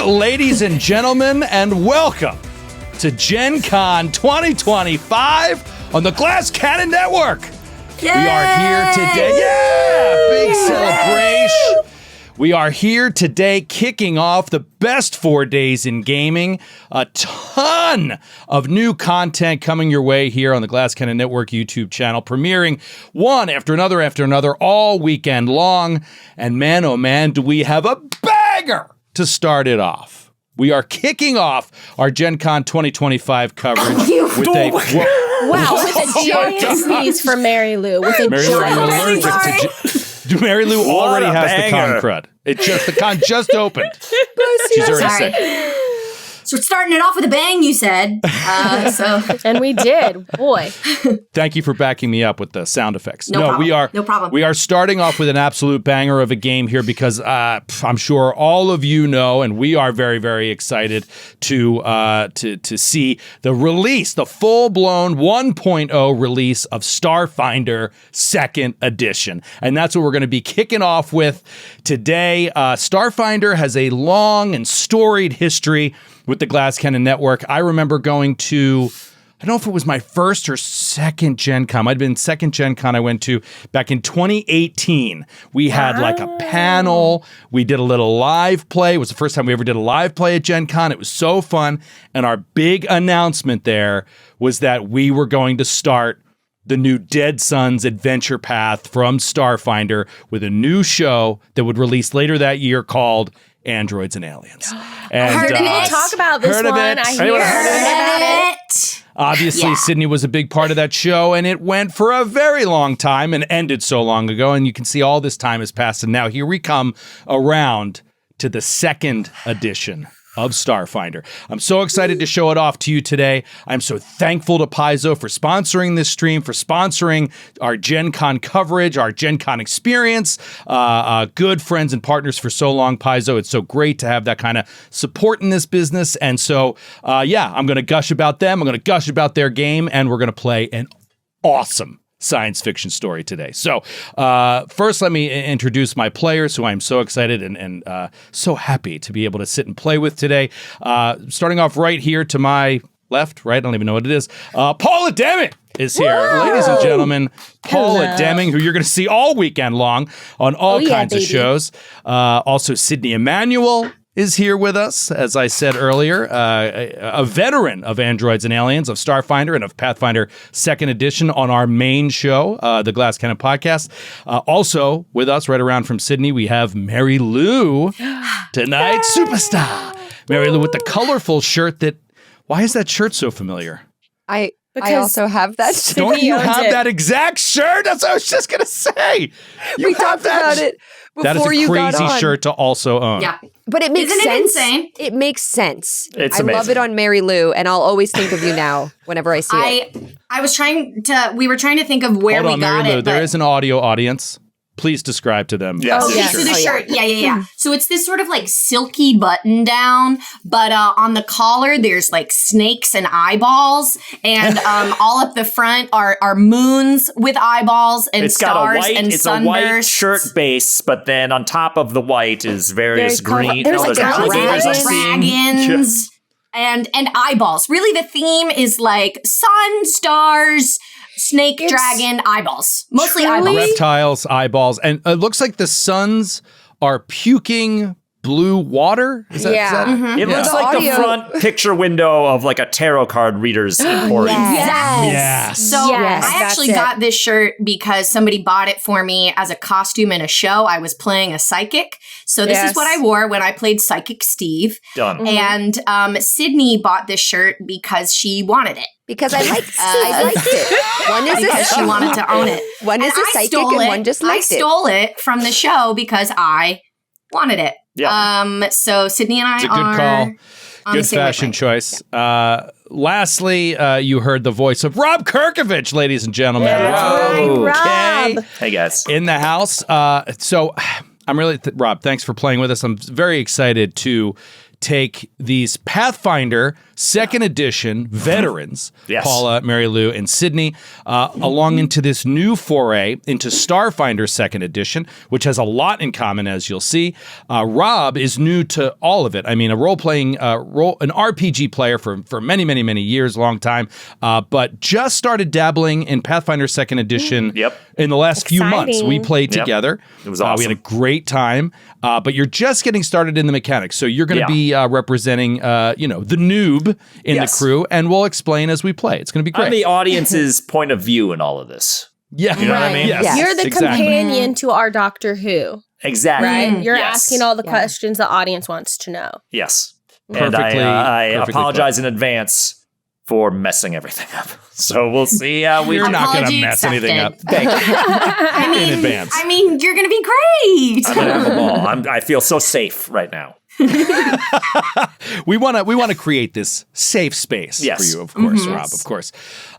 ladies and gentlemen, and welcome to Gen Con 2025 on the Glass Cannon Network. Yay! We are here today. Yeah! Big celebration. We are here today kicking off the best 4 days in gaming. A ton of new content coming your way here on the Glass Cannon Network YouTube channel, premiering one after another all weekend long. And man, oh man, do we have a banger to start it off. We are kicking off our Gen Con 2025 coverage with a... Wow, with a giant sneeze from Mary Lou. With a Mary Lou already has the con crud. The con just opened. She's already sick. So we're starting it off with a bang, you said. And we did. Boy. Thank you for backing me up with the sound effects. No problem. We are starting off with an absolute banger of a game here because I'm sure all of you know, and we are very, very excited to see the release, the full-blown 1.0 release of Starfinder 2nd Edition. And that's what we're going to be kicking off with today. Starfinder has a long and storied history with the Glass Cannon Network. I remember going to, I don't know if it was my first or second Gen Con. Might have been second Gen Con I went to back in 2018. We had like a panel. We did a little live play. It was the first time we ever did a live play at Gen Con. It was so fun. And our big announcement there was that we were going to start the new Dead Sons adventure path from Starfinder with a new show that would release later that year called Androids and Aliens. And heard of it. Talk about this one. I heard it. Obviously, Sydney was a big part of that show, and it went for a very long time and ended so long ago. And you can see all this time has passed. And now here we come around to the 2nd edition of Starfinder. I'm so excited to show it off to you today. I'm so thankful to Paizo for sponsoring this stream, for sponsoring our Gen Con coverage, our Gen Con experience. Good friends and partners for so long, Paizo. It's so great to have that kind of support in this business. And so, I'm going to gush about them. I'm going to gush about their game, and we're going to play an awesome science fiction story today. So first, let me introduce my players who I'm so excited and so happy to be able to sit and play with today. Starting off right here to my left, right? I don't even know what it is. Paula Deming is here. Whoa! Ladies and gentlemen, Paula Deming, who you're going to see all weekend long on all kinds of shows. Also, Sydney Amanuel is here with us, as I said earlier, a veteran of Androids and Aliens, of Starfinder, and of Pathfinder 2nd Edition on our main show, the Glass Cannon Podcast. Also with us, right around from Sydney, we have Mary Lou tonight, superstar. Mary Lou with the colorful shirt why is that shirt so familiar? I also have that shirt. Don't you have that exact shirt? That's what I was just going to say. We talked about it before you got on. That is a crazy shirt to also own. Yeah. But it makes sense. Isn't it insane? It makes sense. It's I amazing. love it on Mary Lou, and I'll always think of you now whenever I see it. We were trying to think of where Hold on, we got Mary Lou, it. there is an audio audience. Please describe to them. Yes. So the shirt, yeah. So it's this sort of like silky button down, but on the collar there's like snakes and eyeballs, and all up the front are moons with eyeballs and stars and sunbursts. It's a white shirt base, but then on top of the white is various green. There's like dragons and eyeballs. Really, the theme is like sun, stars, snake, dragon, eyeballs. Mostly eyeballs. Reptiles, eyeballs. And it looks like the suns are puking blue water. Is that? It looks like the front picture window of like a tarot card reader's report. Yes. So I actually got this shirt because somebody bought it for me as a costume in a show. I was playing a psychic. So this is what I wore when I played Psychic Steve. Done. And Sydney bought this shirt because she wanted it. Because I liked it. One is because she wanted to own it. One is a psychic and one just liked it. I stole it from the show because I wanted it. Yeah. So Sydney and I It's a good call. Good fashion choice. Yeah. Lastly, you heard the voice of Rob Kerkovich, ladies and gentlemen. Rob. Hey, guys. In the house. So I'm really, Rob, thanks for playing with us. I'm very excited to take these Pathfinder second edition veterans, Yes. Paula, Mary Lou, and Sydney, along into this new foray into Starfinder second edition, which has a lot in common, as you'll see. Rob is new to all of it. I mean, an RPG player for many, many, many years, long time, but just started dabbling in Pathfinder second edition in the last few months. We played together. It was awesome. We had a great time, but you're just getting started in the mechanics. So you're going to be representing, the noob in the crew, and we'll explain as we play. It's going to be great. I'm the audience's point of view in all of this. Yeah. You know what I mean? Yes, You're the exactly. companion to our Doctor Who. Exactly. Right? You're Yes. asking all the questions the audience wants to know. Yes. Perfectly- and I perfectly apologize in advance for messing everything up. So we'll see how we You're not going to Apology mess anything up. accepted. Thank you. In advance. I mean, you're going to be great. I'm gonna have a ball. I feel so safe right now. We want to create this safe space for you, of course, Rob, of course.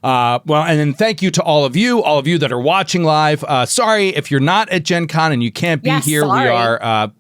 Well, and then thank you to all of you that are watching live. Sorry if you're not at Gen Con and you can't be here. Sorry.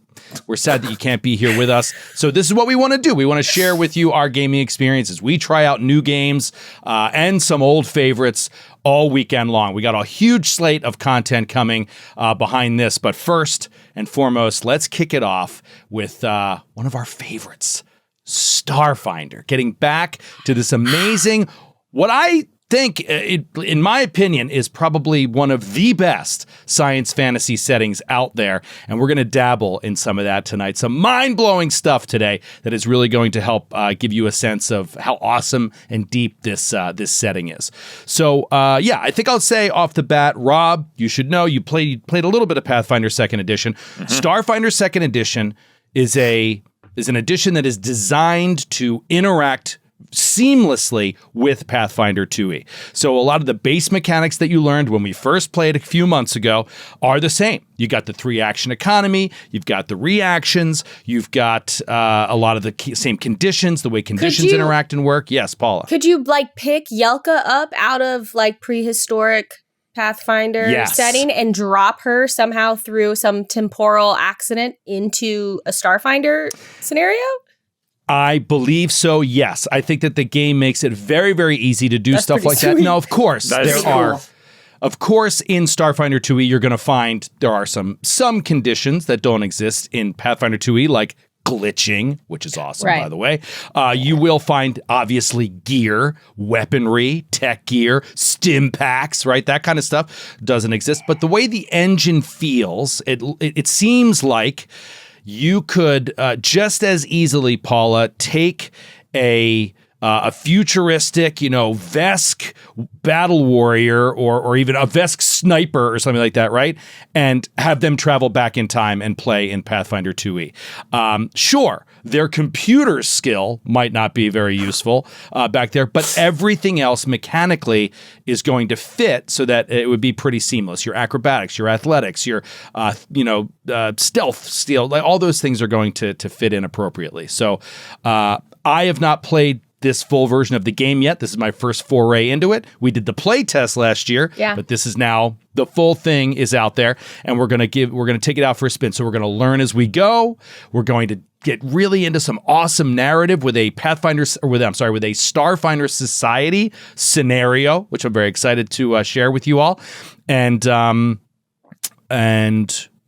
We're sad that you can't be here with us. So this is what we want to do. We want to share with you our gaming experiences. We try out new games and some old favorites all weekend long. We got a huge slate of content coming behind this. But first and foremost, let's kick it off with one of our favorites, Starfinder. Getting back to this amazing, what I think, in my opinion, is probably one of the best science fantasy settings out there. And we're going to dabble in some of that tonight. Some mind-blowing stuff today that is really going to help give you a sense of how awesome and deep this setting is. So, I think I'll say off the bat, Rob, you should know you played a little bit of Pathfinder 2nd Edition. Starfinder 2nd Edition is an edition that is designed to interact seamlessly with Pathfinder 2e. So a lot of the base mechanics that you learned when we first played a few months ago are the same. You got the 3-action economy, you've got the reactions, you've got a lot of the same conditions, the way conditions interact and work. Yes, Paula. Could you pick Yelka up out of prehistoric Pathfinder setting and drop her somehow through some temporal accident into a Starfinder scenario? I believe so, yes. I think that the game makes it very, very easy to do stuff like that. Now, of course, Of course, in Starfinder 2e, you're going to find there are some conditions that don't exist in Pathfinder 2e, like glitching, which is awesome, by the way. You will find, obviously, gear, weaponry, tech gear, stim packs, right? That kind of stuff doesn't exist. But the way the engine feels, it seems like you could just as easily, Paula, take a futuristic, Vesk battle warrior or even a Vesk sniper or something like that, right? And have them travel back in time and play in Pathfinder 2e. Sure, their computer skill might not be very useful back there, but everything else mechanically is going to fit so that it would be pretty seamless. Your acrobatics, your athletics, your stealth, steel, all those things are going to fit in appropriately. So I have not played this full version of the game yet. This is my first foray into it. We did the play test last year, but this is now the full thing is out there, and we're going to take it out for a spin. So we're going to learn as we go. We're going to get really into some awesome narrative with a Starfinder Society scenario, which I'm very excited to share with you all. And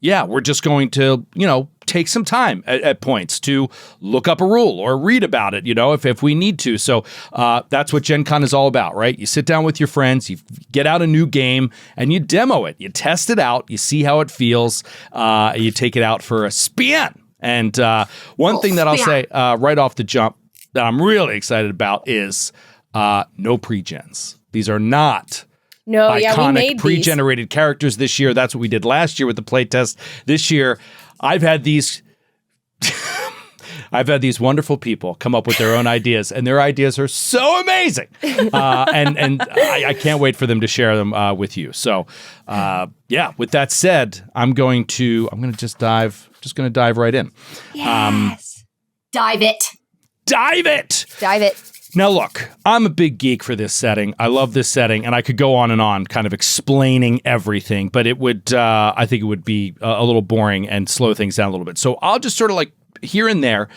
we're just going to, take some time at points to look up a rule or read about it, if we need to. So that's what Gen Con is all about, right? You sit down with your friends, you get out a new game, and you demo it. You test it out. You see how it feels. You take it out for a spin. And one thing that I'll say right off the jump that I'm really excited about is no pre-gens. These are not iconic pre-generated characters this year. That's what we did last year with the playtest. This year, I've had these wonderful people come up with their own ideas, and their ideas are so amazing. And I can't wait for them to share them with you. So, with that said, I'm going to just dive right in. Yes. Dive it. Now, look, I'm a big geek for this setting. I love this setting, and I could go on and on kind of explaining everything, but it would, I think it would be a little boring and slow things down a little bit. So I'll just sort of here and there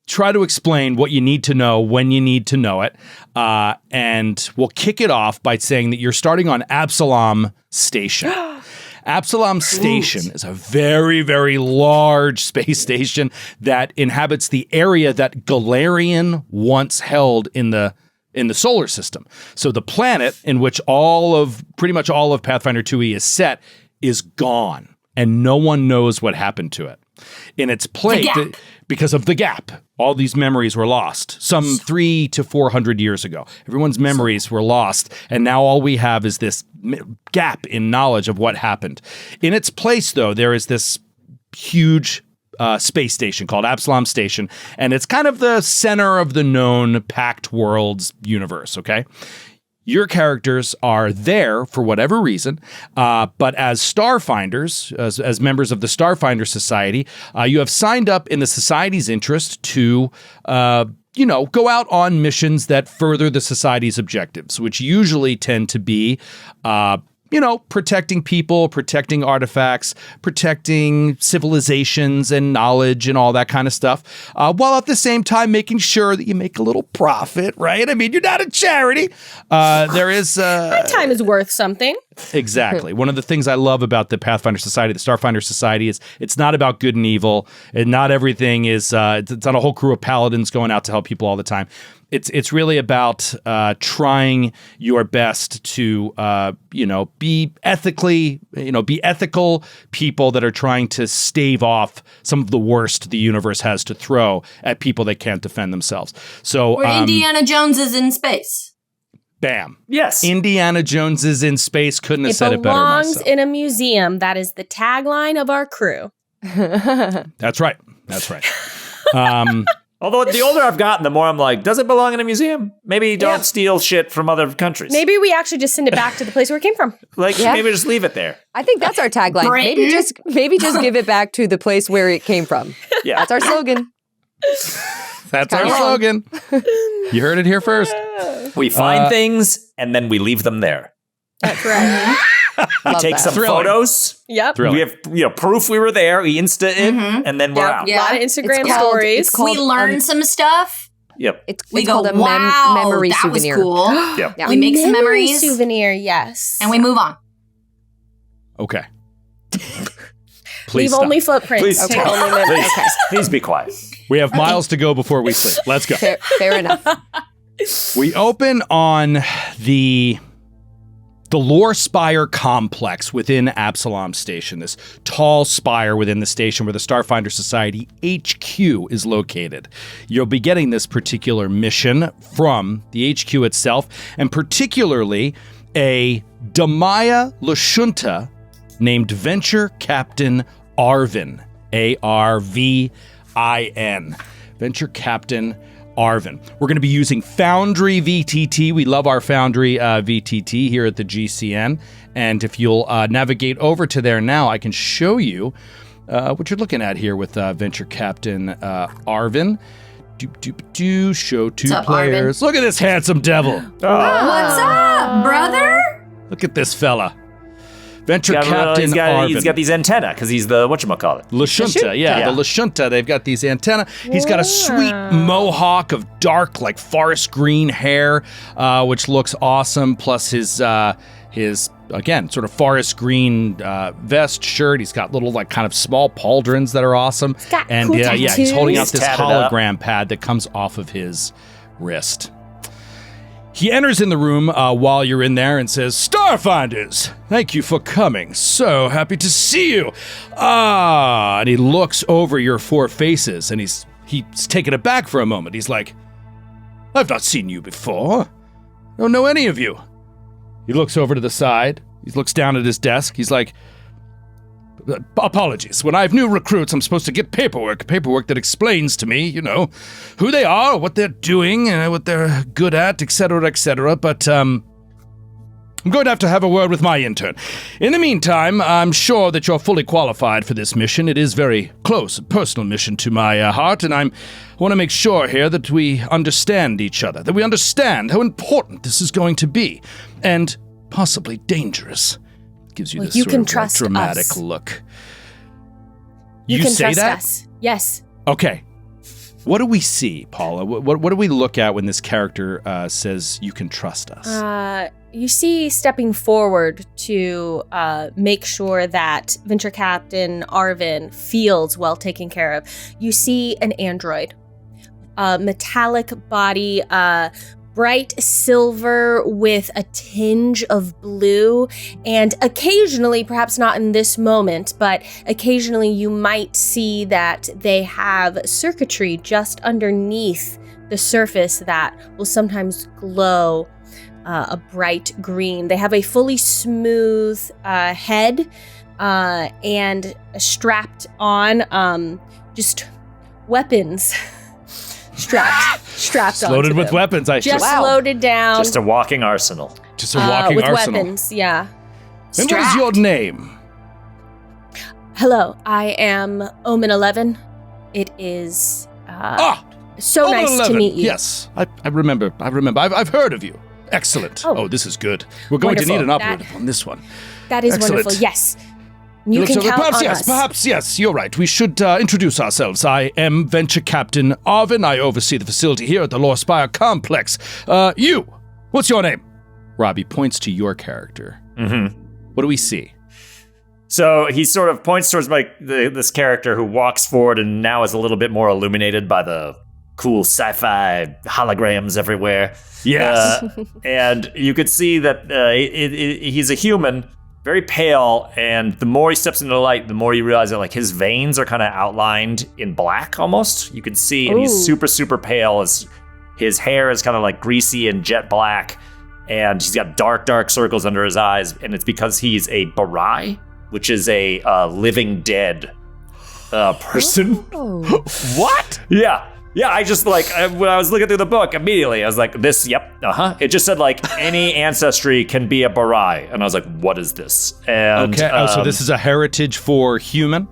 try to explain what you need to know when you need to know it. And we'll kick it off by saying that you're starting on Absalom Station. Absalom Station is a very, very large space station that inhabits the area that Galarian once held in the solar system. So the planet in which pretty much all of Pathfinder 2e is set is gone, and no one knows what happened to it. In its place, because of the gap, all these memories were lost some 300 to 400 years ago. Everyone's memories were lost, and now all we have is this gap in knowledge of what happened. In its place, though, there is this huge space station called Absalom Station, and it's kind of the center of the known Pact Worlds universe, okay? Your characters are there for whatever reason, but as Starfinders, as members of the Starfinder Society, you have signed up in the Society's interest to, go out on missions that further the Society's objectives, which usually tend to be, protecting people, protecting artifacts, protecting civilizations and knowledge and all that kind of stuff, while at the same time making sure that you make a little profit, right? I mean, you're not a charity. There is... My time is worth something. Exactly. One of the things I love about the Pathfinder Society, the Starfinder Society, is it's not about good and evil, and not everything is... it's not a whole crew of paladins going out to help people all the time. It's really about trying your best to be ethical people that are trying to stave off some of the worst the universe has to throw at people that can't defend themselves. So where Indiana Jones is in space. Bam. Yes. Indiana Jones is in space. Couldn't have said it better myself. It belongs in a museum. That is the tagline of our crew. That's right. Although the older I've gotten, the more I'm like, does it belong in a museum? Maybe don't steal shit from other countries. Maybe we actually just send it back to the place where it came from. Maybe just leave it there. I think that's our tagline. Maybe just give it back to the place where it came from. Yeah. That's our slogan. That's our slogan. You heard it here first. We find things and then we leave them there. That's right. We take some photos. Yep. Thrilling. We have proof we were there. We Insta it, and then we're out. A lot of Instagram stories. It's called, we learn some stuff. Yep. It's We called go, a wow, memory that souvenir. was cool. Yep. Yeah. We make some Memory memories. souvenir, yes. And we move on. Okay. Please Leave stop. only footprints. Please Take stop. only memories. Please be quiet. We have miles to go before we sleep. Let's go. Fair enough. We open on the Lore Spire complex within Absalom Station, this tall spire within the station where the Starfinder Society HQ is located. You'll be getting this particular mission from the HQ itself, and particularly a Damaya Lashunta named Venture Captain Arvin. A-R-V-I-N. Venture Captain Arvin. We're going to be using Foundry VTT. We love our Foundry VTT here at the GCN. And if you'll navigate over to there now, I can show you what you're looking at here with Venture Captain Arvin. Show two up, players. Arvin? Look at this handsome devil. What's up, brother? Look at this fella. Venture Captain Arvin. He's got these antennae because he's the whatchamacallit. Lashunta, yeah, the Lashunta. They've got these antennae. He's got a sweet mohawk of dark, like forest green hair, which looks awesome. Plus his again sort of forest green vest shirt. He's got little like kind of small pauldrons that are awesome. And cool he's holding out He's this tatted up. hologram pad that comes off of his wrist. He enters in the room while you're in there and says, "Starfinders, thank you for coming. So happy to see you." And he looks over your four faces and he's taken aback for a moment. He's like, "I've not seen you before. I don't know any of you." He looks over to the side. He looks down at his desk. He's like, "Apologies. When I have new recruits, I'm supposed to get paperwork that explains to me, who they are, what they're doing, what they're good at, etc., But I'm going to have a word with my intern. In the meantime, I'm sure that you're fully qualified for this mission. It is very close, a personal mission to my heart, and I want to make sure here that we understand each other, that we understand how important this is going to be, and possibly dangerous." Gives you this you sort can of trust dramatic us. look. You can say trust that? us. Yes. Okay. What do we see, Paula? What do we look at when this character says you can trust us? You see stepping forward to make sure that Venture Captain Arvin feels well taken care of. You see an android, metallic body, bright silver with a tinge of blue, and occasionally, perhaps not in this moment, but occasionally you might see that they have circuitry just underneath the surface that will sometimes glow a bright green. They have a fully smooth head and strapped on just weapons. strapped on. Loaded with weapons, I just should. loaded down. Just a walking arsenal. Just a walking with arsenal. Weapons, yeah. And what is your name? Hello, I am Omen 11. It is so Omen nice 11. to meet you. Yes, I remember. I've heard of you. Excellent. Oh, this is good. We're going to need an operative on this one. That is Excellent. wonderful. Yes. You can count perhaps on yes, us. perhaps yes, you're right. We should introduce ourselves. I am Venture Captain Arvin. I oversee the facility here at the Lore Spire Complex. You, what's your name? Robbie points to your character. Mm-hmm. What do we see? So he sort of points towards this character who walks forward and now is a little bit more illuminated by the cool sci-fi holograms everywhere. Yes. And you could see that he's a human, very pale, and the more he steps into the light, the more you realize that like his veins are kind of outlined in black almost. You can see, and he's super, super pale. His hair is kind of like greasy and jet black, and he's got dark, dark circles under his eyes, and it's because he's a Barai, which is a living dead person. Oh. What? Yeah. Yeah, I just when I was looking through the book immediately, I was like, this, yep, It just said like any ancestry can be a Barai. And I was like, what is this? And, okay, so this is a heritage for human?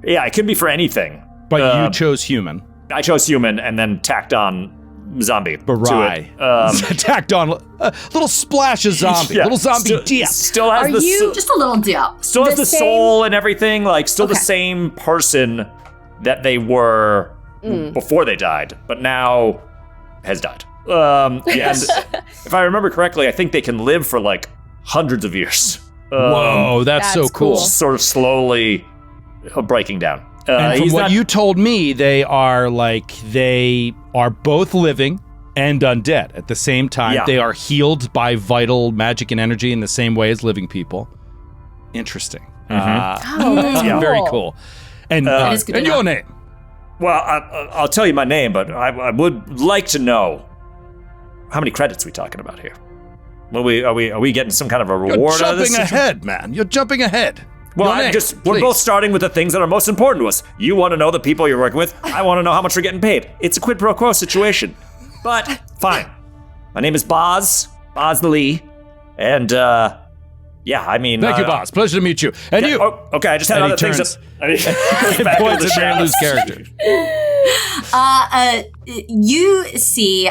Yeah, it can be for anything. But you chose human. I chose human and then tacked on zombie Barai. to it. Tacked on a little splash of zombie. Yeah, little zombie dip. Still has just a little dip? Still has the soul and everything, like still the Okay. same person that they were before they died, but now has died. And if I remember correctly, I think they can live for like hundreds of years. Whoa, that's so cool. Sort of slowly breaking down. And from what you told me, they are both living and undead at the same time. Yeah. They are healed by vital magic and energy in the same way as living people. Interesting. That's Very cool. cool. And, That is good to and know. your name? Well, I'll tell you my name, but I would like to know how many credits we talking about here. Are we getting some kind of a You're reward out of this? jumping ahead, man. You're jumping ahead. Well, Your name, we're please. both starting with the things that are most important to us. You want to know the people you're working with. I want to know how much we're getting paid. It's a quid pro quo situation. But fine. My name is Boz Lee, and Thank you, boss. Pleasure to meet you. And you. Oh, okay, I just had And other he things. turns. Back Points into the at Randall's shadows. character. You see,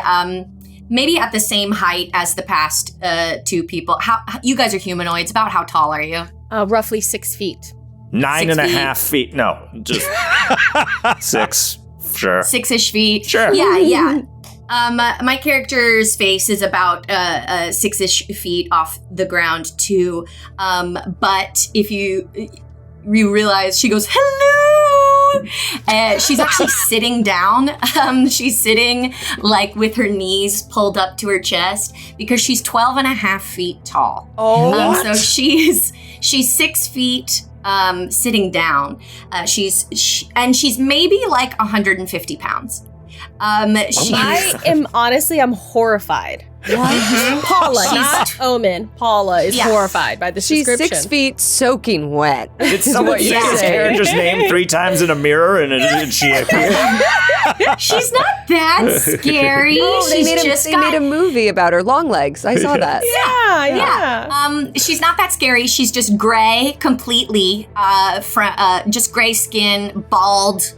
maybe at the same height as the past two people. How you guys are humanoids? About how tall are you? Roughly 6 feet. 9.5 feet. No, just 6. Sure. 6-ish feet. Sure. Yeah. My character's face is about 6-ish feet off the ground too. But if you realize, she goes, hello! She's actually sitting down. She's sitting like with her knees pulled up to her chest because she's 12.5 feet tall. Oh, So she's 6 feet sitting down. She's maybe like 150 pounds. I'm horrified. What? Paula, She's- not Omen. Paula is Yeah. horrified by this She's description. 6 feet soaking wet. Did someone what say you his say. character's name 3 times in a mirror and she appeared? She's not that scary. Oh, they She's made a movie about her long legs. I saw that. Yeah. She's not that scary. She's just gray completely, just gray skin, bald,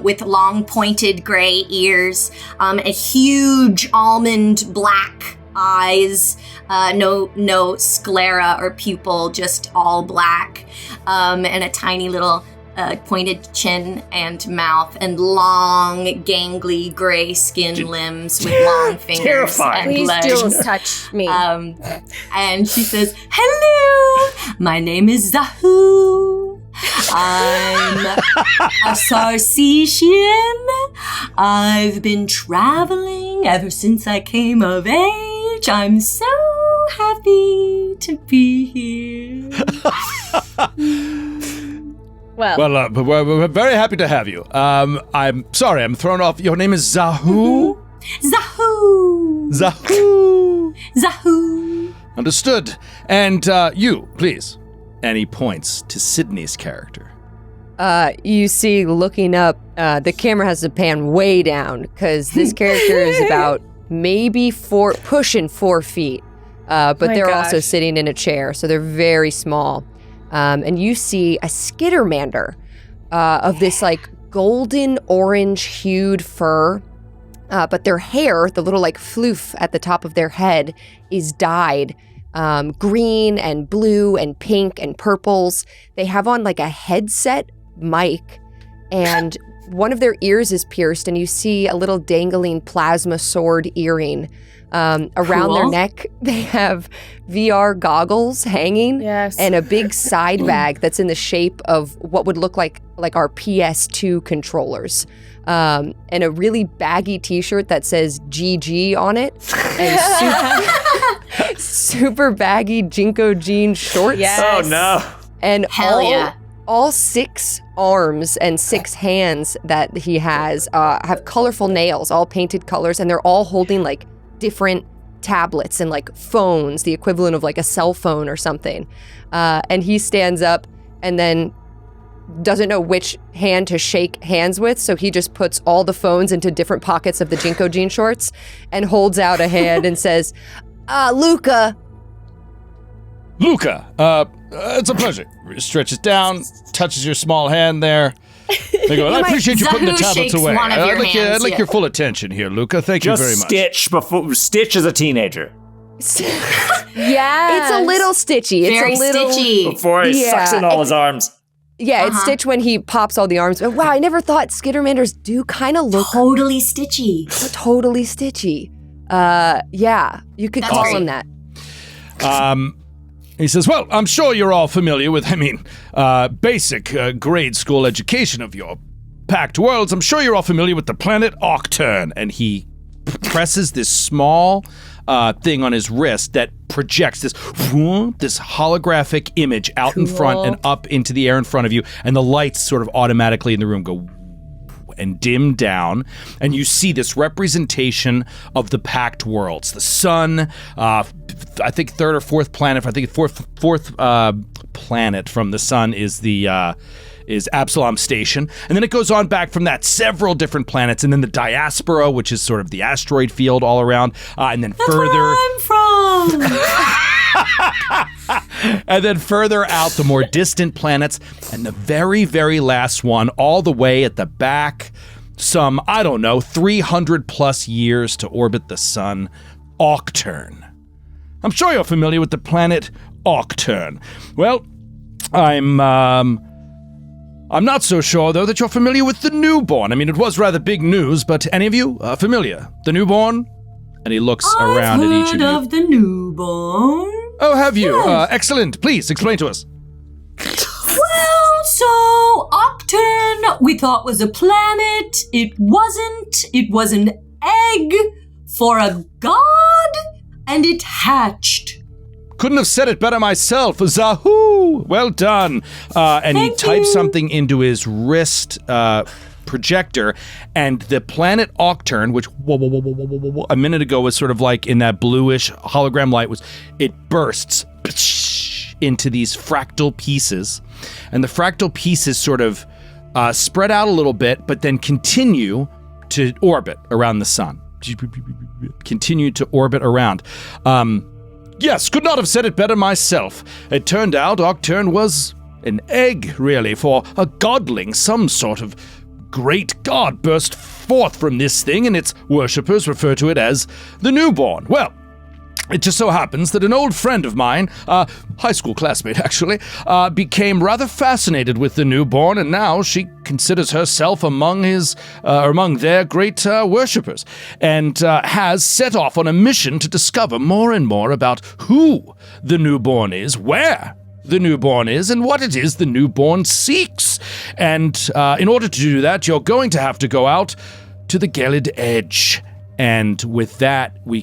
with long pointed gray ears, a huge almond black eyes, no sclera or pupil, just all black, and a tiny little pointed chin and mouth and long, gangly, gray skin limbs with long fingers Terrifying. and Please legs. don't touch me. And she says, "Hello, my name is Zahu. I'm a Sarcesian. I've been traveling ever since I came of age. I'm so happy to be here." well, Well, we're very happy to have you. I'm sorry, I'm thrown off. Your name is Zahu? Zahu! Zahu. Zahu! Understood. And you, please. And he points to Sydney's character. You see, looking up, the camera has to pan way down because this character is about maybe pushing 4 feet. But My they're also gosh. sitting in a chair, so they're very small. And you see a skittermander of this like golden orange hued fur. But their hair, the little like floof at the top of their head, is dyed green and blue and pink and purples. They have on like a headset mic, and one of their ears is pierced, and you see a little dangling plasma sword earring. Around their Cool. neck, they have VR goggles hanging, Yes. and a big side bag that's in the shape of what would look like our PS2 controllers, and a really baggy T-shirt that says GG on it, and super baggy Jinko jean shorts, Yes. Oh no. and Hell yeah. all 6 arms and 6 hands that he has have colorful nails, all painted colors, and they're all holding like different tablets and like phones, the equivalent of like a cell phone or something. And he stands up and then doesn't know which hand to shake hands with, so he just puts all the phones into different pockets of the Jinko jean shorts and holds out a hand and says, Luca. Luca, it's a pleasure. Stretches down, touches your small hand there. They go, I appreciate you putting the Zahu tablets shakes away. one of your hands, I'd like yeah. your full attention here, Luca. Thank Just you very much. Stitch as a teenager. yeah. It's a little stitchy. It's Very a little stitchy. Before he sucks in all his arms. Yeah, it's Uh-huh. Stitch when he pops all the arms. But wow, I never thought Skittermanders do kind of look Totally stitchy. totally stitchy. Yeah, you could That's call great. him that. He says, well, I'm sure you're all familiar with, basic grade school education of your packed worlds. I'm sure you're all familiar with the planet Octurn. And he presses this small thing on his wrist that projects this holographic image out in front and up into the air in front of you. And the lights sort of automatically in the room go and dim down, and you see this representation of the packed worlds. The sun, I think 3rd or 4th planet. I think fourth planet from the sun is the is Absalom Station, and then it goes on back from that several different planets, and then the diaspora, which is sort of the asteroid field all around, and then further. I'm from. And then further out, the more distant planets, and the very, very last one, all the way at the back, some, 300 plus years to orbit the sun, Octurn. I'm sure you're familiar with the planet Octurn. Well, I'm not so sure, though, that you're familiar with the newborn. It was rather big news, but any of you familiar? The newborn? And he looks around at each of you. of the newborn. Oh, have you? Excellent. Please, explain to us. Well, so Octurn we thought was a planet. It wasn't. It was an egg for a god, and it hatched. Couldn't have said it better myself. Zahoo! Well done. And he types something into his wrist projector, and the planet Octurn, which a minute ago was sort of like in that bluish hologram light, it bursts into these fractal pieces, and the fractal pieces sort of spread out a little bit, but then continue to orbit around the sun. Continue to orbit around. Yes, could not have said it better myself. It turned out Octurn was an egg, really, for a godling, some sort of great god burst forth from this thing, and its worshippers refer to it as the newborn. Well, It just so happens that an old friend of mine, high school classmate actually, became rather fascinated with the newborn, and now she considers herself among their great worshippers, and has set off on a mission to discover more and more about who the newborn is, where the newborn is, and what it is the newborn seeks. And in order to do that, you're going to have to go out to the Gelid Edge. And with that, we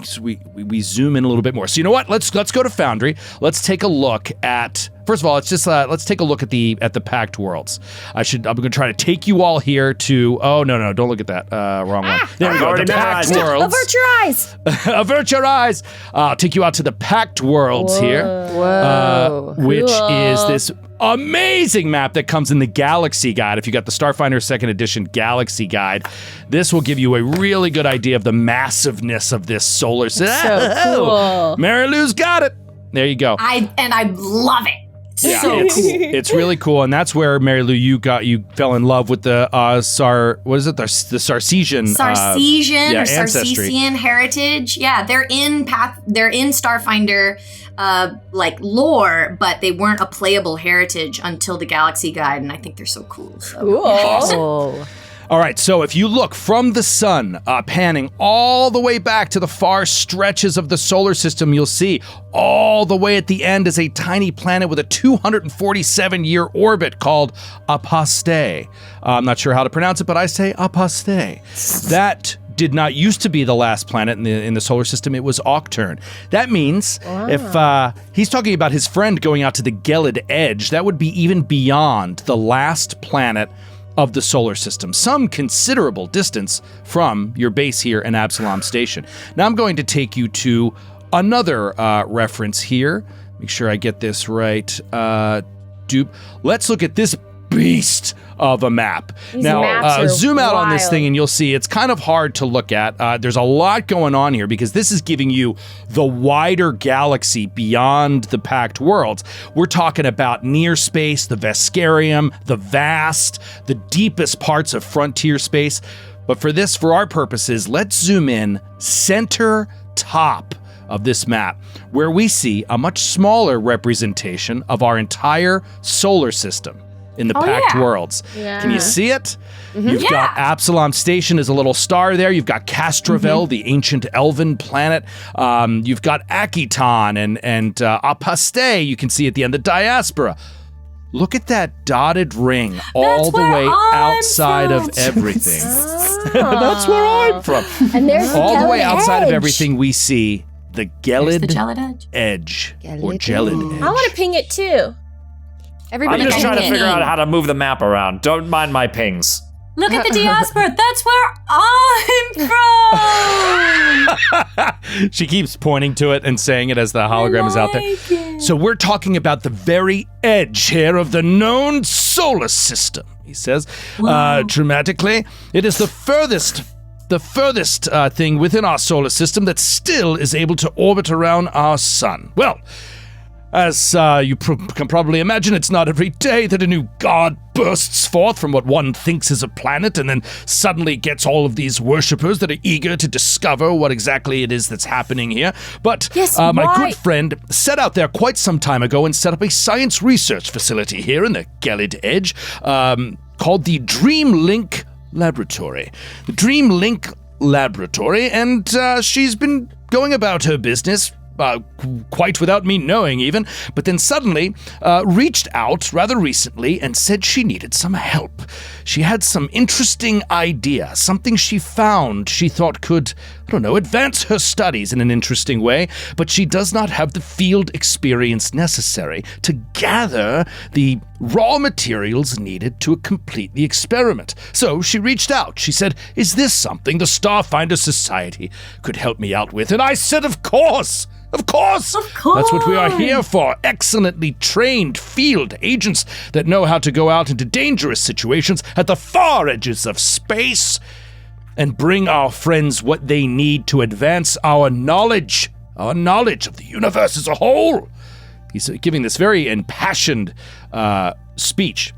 zoom in a little bit more. So you know what? Let's go to Foundry. Let's take a look at. First of all, let's take a look at the Pact Worlds. I'm going to try to take you all here to. Oh no! Don't look at that. Wrong one. There we go. The Pact Worlds. Avert your eyes. Avert your eyes. I'll take you out to the Pact Worlds here. Whoa. Which is this amazing map that comes in the Galaxy Guide. If you got the Starfinder 2nd Edition Galaxy Guide, this will give you a really good idea of the massiveness of this solar system. So cool. Mary Lou's got it. There you go. I love it. Yeah, So it's, cool. it's really cool, and that's where Mary Lou you fell in love with the the Sarcesian Sarcesian or ancestry. Sarcesian heritage. Yeah, they're in Starfinder like lore, but they weren't a playable heritage until the Galaxy Guide, and I think they're so cool. So. Cool. All right, so if you look from the sun, panning all the way back to the far stretches of the solar system, you'll see all the way at the end is a tiny planet with a 247-year orbit called Aposte. I'm not sure how to pronounce it, but I say Aposte. That did not used to be the last planet in the solar system. It was Octurne. That means if he's talking about his friend going out to the Gelid Edge, that would be even beyond the last planet of the solar system, some considerable distance from your base here in Absalom Station. Now I'm going to take you to another reference here. Make sure I get this right. Let's look at this beast of a map. These now, maps are zoom out on this wild. thing and you'll see it's kind of hard to look at. There's a lot going on here because this is giving you the wider galaxy beyond the Pact Worlds. We're talking about near space, the Veskarium, the vast, the deepest parts of frontier space. But for our purposes, let's zoom in center top of this map, where we see a much smaller representation of our entire solar system in the Pact Worlds. Yeah. Can you see it? You've got Absalom Station as a little star there. You've got Castrovel, the ancient elven planet. You've got Akiton and Apaste, you can see at the end, the diaspora. Look at that dotted ring all the way outside of everything. That's where I'm from. And there's All the way Gelid outside of Edge. everything we see the There's the Gelid Gelid Edge. Edge. Or Gelid Gelid Edge. I want to ping it too. Everybody I'm just can trying to ping. figure out how to move the map around. Don't mind my pings. Look at the diaspora. That's where I'm from. She keeps pointing to it and saying it as the hologram is out there. So we're talking about the very edge here of the known solar system, he says. Dramatically, it is the furthest thing within our solar system that still is able to orbit around our sun. Well, as you can probably imagine, it's not every day that a new god bursts forth from what one thinks is a planet and then suddenly gets all of these worshippers that are eager to discover what exactly it is that's happening here. But my good friend set out there quite some time ago and set up a science research facility here in the Gelid Edge called the Dreamlink Laboratory. The Dreamlink Laboratory, and she's been going about her business quite without me knowing even, but then suddenly reached out rather recently and said she needed some help. She had some interesting idea, something she found she thought could, advance her studies in an interesting way, but she does not have the field experience necessary to gather the raw materials needed to complete the experiment. So she reached out. She said, "Is this something the Starfinder Society could help me out with?" And I said, "Of course! Of course! That's what we are here for. Excellently trained field agents that know how to go out into dangerous situations at the far edges of space and bring our friends what they need to advance our knowledge of the universe as a whole." He's giving this very impassioned speech.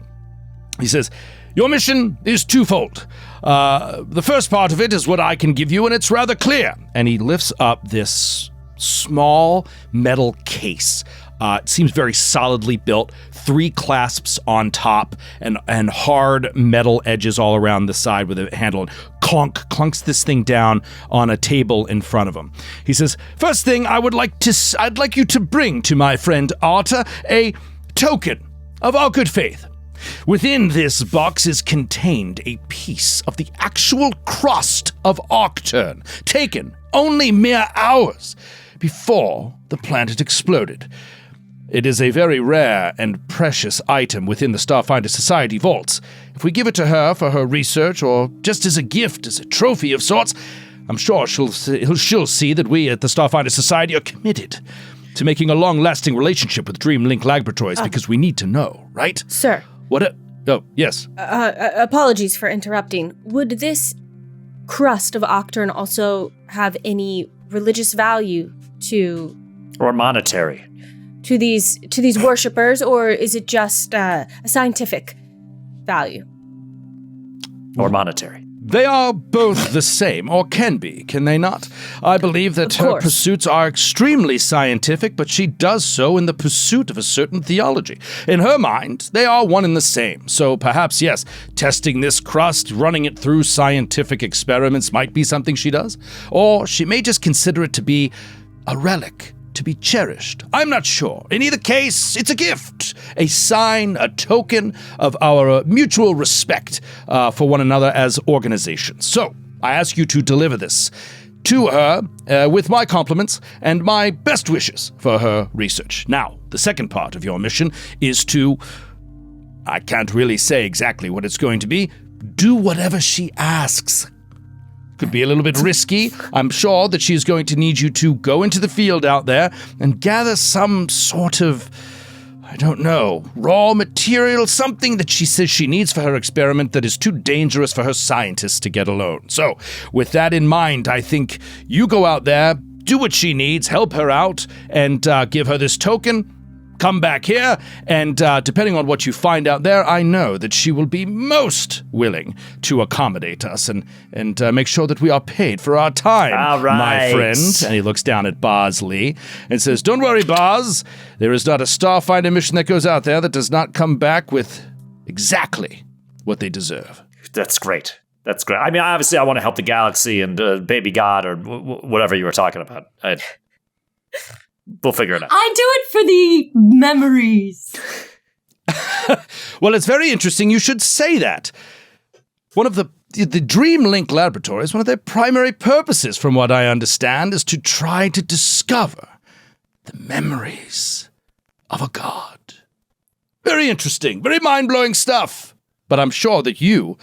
He says, "Your mission is twofold. The first part of it is what I can give you, and it's rather clear." And he lifts up this small metal case. It seems very solidly built, 3 clasps on top and hard metal edges all around the side with a handle. And clunks this thing down on a table in front of him. He says, "First thing I'd like you to bring to my friend Arta a token of our good faith. Within this box is contained a piece of the actual crust of Arcturn, taken only mere hours before the planet exploded. It is a very rare and precious item within the Starfinder Society vaults. If we give it to her for her research, or just as a gift, as a trophy of sorts, I'm sure she'll see that we at the Starfinder Society are committed to making a long-lasting relationship with Dream Link Laboratories, because we need to know, right?" Sir. Oh, yes. Apologies for interrupting. Would this crust of Octurne also have any religious value to... Or monetary. To these worshippers, or is it just a scientific value? Or monetary. They are both the same, or can be, can they not? I believe that her pursuits are extremely scientific, but she does so in the pursuit of a certain theology. In her mind, they are one and the same. So perhaps, yes, testing this crust, running it through scientific experiments might be something she does. Or she may just consider it to be a relic, to be cherished. I'm not sure. In either case, it's a gift, a sign, a token of our mutual respect for one another as organizations. So, I ask you to deliver this to her with my compliments and my best wishes for her research. Now, the second part of your mission is to, I can't really say exactly what it's going to be, do whatever she asks. Could be a little bit risky. I'm sure that she's going to need you to go into the field out there and gather some sort of, I don't know, raw material, something that she says she needs for her experiment that is too dangerous for her scientists to get alone. So, with that in mind, I think you go out there, do what she needs, help her out, and give her this token. Come back here, and depending on what you find out there, I know that she will be most willing to accommodate us and make sure that we are paid for our time, all right, my friend. And he looks down at Bosley and says, "Don't worry, Boz. There is not a Starfinder mission that goes out there that does not come back with exactly what they deserve." That's great. That's great. I mean, obviously, I want to help the galaxy and Baby God or whatever you were talking about. We'll figure it out. I do it for the memories. Well, it's very interesting you should say that. One of the Dream Link Laboratories, one of their primary purposes, from what I understand, is to try to discover the memories of a god. Very interesting, very mind-blowing stuff. But I'm sure that you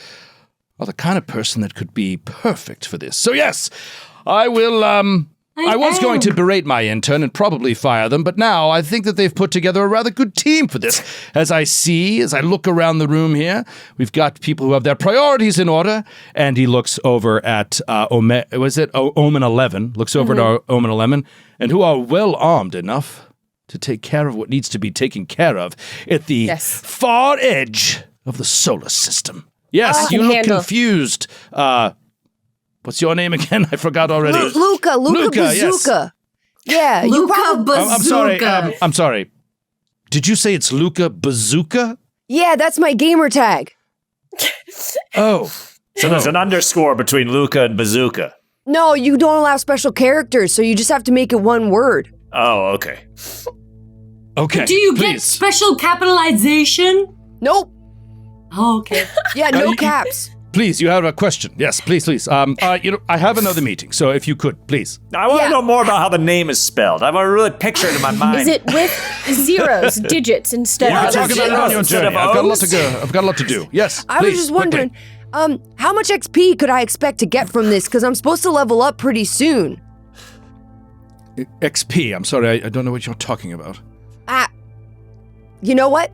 are the kind of person that could be perfect for this. So yes, I will, I was going to berate my intern and probably fire them, but now I think that they've put together a rather good team for this. As I look around the room here, we've got people who have their priorities in order, and he looks over at, Omen 11, looks over to Omen 11, and who are well armed enough to take care of what needs to be taken care of at the far edge of the solar system. Yes, you look confused. What's your name again? I forgot already. Luca Bazooka. Yes. Yeah, Luca Bazooka. I'm sorry. Did you say it's Luca Bazooka? Yeah, that's my gamer tag. Oh. So there's an underscore between Luca and Bazooka. No, you don't allow special characters, so you just have to make it one word. Oh, okay. Okay. Do you get special capitalization? Nope. Oh, okay. Yeah, no caps. Please, you have a question. Yes, please. I have another meeting, so if you could, please. I want to know more about how the name is spelled. I want to really picture it in my mind. Is it with zeros, digits instead We're of talking about it on your journey. I've got a lot to do. Yes, I was just wondering, how much XP could I expect to get from this? Because I'm supposed to level up pretty soon. XP? I'm sorry, I don't know what you're talking about. You know what?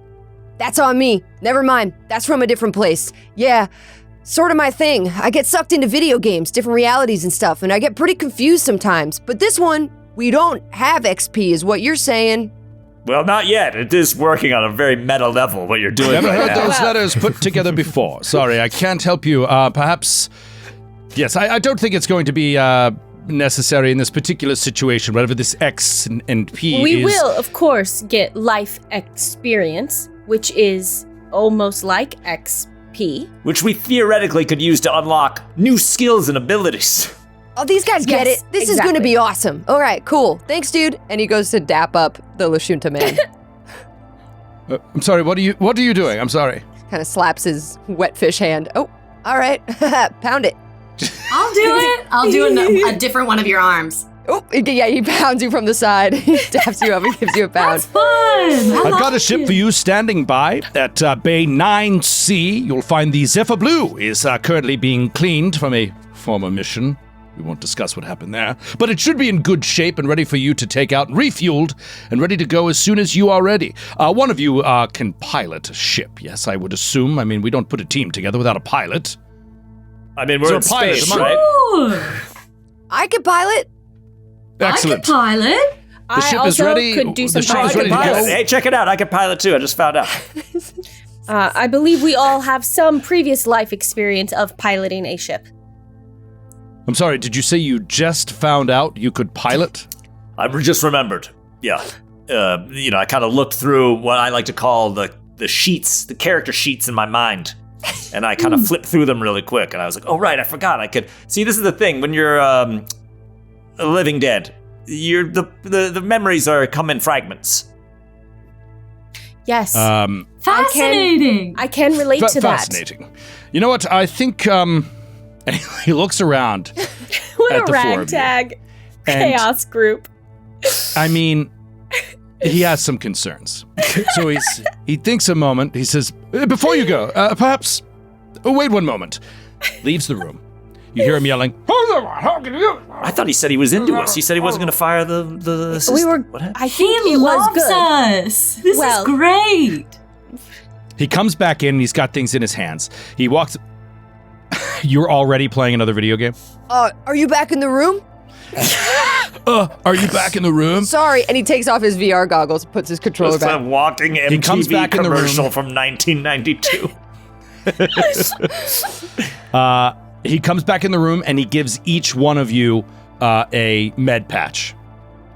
That's on me. Never mind. That's from a different place. Yeah. Sort of my thing. I get sucked into video games, different realities and stuff, and I get pretty confused sometimes. But this one, we don't have XP, is what you're saying. Well, not yet. It is working on a very meta level, what you're doing Never right heard now. those letters put together before. Sorry, I can't help you. Perhaps... Yes, I don't think it's going to be necessary in this particular situation, whatever this X and P We is. will, of course, get life experience, which is almost like XP. Which we theoretically could use to unlock new skills and abilities. Oh, these guys get Yes, it. This is going to exactly. be awesome. All right, cool. Thanks, dude. And he goes to dap up the Lashunta man. I'm sorry, what are you doing? I'm sorry. Kind of slaps his wet fish hand. Oh, all right. Pound it. I'll do it. I'll do a different one of your arms. Oh, yeah, he pounds you from the side. He taps you up and gives you a pound. Fun. I've got a ship for you standing by at Bay 9C. You'll find the Zephyr Blue is currently being cleaned from a former mission. We won't discuss what happened there, but it should be in good shape and ready for you to take out and refueled and ready to go as soon as you are ready. One of you can pilot a ship, yes, I would assume. I mean, we don't put a team together without a pilot. I mean, we're in Is there a pilot space, among- right? Ooh, I could pilot. Excellent. I could pilot. The ship I is also ready. could do The some ship I is can ready to pilot. go. Hey, check it out. I can pilot too. I just found out. I believe we all have some previous life experience of piloting a ship. I'm sorry, did you say you just found out you could pilot? I just remembered. Yeah. I kind of looked through what I like to call the sheets, the character sheets in my mind. And I kind of flipped through them really quick. And I was like, oh, right, I forgot I could. See, this is the thing. When you're a living dead, the memories come in fragments. Yes, Fascinating. I can relate to that. Fascinating. You know what? I think he looks around. What At a the four of you. ragtag And- chaos group. I mean, he has some concerns. So he thinks a moment. He says, before you go, perhaps, wait one moment. Leaves the room. You hear him yelling, I thought he said he was into us. He said he wasn't going to fire the assistant. We were. What happened? I think He it was loves good. us. This Well- is great. He comes back in and he's got things in his hands. He walks. You're already playing another video game? Are you back in the room? Are you back in the room? Sorry. And he takes off his VR goggles, puts his controller It's a back. walking MTV He comes back in the commercial room. from 1992. He comes back in the room and he gives each one of you a med patch.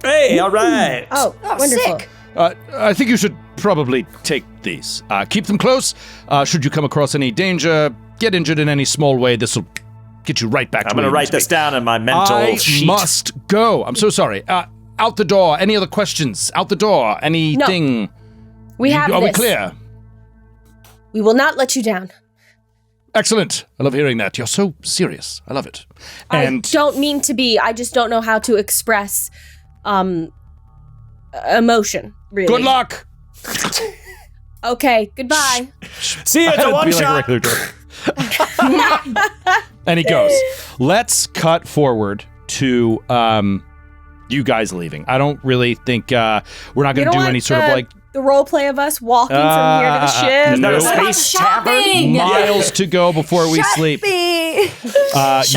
Hey, all right. Oh, wonderful. Sick. I think you should probably take these. Keep them close. Should you come across any danger, get injured in any small way, this will get you right back to I'm where going to you write need to this be. down in my mental I sheet. must go. I'm so sorry. Out the door. Any other questions? Out the door. Anything? We have Are we this. clear? We will not let you down. Excellent. I love hearing that. You're so serious. I love it. And I don't mean to be. I just don't know how to express emotion, really. good luck. Okay, goodbye. See you at the That'd one be like a shot. regular joke. And he goes, let's cut forward to you guys leaving. I don't really think we're not You going to don't do want any sort of like the role play of us walking from here to the ship. Is that a Nope. space tavern? Shopping. miles to go before we sleep. You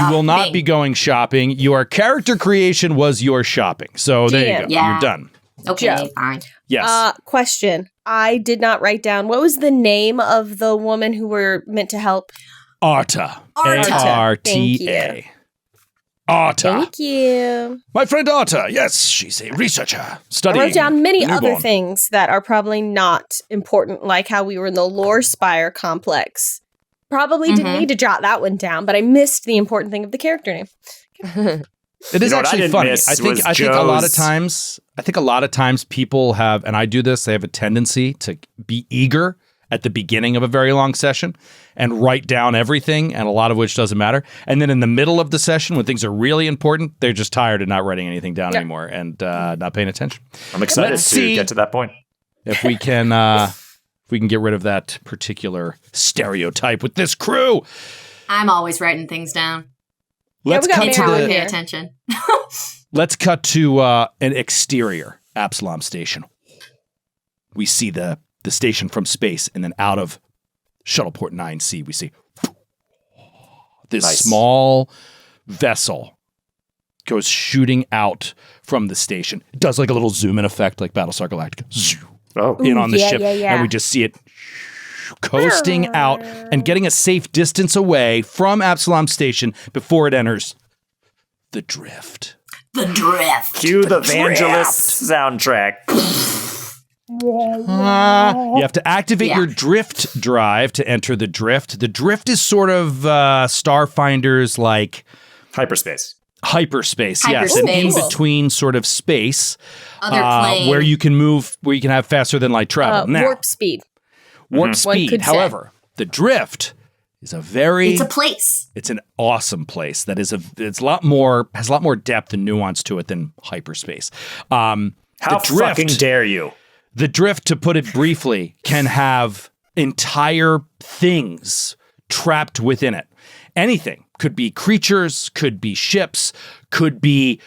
will not Shopping. be going shopping. Your character creation was your shopping. So there you go. Yeah. You're done. Okay, Joe. fine. Yes. Question. I did not write down. What was the name of the woman who were meant to help? Arta. Arta. A-R-T-A. Arta. Thank you. My friend Arta. Yes, she's a researcher I studying. wrote down many other newborn. things that are probably not important, like how we were in the lore spire complex. Probably didn't need to jot that one down, but I missed the important thing of the character name. It is You know what I actually didn't funny. miss I think was a lot of Joe's- times people have, and I do this, they have a tendency to be eager at the beginning of a very long session and write down everything, and a lot of which doesn't matter. And then in the middle of the session, when things are really important, they're just tired and not writing anything down anymore and not paying attention. I'm excited Let's to see. get to that point. If we can get rid of that particular stereotype with this crew, I'm always writing things down. let's we got cut That's to how I Mary the pay here. attention. Let's cut to an exterior Absalom station. We see the station from space, and then out of Shuttleport 9C, we see this Nice. small vessel goes shooting out from the station. It does like a little zoom in effect, like Battlestar Galactica. Zoom Oh, in on the yeah, ship, yeah, yeah. and we just see it coasting out and getting a safe distance away from Absalom Station before it enters the drift. The drift. Cue the Vangelis soundtrack. You have to activate your drift drive to enter the drift. The drift is sort of Starfinder's like Hyperspace. Hyperspace, yes, an in-between sort of space Other plane. where you can move, where you can have faster than light travel. Now, Warp speed. warp speed. could say. However, the drift is It's a place. It's an awesome place that is has a lot more depth and nuance to it than hyperspace. How fucking dare you? The drift, to put it briefly, can have entire things trapped within it. Anything. Could be creatures, could be ships, could be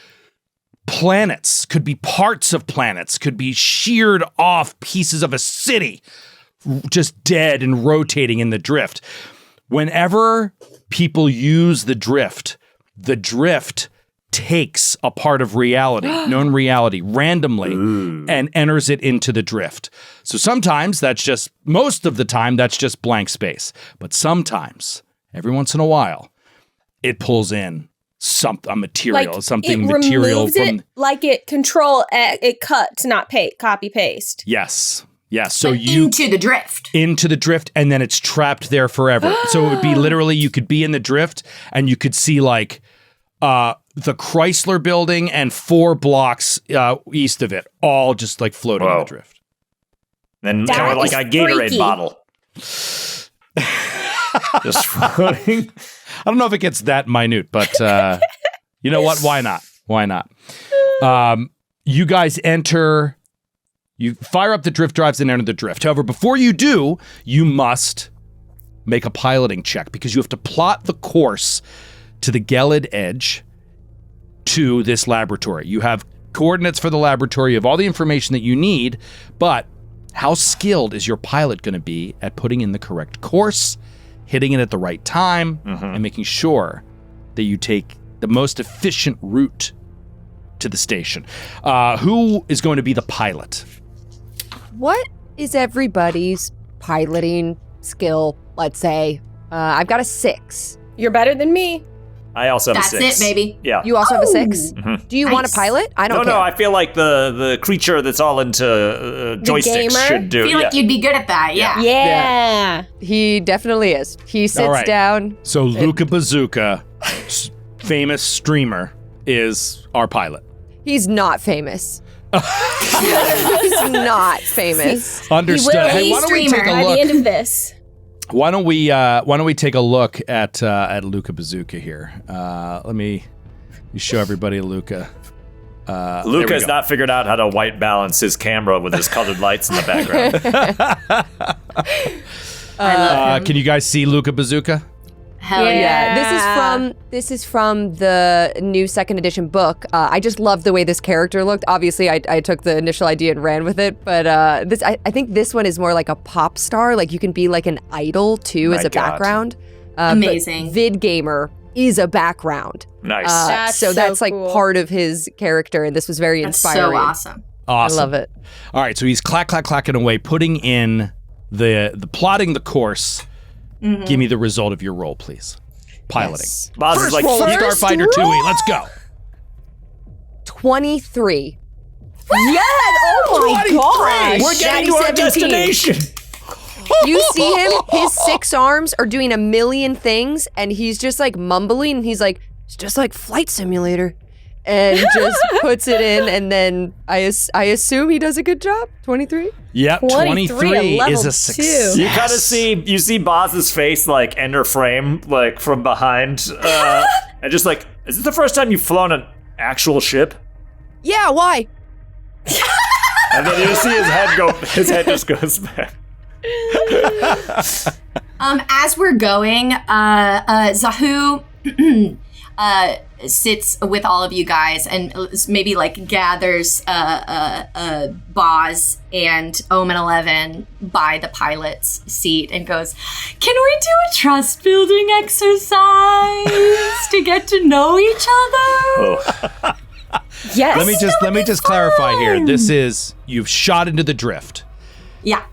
planets, could be parts of planets, could be sheared off pieces of a city, just dead and rotating in the drift. Whenever people use the drift takes a part of reality, known reality, randomly and enters it into the drift. So sometimes most of the time, that's just blank space. But sometimes, every once in a while, it pulls in a material, Like, something it material removes from. it, like it cuts, not copy paste. Yes. So But you into the drift. into the drift, and then it's trapped there forever. So it would be literally, you could be in the drift, and you could see like the Chrysler building and 4 blocks east of it, all just like floating in the drift. Then That kind of like is a Gatorade freaky. bottle. Just floating. I don't know if it gets that minute, but you know what? Why not? You guys you fire up the drift drives and enter the drift. However, before you do, you must make a piloting check because you have to plot the course to the Gelid edge to this laboratory. You have coordinates for the laboratory, you have all the information that you need, but how skilled is your pilot going to be at putting in the correct course, hitting it at the right time, and making sure that you take the most efficient route to the station? Who is going to be the pilot? What is everybody's piloting skill, let's say? I've got a 6. You're better than me. I also have That's a 6. it, baby. Yeah. You also have a 6? Mhm. Do you want to Nice. pilot? I don't care. No, I feel like the creature that's all into joysticks gamer? should do. I feel like you'd be good at that. Yeah. Yeah. He definitely is. He sits All right. down. So Luca Bazooka, famous streamer, is our pilot. He's not famous. He's not famous. Understood. He will Hey, be why don't we streamer take a by the look? end of this. Why don't we take a look at Luca Bazooka here? Let me show everybody Luca. Luca has not figured out how to white balance his camera with his colored lights in the background. I love him. Can you guys see Luca Bazooka? Hell Yeah. yeah. This is from the new 2nd edition book. I just love the way this character looked. Obviously, I took the initial idea and ran with it, but I think this one is more like a pop star. Like you can be like an idol too My as a God. background. Amazing. But vid gamer is a background. Nice. That's so that's so like cool. part of his character, and this was very That's inspiring. so awesome. Awesome. I love it. All right, so he's clacking away, putting in the plotting the course. Give me the result of your roll, please. Piloting. Yes. Boz is like, Roll of "First Starfinder 2E. Let's go. 23. Yes! Oh my god! we're getting to our 17. destination. You see him, his 6 arms are doing a million things, and he's just like mumbling. He's like, it's just like Flight Simulator. And just puts it in, and then I assume he does a good job. 23? Yep, 23 level is a 2. success. You kind of see Boz's face like enter frame like from behind, and just like, is this the first time you've flown an actual ship? Yeah, why? And then you see his head just goes back. As we're going, Zahu sits with all of you guys and maybe like gathers Boz and Omen 11 by the pilot's seat and goes, Can we do a trust building exercise to get to know each other? Yes. Let me just clarify here. This is, you've shot into the drift. yeah.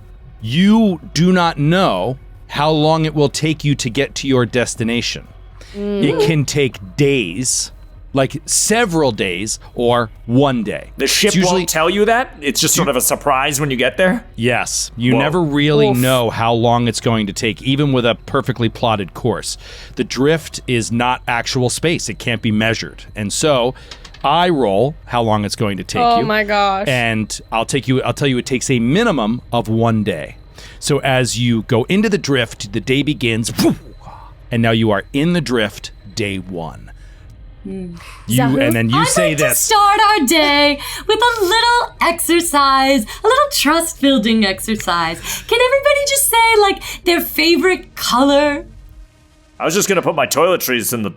You do not know how long it will take you to get to your destination. It can take days. like several days or one day. The ship It's usually won't tell you that? It's just sort of a surprise when you get there? Yes, you Whoa. never really know how long it's going to take, even with a perfectly plotted course. The drift is not actual space. It can't be measured. And so I roll how long it's going to take you. Oh my gosh. And I'll tell you it takes a minimum of 1 day. So as you go into the drift, the day begins, and now you are in the drift day 1. And then you I'd say like this. to start our day with a little exercise, a little trust-building exercise. Can everybody just say, like, their favorite color? I was just going to put my toiletries in the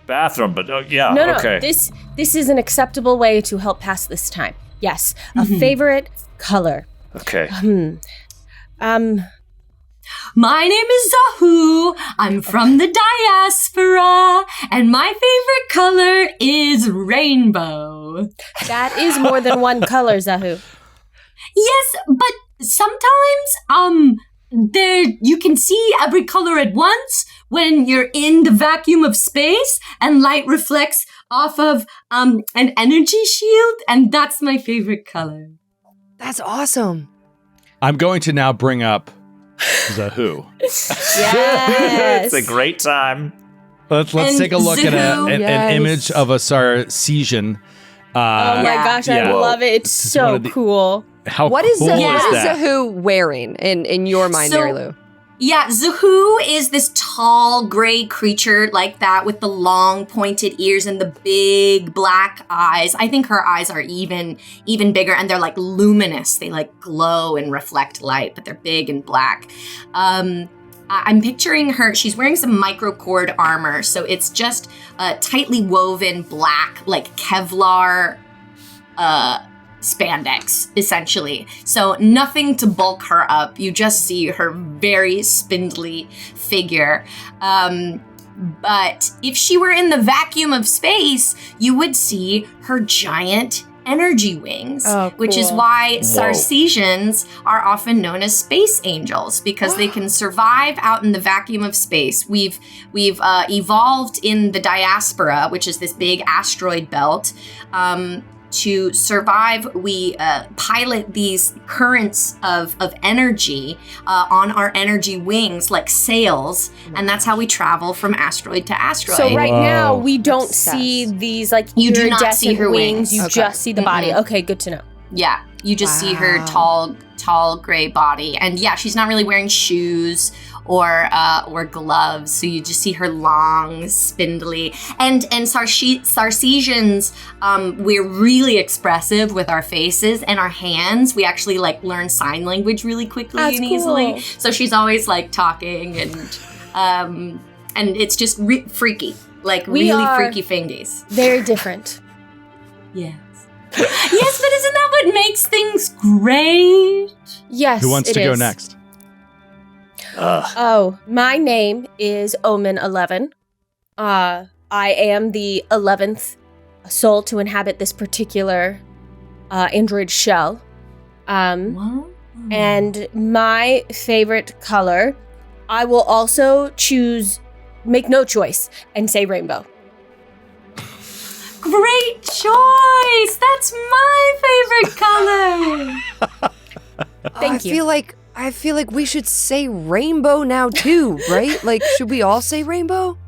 bathroom, but yeah, No, okay. This is an acceptable way to help pass this time. Yes, a favorite color. Okay. My name is Zahu. I'm from the diaspora, and my favorite color is rainbow. That is more than one color, Zahu. Yes, but sometimes, there you can see every color at once when you're in the vacuum of space and light reflects off of an energy shield, and that's my favorite color. That's awesome. I'm going to now bring up Zahu. Yes. It's a great time. Let's And take a look at Zahu. an Yes. image of a Sarcesian. Oh my gosh, I Yeah. love it. It's This is one so of the- cool. How What is cool Zahu? is What that? is Zahu wearing in your mind, So- Mary Lou? Yeah, Zahu is this tall gray creature like that with the long pointed ears and the big black eyes. I think her eyes are even bigger, and they're like luminous. They like glow and reflect light, but they're big and black. I'm picturing her. She's wearing some microcord armor, so it's just tightly woven black, like Kevlar spandex, essentially. So nothing to bulk her up. You just see her very spindly figure. But if she were in the vacuum of space, you would see her giant energy wings, Oh, which is cool. why Sarcesians are often known as space angels, because they can survive out in the vacuum of space. We've evolved in the diaspora, which is this big asteroid belt. To survive, we pilot these currents of energy on our energy wings like sails, and that's how we travel from asteroid to asteroid. So right now Whoa. we don't Obsessed. see these like You do not iridescent see her wings. You Okay. just see the body. Mm-mm. Okay, good to know. Yeah, you just see her tall gray body, and yeah, she's not really wearing shoes or gloves, so you just see her long, spindly. And Sarcesians, we're really expressive with our faces and our hands. We actually like learn sign language really quickly That's and easily. cool. So she's always like talking, and it's just freaky, like We really are- freaky fingies. Very different. Yes. Yes, but isn't that what makes things great? Yes. Who wants it to go is. next? Oh, my name is Omen 11. I am the 11th soul to inhabit this particular android shell. What? And my favorite color, I will also make no choice and say rainbow. Great choice! That's my favorite color! Thank you. I feel like we should say rainbow now too, right? Like, should we all say rainbow?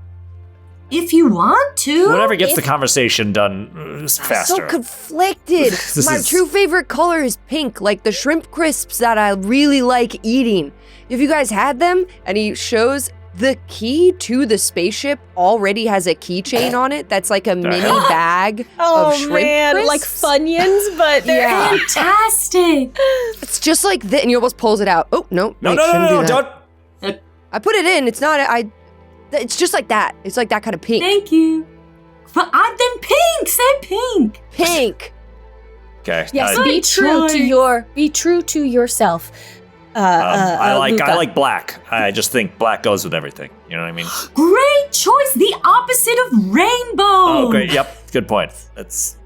If you want to. Whatever gets the conversation done faster. So conflicted. This My is- true favorite color is pink, like the shrimp crisps that I really like eating. If you guys had them, and he shows the key to the spaceship already has a keychain on it that's like a mini bag of shrimp crisps. like Funyuns, but they're Yeah. Fantastic! It's just like this, and you almost pulls it out. Oh, no. No, wait, no, shouldn't no, do no, that. don't. I put it in. It's not, it's just like that. It's like that kind of pink. Thank you. Then pink! Say pink! Pink. Okay. Yes, Good be true choice. to yourself. I Luca. like black. I just think black goes with everything. You know what I mean? Great choice! The opposite of rainbow! Oh, great. Yep. Good point. That's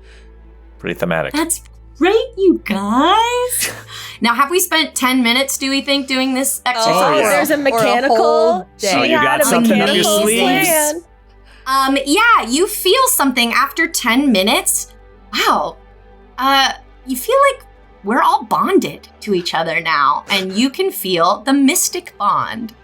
pretty thematic. That's great, you guys! Now, have we spent 10 minutes, do we think, doing this exercise? Oh, yeah. there's a Or a mechanical. whole day. She Oh, you had got a something up your mechanical sleeves. plan. Yeah, you feel something after 10 minutes. Wow. You feel like we're all bonded to each other now, and you can feel the mystic bond,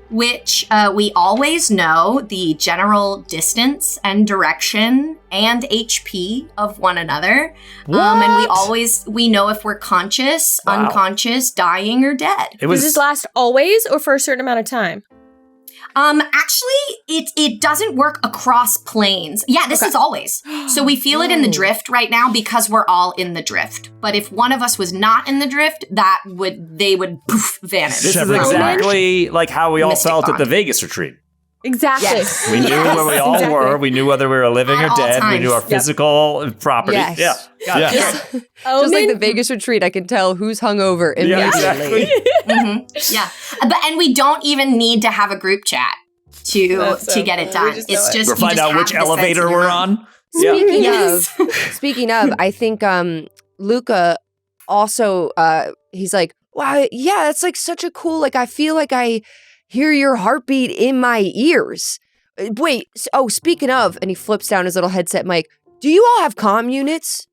which we always know the general distance and direction and HP of one another. And we know if we're conscious, unconscious, dying, or dead. Does this last always or for a certain amount of time? Actually, it doesn't work across planes. Yeah, this is always. So we feel it in the drift right now because we're all in the drift. But if one of us was not in the drift, they would poof, vanish. This is exactly like how we all Mystic felt bond. at the Vegas retreat. Exactly. Yes. We knew where we all were. We knew whether we were living At or all dead. We times. knew our Yep. physical property. Yes. Yeah. Yeah. Just like Omen? the Vegas retreat, I can tell who's hungover immediately. Exactly. Yeah, and we don't even need to have a group chat to That's so get it funny. We done. just know It's it. just We'll you find just out have which the sense elevator in your we're mind. on. Speaking of, I think Luca also he's like, wow, yeah, that's like such a cool, like I feel like I hear your heartbeat in my ears. Wait, speaking of, and he flips down his little headset mic, do you all have comm units?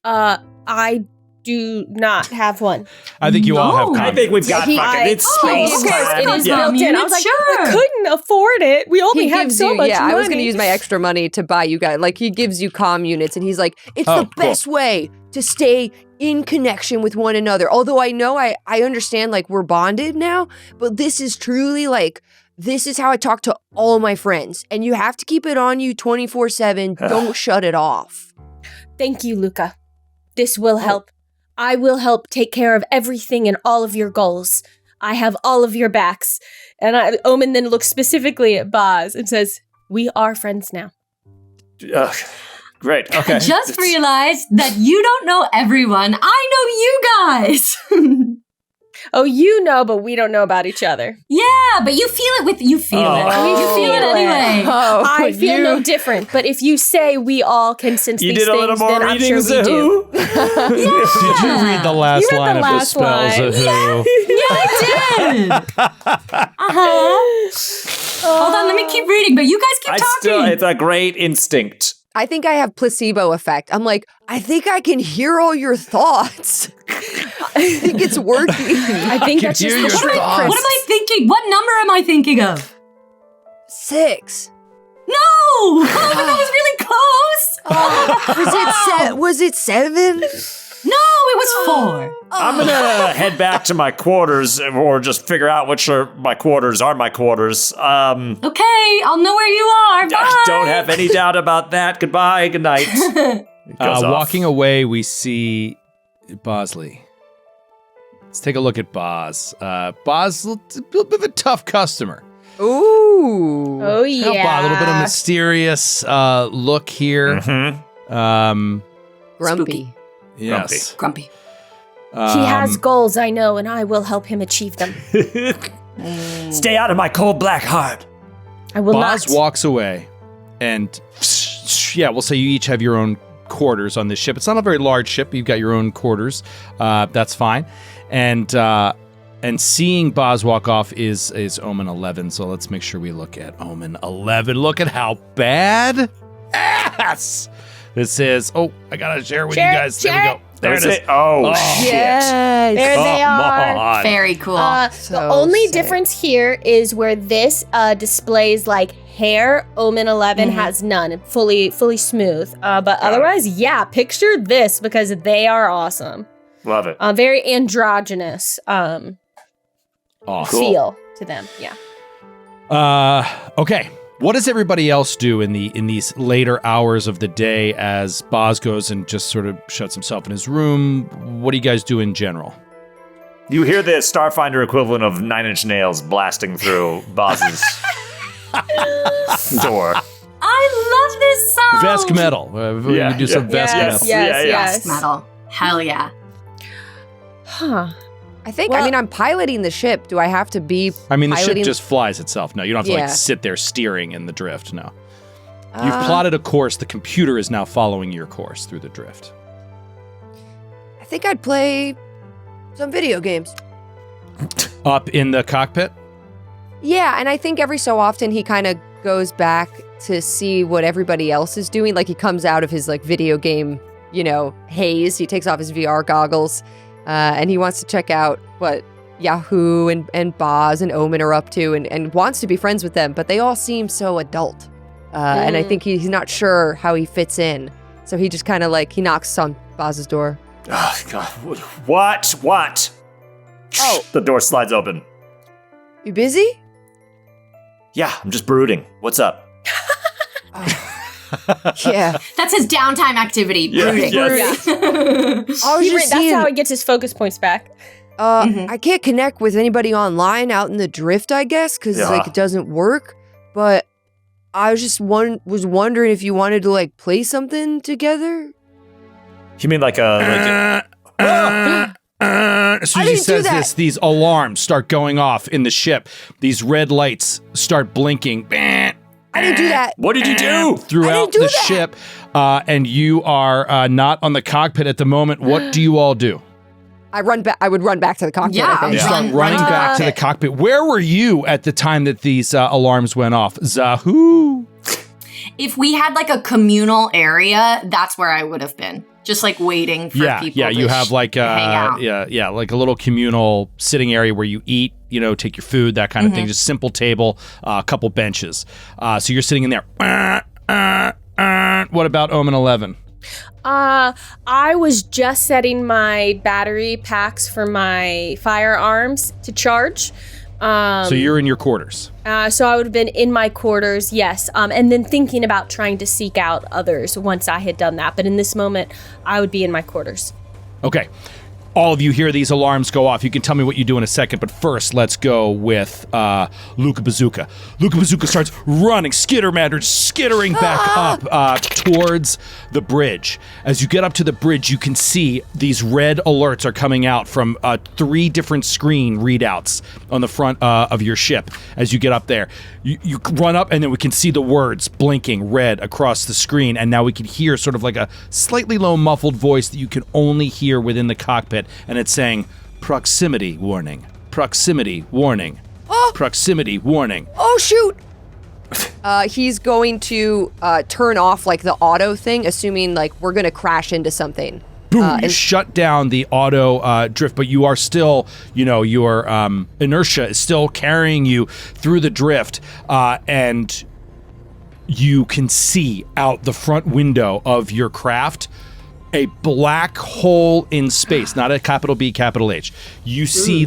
I do not have one. I think you all have No. I comments. think we've got fucking it's space of course, time. it is Yeah. built in. I was like, Sure. I couldn't afford it. We only have so much money. I was going to use my extra money to buy you guys. Like, he gives you comm units, and he's like, it's Oh, the best way to stay in connection with one another. Although I know I understand, like, we're bonded now, but this is truly, like, this is how I talk to all my friends. And you have to keep it on you 24/7. Don't shut it off. Thank you, Luca. This will help. I will help take care of everything and all of your goals. I have all of your backs. And Omen then looks specifically at Boz and says, we are friends now. Great. Okay. I just realized that you don't know everyone. I know you guys. Oh, you know, but we don't know about each other. Yeah, but you feel it with you feel Oh. it. We You feel it feel it. anyway. Oh, I feel no different, but if you say we all can sense You these did a little things, more then I'm sure reading, we do. Zoo. Did you read the last You read line the of the last spells? line. Yeah, I did. Hold on, let me keep reading, but you guys keep talking. It's a great instinct. I think I have placebo effect. I'm like, I think I can hear all your thoughts. I think it's working. I think that's just hear the your trick, thoughts. Chris. What am I thinking? What number am I thinking of? 6. No! Oh, but that was really close. Was it 7? No, it was 4. I'm gonna head back to my quarters, or just figure out which are my quarters. Okay, I'll know where you are. Bye. Don't have any doubt about that. Goodbye. Good night. It goes off. Walking away, we see Bosley. Let's take a look at Boz. Boz, a little bit of a tough customer. Ooh. Oh, yeah. A little bit of mysterious look here. Mhm. Grumpy. Yes. Grumpy. He has goals, I know, and I will help him achieve them. Stay out of my cold black heart. I will Boz not. walks away, and we'll say you each have your own quarters on this ship. It's not a very large ship. You've got your own quarters. That's fine. And seeing Boz walk off is Omen 11. So let's make sure we look at Omen 11. Look at how bad ass this is. Oh, I gotta share with you guys. There we go. There it is. Oh, shit. Yes. There they Come are. on. Very cool. So The only sick. difference here is where this displays like hair. Omen 11 has none. Fully smooth. But otherwise, yeah, picture this because they are awesome. Love it. Very androgynous Awesome. feel to them. Yeah. Okay. What does everybody else do in these later hours of the day as Boz goes and just sort of shuts himself in his room? What do you guys do in general? You hear the Starfinder equivalent of 9 Inch Nails blasting through Boz's door. I love this song. Vesk metal. We Yeah, do some yeah. Vesk Yes, metal. yes, Yeah. yes. Metal. Hell yeah. Huh. I think, Well- I'm piloting the ship. Do I have to be I mean, the ship piloting? just flies itself. No, you don't have to Yeah. like sit there steering in the drift. No. You've Uh, plotted a course. The computer is now following your course through the drift. I think I'd play some video games. Up in the cockpit? Yeah, and I think every so often he kind of goes back to see what everybody else is doing. Like he comes out of his like video game, haze. He takes off his VR goggles, and he wants to check out what Yahoo and Boz and Omen are up to, and wants to be friends with them, but they all seem so adult. And I think he's not sure how he fits in. So he just kind of he knocks on Boz's door. Oh, God. What? Oh. The door slides open. You busy? Yeah, I'm just brooding. What's up? Yeah. That's his downtime activity. Brooding. Yes. That's how he gets his focus points back. I can't connect with anybody online out in the drift, I guess, because it doesn't work. But I was just was wondering if you wanted to play something together. You mean As soon as he says this, these alarms start going off in the ship. These red lights start blinking. I didn't do that. What did you do? Throughout the ship, and you are not on the cockpit at the moment. What do you all do? I would run back to the cockpit. Yeah, I think. You start running back to the cockpit. Where were you at the time that these alarms went off? Zahoo! If we had a communal area, that's where I would have been. Just waiting for people to you have hang out. like a little communal sitting area where you eat, take your food, that kind of thing. Just simple table, a couple benches. So you're sitting in there. What about Omen 11? I was just setting my battery packs for my firearms to charge. So you're in your quarters. So I would have been in my quarters, yes. And then thinking about trying to seek out others once I had done that. But in this moment, I would be in my quarters. Okay. All of you hear these alarms go off. You can tell me what you do in a second, but first, let's go with Luca Bazooka. Luca Bazooka starts running, skittering back up towards the bridge. As you get up to the bridge, you can see these red alerts are coming out from 3 different screen readouts on the front of your ship. As you get up there, you run up, and then we can see the words blinking red across the screen, and now we can hear sort of like a slightly low muffled voice that you can only hear within the cockpit. And it's saying, proximity warning, proximity warning, proximity warning. Oh, shoot! He's going to turn off the auto thing, assuming we're going to crash into something. Boom, you shut down the auto drift, but you are still, your inertia is still carrying you through the drift, and you can see out the front window of your craft a black hole in space, not a capital B, capital H. You see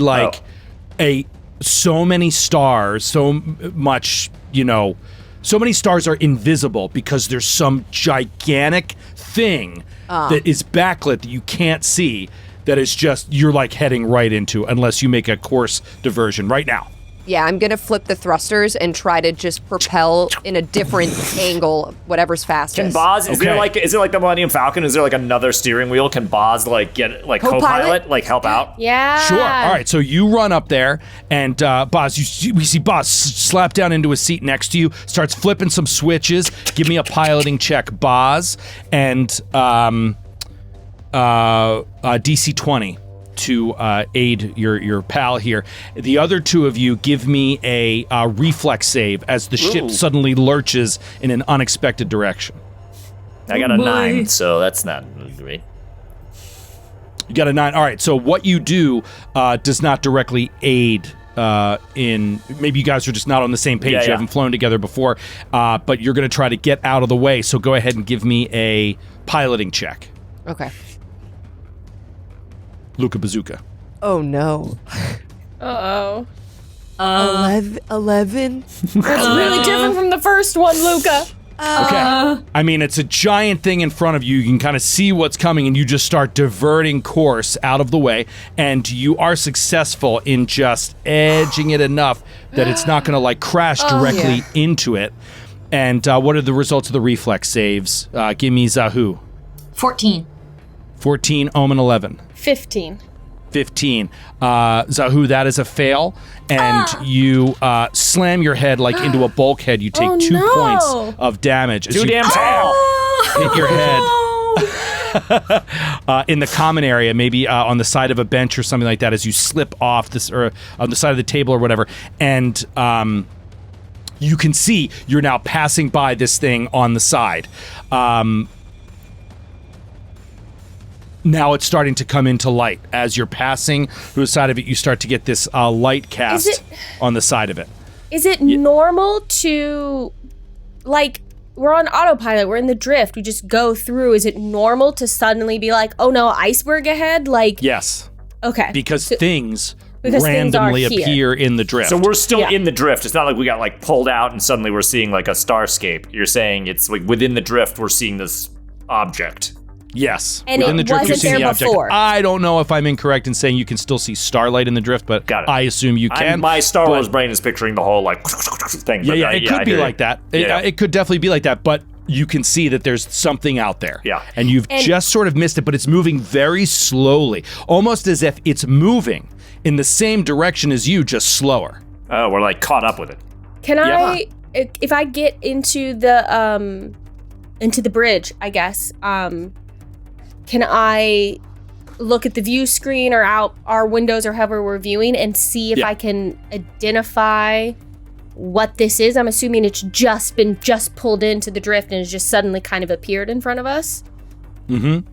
so many stars, so much, so many stars are invisible because there's some gigantic thing that is backlit that you can't see, that is just, you're heading right into, unless you make a course diversion right now. Yeah, I'm going to flip the thrusters and try to just propel in a different angle, whatever's fastest. Can Boz, is it like the Millennium Falcon? Is there another steering wheel? Can Boz get co-pilot, help out? Yeah. Sure. All right. So you run up there, and Boz, we see Boz slap down into a seat next to you, starts flipping some switches. Give me a piloting check, Boz, and DC 20. To aid your pal here. The other 2 of you give me a reflex save as the ship suddenly lurches in an unexpected direction. I got a 9, so that's not great. You got a 9. All right, so what you do does not directly aid in... Maybe you guys are just not on the same page. You haven't flown together before, but you're going to try to get out of the way, so go ahead and give me a piloting check. Okay. Luca Bazooka. Oh, no. Uh-oh. 11? That's really different from the first one, Luca. Okay. I mean, it's a giant thing in front of you. You can kind of see what's coming, and you just start diverting course out of the way, and you are successful in just edging it enough that it's not going to crash directly into it. And what are the results of the reflex saves? Give me Zahoo. 14. 14, Omen 11. 15. Zahoo, that is a fail, and you slam your head into a bulkhead. You take 2 points of damage as Too you damn fail. hit your head in the common area, maybe on the side of a bench or something like that, as you slip off this, or on the side of the table or whatever, and you can see you're now passing by this thing on the side. Now it's starting to come into light. As you're passing through the side of it, you start to get this light cast on the side of it. Is it normal to, like, we're on autopilot, we're in the drift, we just go through. Is it normal to suddenly be like, oh no, iceberg ahead? Like, yes. Okay. Because things randomly appear in the drift. So we're still in the drift. It's not like we got like pulled out and suddenly we're seeing like a starscape. You're saying it's like within the drift we're seeing this object. Yes. And within it the drift, wasn't there before. I don't know if I'm incorrect in saying you can still see starlight in the drift, but I assume you can. My Star Wars brain is picturing the whole like thing. Yeah, it could be like that. It could definitely be like that, but you can see that there's something out there. Yeah. And you've just sort of missed it, but it's moving very slowly, almost as if it's moving in the same direction as you, just slower. Oh, we're like caught up with it. Can I, if I get into the bridge, I guess, can I look at the view screen or out our windows or however we're viewing and see if I can identify what this is? I'm assuming it's just pulled into the drift and it's just suddenly kind of appeared in front of us. Mm-hmm.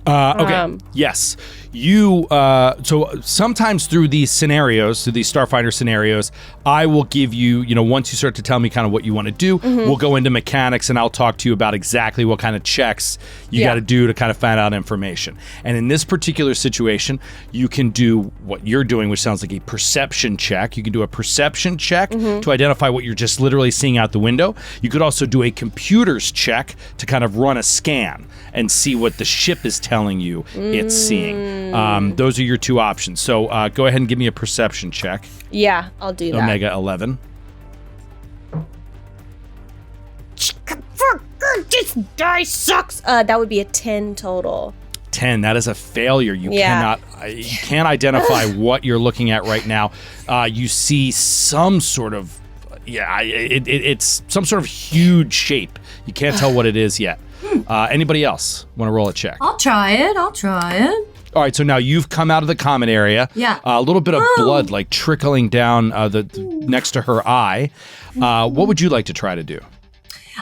Okay. Yes. You, so sometimes through these scenarios, through these Starfinder scenarios, I will give you, once you start to tell me kind of what you want to do, we'll go into mechanics and I'll talk to you about exactly what kind of checks you got to do to kind of find out information. And in this particular situation, you can do what you're doing, which sounds like a perception check. You can do a perception check to identify what you're just literally seeing out the window. You could also do a computer's check to kind of run a scan and see what the ship is telling you it's seeing. Those are your two options. So go ahead and give me a perception check. Yeah, I'll do that. Omega 11. This die sucks. That would be a 10 total. 10. That is a failure. You can't identify what you're looking at right now. You see some sort of, it's some sort of huge shape. You can't tell what it is yet. Anybody else want to roll a check? I'll try it. All right, so now you've come out of the common area. Yeah. A little bit of blood like trickling down the next to her eye. What would you like to try to do?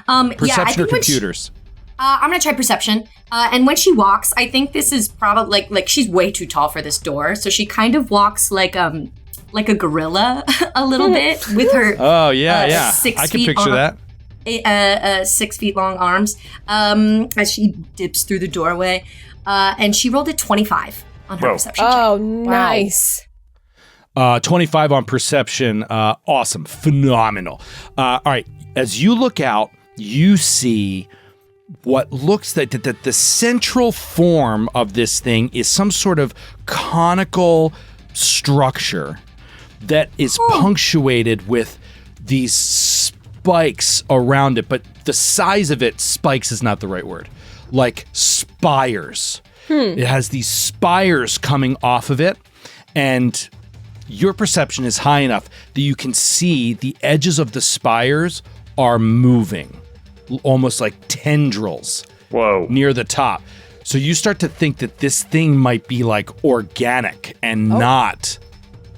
Perception or computers? I'm gonna try perception. And when she walks, I think this is probably like she's way too tall for this door, so she kind of walks like a gorilla a little bit with her. Oh yeah. 6 I feet can picture that. 6 feet long arms as she dips through the doorway. And she rolled a 25 on her perception check. Oh, nice. 25 on perception. Awesome. Phenomenal. All right. As you look out, you see what looks like the central form of this thing is some sort of conical structure that is punctuated with these spikes around it, but the size of it, spikes is not the right word, like spires. It has these spires coming off of it, and your perception is high enough that you can see the edges of the spires are moving, almost like tendrils near the top. So you start to think that this thing might be like organic and not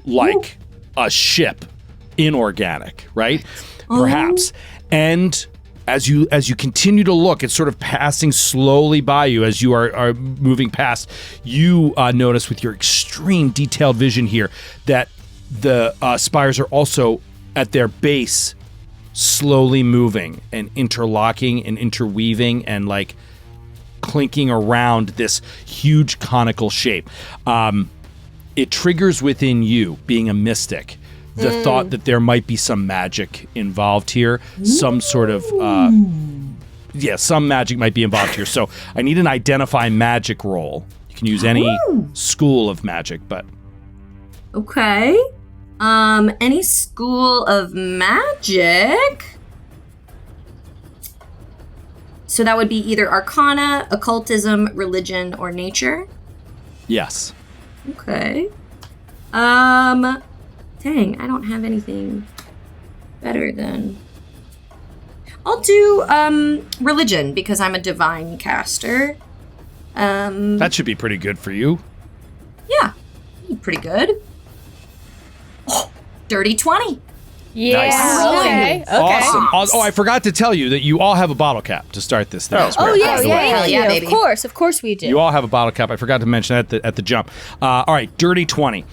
like a ship, inorganic, right? Perhaps. And as you continue to look, it's sort of passing slowly by you as you are moving past. You notice with your extreme detailed vision here that the spires are also at their base slowly moving and interlocking and interweaving and like clinking around this huge conical shape. It triggers within you, being a mystic, the thought that there might be some magic involved here, some sort of, some magic might be involved here. So I need an identify magic roll. You can use any school of magic, but. Okay. Any school of magic? So that would be either arcana, occultism, religion, or nature? Yes. Okay. Dang, I don't have anything better than... I'll do religion because I'm a divine caster. That should be pretty good for you. Yeah, pretty good. Oh, dirty 20. Yeah. Nice. Okay. Awesome. Oh, I forgot to tell you that you all have a bottle cap to start this thing. Oh, yes. Hell yeah, baby. Of course we do. You all have a bottle cap. I forgot to mention that at the jump. All right, dirty 20.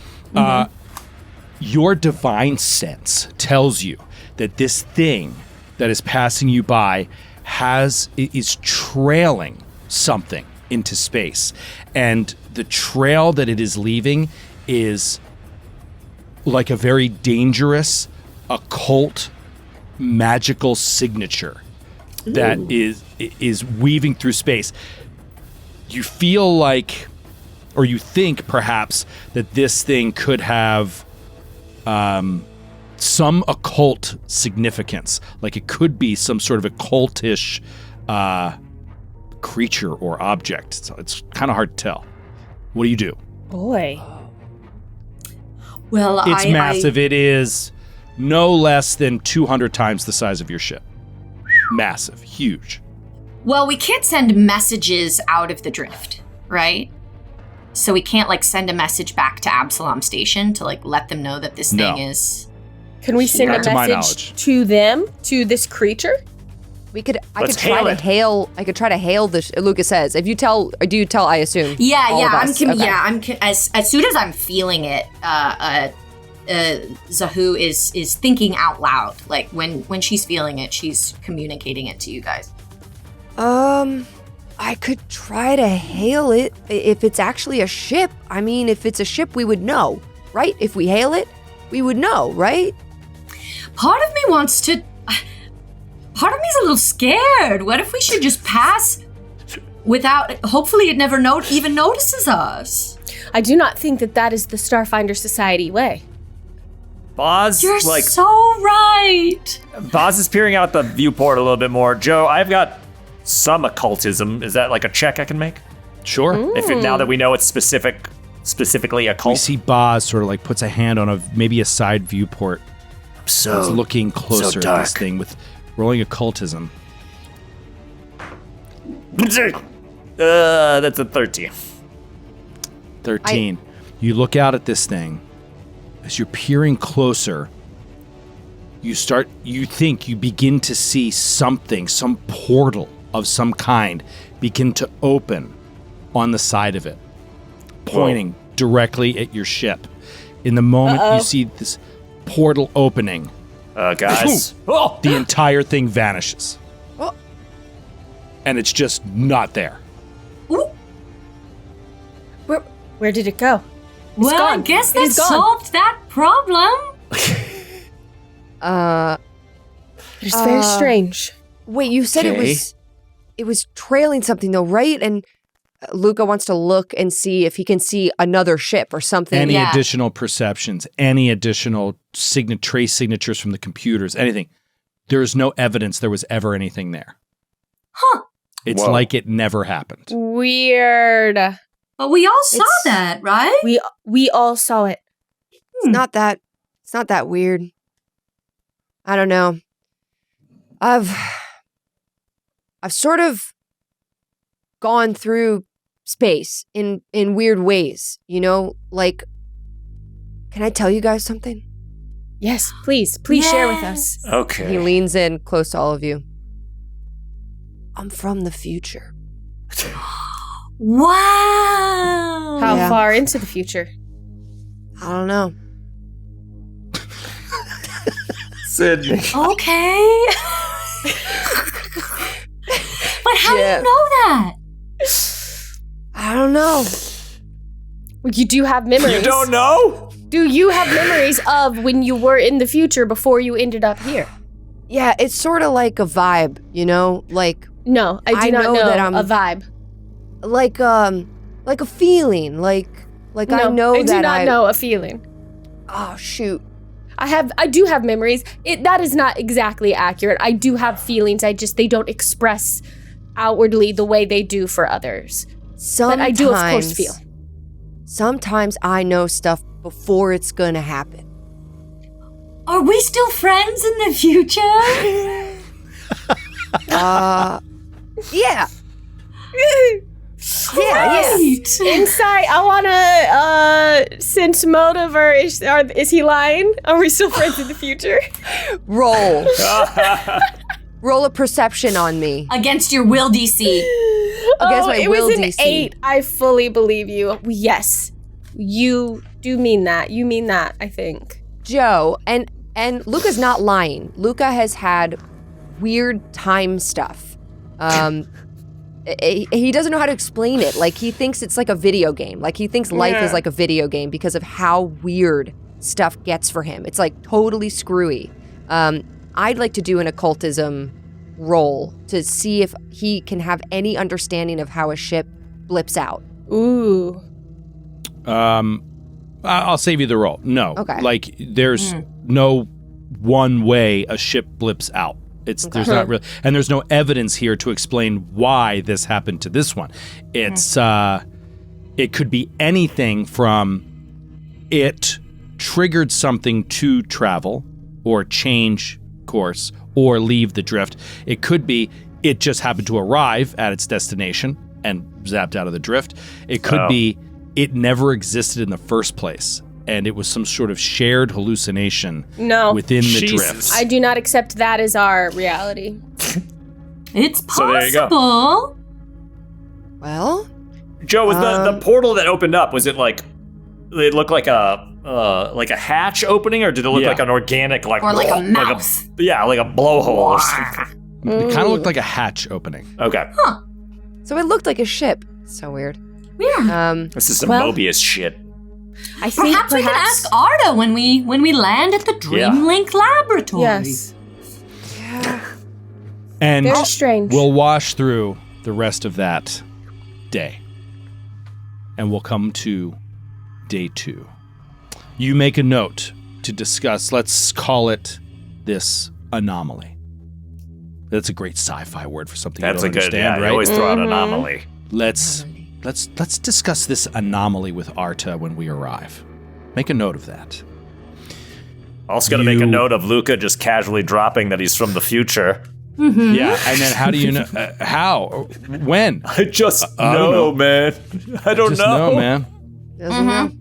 Your divine sense tells you that this thing that is passing you by is trailing something into space. And the trail that it is leaving is like a very dangerous, occult, magical signature that is weaving through space. You feel like, or you think perhaps, that this thing could have some occult significance. Like it could be some sort of occultish creature or object. So it's kind of hard to tell. What do you do? Boy. Well, It's massive. It is no less than 200 times the size of your ship. Massive. Huge. Well, we can't send messages out of the drift, right? So we can't like send a message back to Absalom Station to like let them know that this thing is. Can we send Not to a my message knowledge. to them, to this creature? I could Let's try hail to it. hail. I could try to hail this. Lucas says, "If you tell, or do you tell?" I assume. Yeah, all yeah. of I'm us. Okay. as soon as I'm feeling it. Zahu is thinking out loud. Like when she's feeling it, she's communicating it to you guys. I could try to hail it if it's actually a ship. I mean, if it's a ship, we would know, right? If we hail it, we would know, right? Part of me wants to. Part of me's a little scared. What if we should just pass without? Hopefully, it never even notices us. I do not think that is the Starfinder Society way. Boz, You're like so right. Boz is peering out the viewport a little bit more. Joe, I've got some occultism. Is that like a check I can make? Sure. Now that we know it's specifically We occult. see Boz sort of like puts a hand on maybe a side viewport. He's looking closer at this thing with rolling occultism. That's a 13. 13. You look out at this thing. As you're peering closer, you begin to see something, some portal of some kind begin to open on the side of it, pointing directly at your ship. In the moment you see this portal opening, Guys. the entire thing vanishes. Oh. And it's just not there. Where did it go? Well, gone. I guess It that is gone. solved that problem. It's very strange. Wait, you said Okay. it was trailing something though, right? And Luca wants to look and see if he can see another ship or something. Any Yeah. additional perceptions, any additional trace signatures from the computers, anything. There's no evidence there was ever anything there. Huh. It's Whoa. like it never happened. Weird. But we all saw It's- that, right? We all saw it. It's not that weird. I don't know. I've sort of gone through space in weird ways, you know? Like, can I tell you guys something? Yes, please share with us. He Okay. leans in close to all of you. I'm from the future. Wow. How Yeah. far into the future? I don't know. Sydney. Okay. But how do Yeah. you know that? I don't know. You do have memories. You don't know? Do you have memories of when you were in the future before you ended up here? Yeah, it's sort of like a vibe, you know? Like No, I do I not know know that I'm- a vibe. like a feeling, like No, I know I that do not know a feeling. Oh shoot. I do have memories. That is not exactly accurate. I do have feelings. They don't express outwardly the way they do for others. Sometimes But I do, of course, feel. Sometimes I know stuff before it's gonna happen. Are we still friends in the future? Yeah. Yeah. Insight. I wanna sense motive, or is he lying? Are we still friends in the future? Roll. Roll a perception on me. Against your will DC. Against my it will was an DC. 8. I fully believe you. Yes, you do mean that. You mean that, I think. Joe, and Luca's not lying. Luca has had weird time stuff. He doesn't know how to explain it. Like, he thinks it's like a video game. Like, he thinks life is like a video game because of how weird stuff gets for him. It's like totally screwy. I'd like to do an occultism roll to see if he can have any understanding of how a ship blips out. Ooh. I'll save you the roll. No. Okay. Like, there's no one way a ship blips out. There's not really, and there's no evidence here to explain why this happened to this one. It's it could be anything from it triggered something to travel or change course or leave the drift. It could be it just happened to arrive at its destination and zapped out of the drift. It could be it never existed in the first place, and it was some sort of shared hallucination within the drift. I do not accept that as our reality. It's possible. So there you go. Well, Joe, was the portal that opened up, was it like, it looked like a hatch opening, or did it look like an organic, like, Or like a mouth. like a blowhole or something? It kind of looked like a hatch opening. Okay. so it looked like a ship. So weird. Yeah. This is some Mobius shit. I think Perhaps we can ask Arda when we land at the Dreamlink laboratory. Yes. And Very strange. we'll wash through the rest of that day. And we'll come to day 2. You make a note to discuss, let's call it this anomaly. That's a great sci-fi word for something That's you a don't good, understand, you right? always throw out anomaly. Let's discuss this anomaly with Arta when we arrive. Make a note of that. Also gonna make a note of Luca just casually dropping that he's from the future. Yeah, and then how do you know? How? When? I just I don't know. man. I don't Just know. know, man. Doesn't know.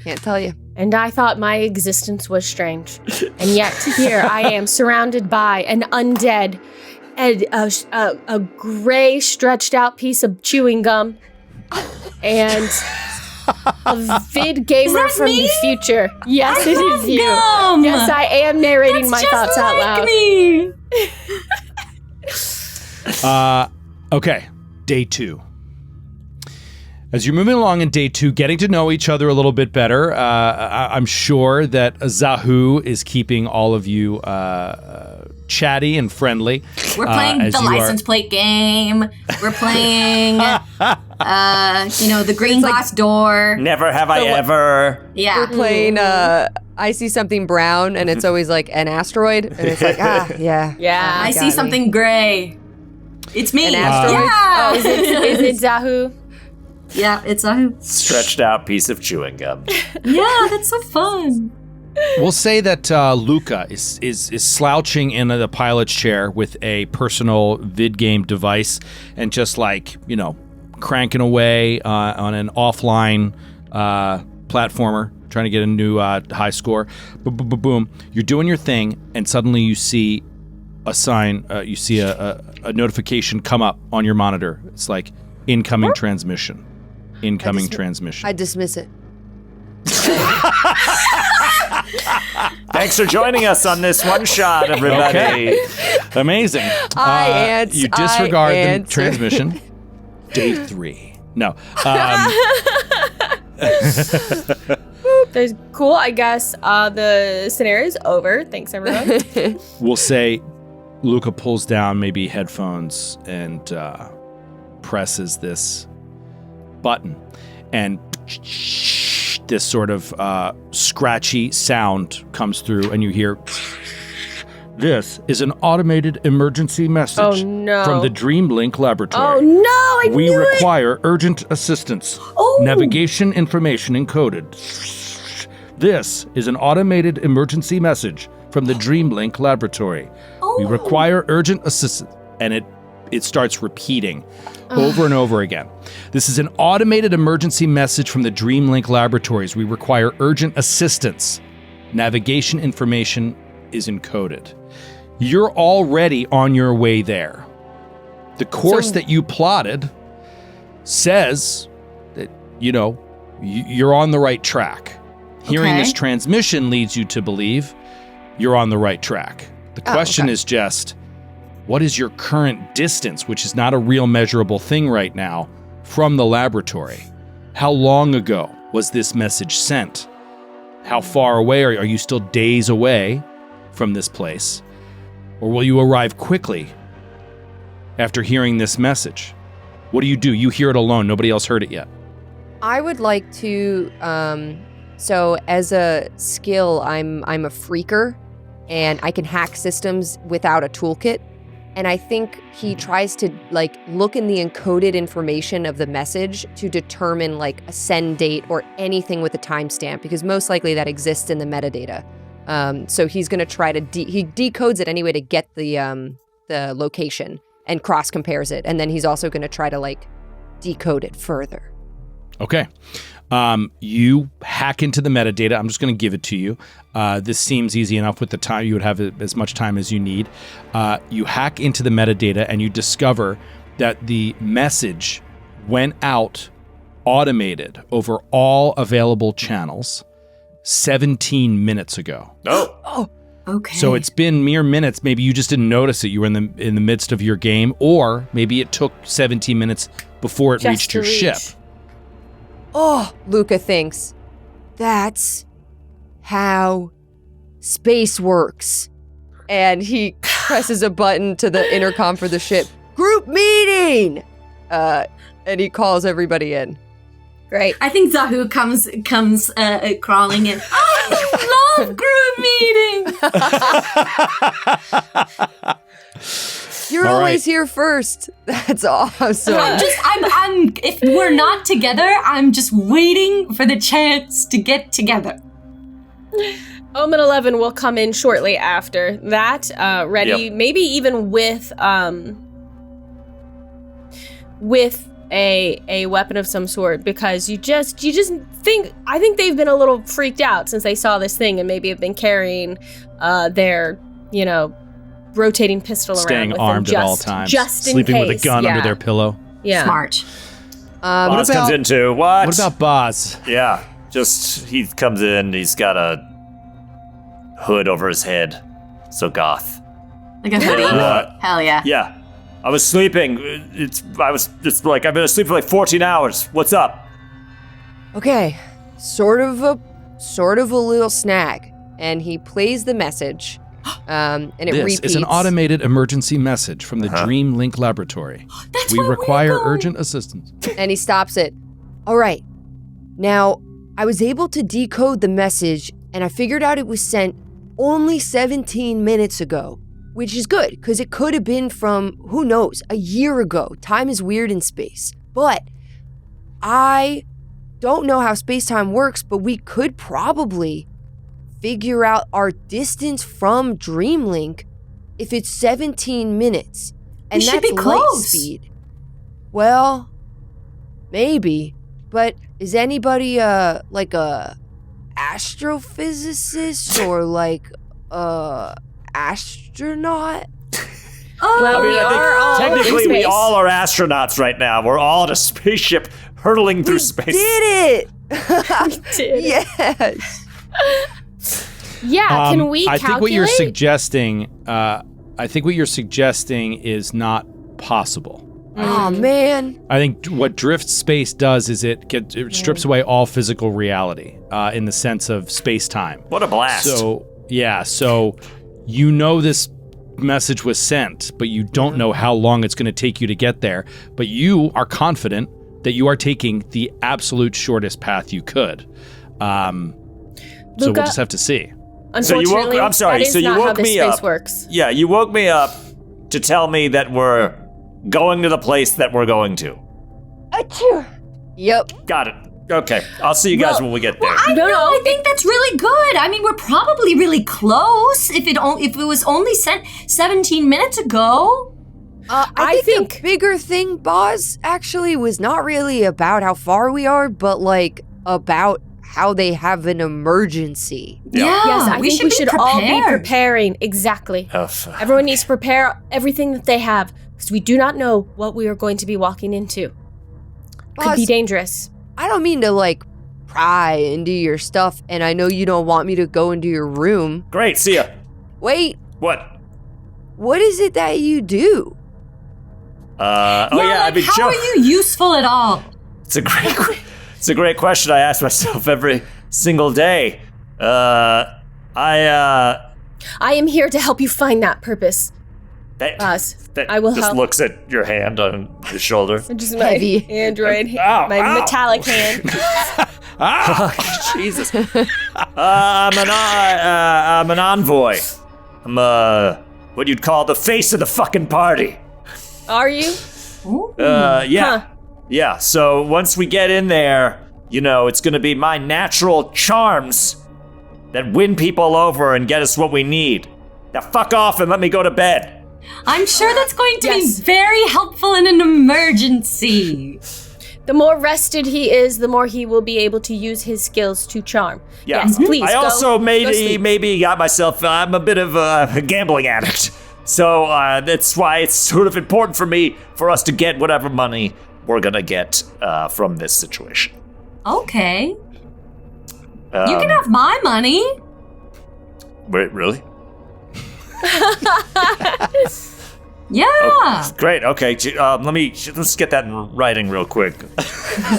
Can't tell you. And I thought my existence was strange. And yet here I am surrounded by an undead and a gray stretched out piece of chewing gum and a vid gamer from the future. Yes, it is you. Gum. Yes, I am narrating my That's thoughts just out like loud. me. Okay, day 2. As you're moving along in day 2, getting to know each other a little bit better, I'm sure that Zahu is keeping all of you chatty and friendly. We're playing the license plate game. We're playing, the green glass door. Never have I ever. Yeah. We're playing, I see something brown, and it's always like an asteroid, and it's like, yeah. Yeah. I see something gray. It's me. An asteroid? Yeah. Is it Zahu? Yeah, it's a Stretched out piece of chewing gum. Yeah, that's so fun. We'll say that Luca is slouching in the pilot's chair with a personal vid game device and just cranking away on an offline platformer, trying to get a new high score. Boom. You're doing your thing, and suddenly you see a sign, you see a notification come up on your monitor. It's like incoming transmission. Incoming transmission. I dismiss it. Thanks for joining us on this one shot, everybody. Okay. Amazing. You disregard the transmission. Day 3. No. There's cool. I guess the scenario's over. Thanks, everyone. We'll say Luca pulls down maybe headphones and presses this button, and this sort of scratchy sound comes through, and you hear, "This is an automated emergency message from the Dreamlink laboratory. Oh no, I We knew it! require urgent assistance. Navigation information encoded. This is an automated emergency message from the Dreamlink laboratory. We require urgent assistance." and it starts repeating over and over again. This is an automated emergency message from the Dreamlink Laboratories. We require urgent assistance. Navigation information is encoded. You're already on your way there. The course that you plotted says that, you're on the right track. Hearing this transmission leads you to believe you're on the right track. The question is just, what is your current distance, which is not a real measurable thing right now, from the laboratory? How long ago was this message sent? How far away are you still days away from this place? Or will you arrive quickly after hearing this message? What do? You hear it alone. Nobody else heard it yet. I would like to, so as a skill, I'm a freaker, and I can hack systems without a toolkit. And I think he tries to look in the encoded information of the message to determine a send date or anything with a timestamp, because most likely that exists in the metadata. So he's going to try to he decodes it anyway to get the location and cross compares it, and then he's also going to try to decode it further. Okay. You hack into the metadata. I'm just going to give it to you. This seems easy enough with the time. You would have as much time as you need. You hack into the metadata and you discover that the message went out automated over all available channels 17 minutes ago. Oh. Okay. So it's been mere minutes. Maybe you just didn't notice it. You were in the midst of your game, or maybe it took 17 minutes before it reached your ship. Oh, Luca thinks, that's how space works. And he presses a button to the intercom for the ship. Group meeting! And he calls everybody in. Great. I think Zahu comes crawling in. I love group meetings. You're always here first. That's awesome. I'm if we're not together, I'm just waiting for the chance to get together. Omen 11 will come in shortly after that, ready, maybe even with a weapon of some sort, because you just think, I think they've been a little freaked out since they saw this thing and maybe have been carrying their, rotating pistol staying around with armed them at all times, just in sleeping case. with a gun under their pillow. Yeah. Smart. Boz comes in too. What about Boz? Yeah, just he comes in. He's got a hood over his head, so goth. Like a hoodie? Hell yeah. Yeah, I was sleeping. I've been asleep for 14 hours. What's up? Okay, sort of a little snag. And he plays the message, and it repeats. This is an automated emergency message from the Dreamlink Laboratory. We require urgent assistance. And he stops it. All right. Now, I was able to decode the message, and I figured out it was sent only 17 minutes ago, which is good, because it could have been from, who knows, a year ago. Time is weird in space. But I don't know how space-time works, but we could probably figure out our distance from Dreamlink if it's 17 minutes. And we should that's be close. light speed. Well, maybe. But is anybody like a astrophysicist or astronaut? Well, we are all technically in we space. all are astronauts right now. We're all in a spaceship hurtling through space. Did it! did. Yes. Yeah, can we I calculate? think what you're suggesting. I think what you're suggesting is not possible. Oh man. I think what drift space does is it strips away all physical reality in the sense of space-time. What a blast. So this message was sent, but you don't know how long it's going to take you to get there. But you are confident that you are taking the absolute shortest path you could. So we'll just have to see. Unfortunately, I'm sorry. that is So you not how woke this me space up. works. Yeah, you woke me up to tell me that we're going to the place that we're going to. Achoo. Yep. Got it. Okay, I'll see you guys when we get there. I think that's really good. I mean, we're probably really close. If it was only sent 17 minutes ago. I think the bigger thing, boss, actually was not really about how far we are, but like about how they have an emergency. Yeah, Yes, I think we should all be preparing. Exactly. Everyone needs to prepare everything that they have, because we do not know what we are going to be walking into. Could be dangerous. I don't mean to like pry into your stuff, and I know you don't want me to go into your room. Great, see ya. Wait, What? what is it that you do? I've been how are you useful at all? It's a great question I ask myself every single day. I am here to help you find that purpose. Boss, I will just help. looks at your hand on his shoulder. Just my android, my metallic hand. Jesus. I'm an envoy. I'm what you'd call the face of the fucking party. Are you? Yeah. Huh. Yeah, so once we get in there, it's gonna be my natural charms that win people over and get us what we need. Now fuck off and let me go to bed. I'm sure that's going to be very helpful in an emergency. The more rested he is, the more he will be able to use his skills to charm. Yeah. Yes, please. I also go maybe got myself, I'm a bit of a gambling addict. So that's why it's sort of important for us to get whatever money we're gonna get from this situation. Okay. You can have my money. Wait, really? Yeah. Great. Okay. Let's get that in writing real quick.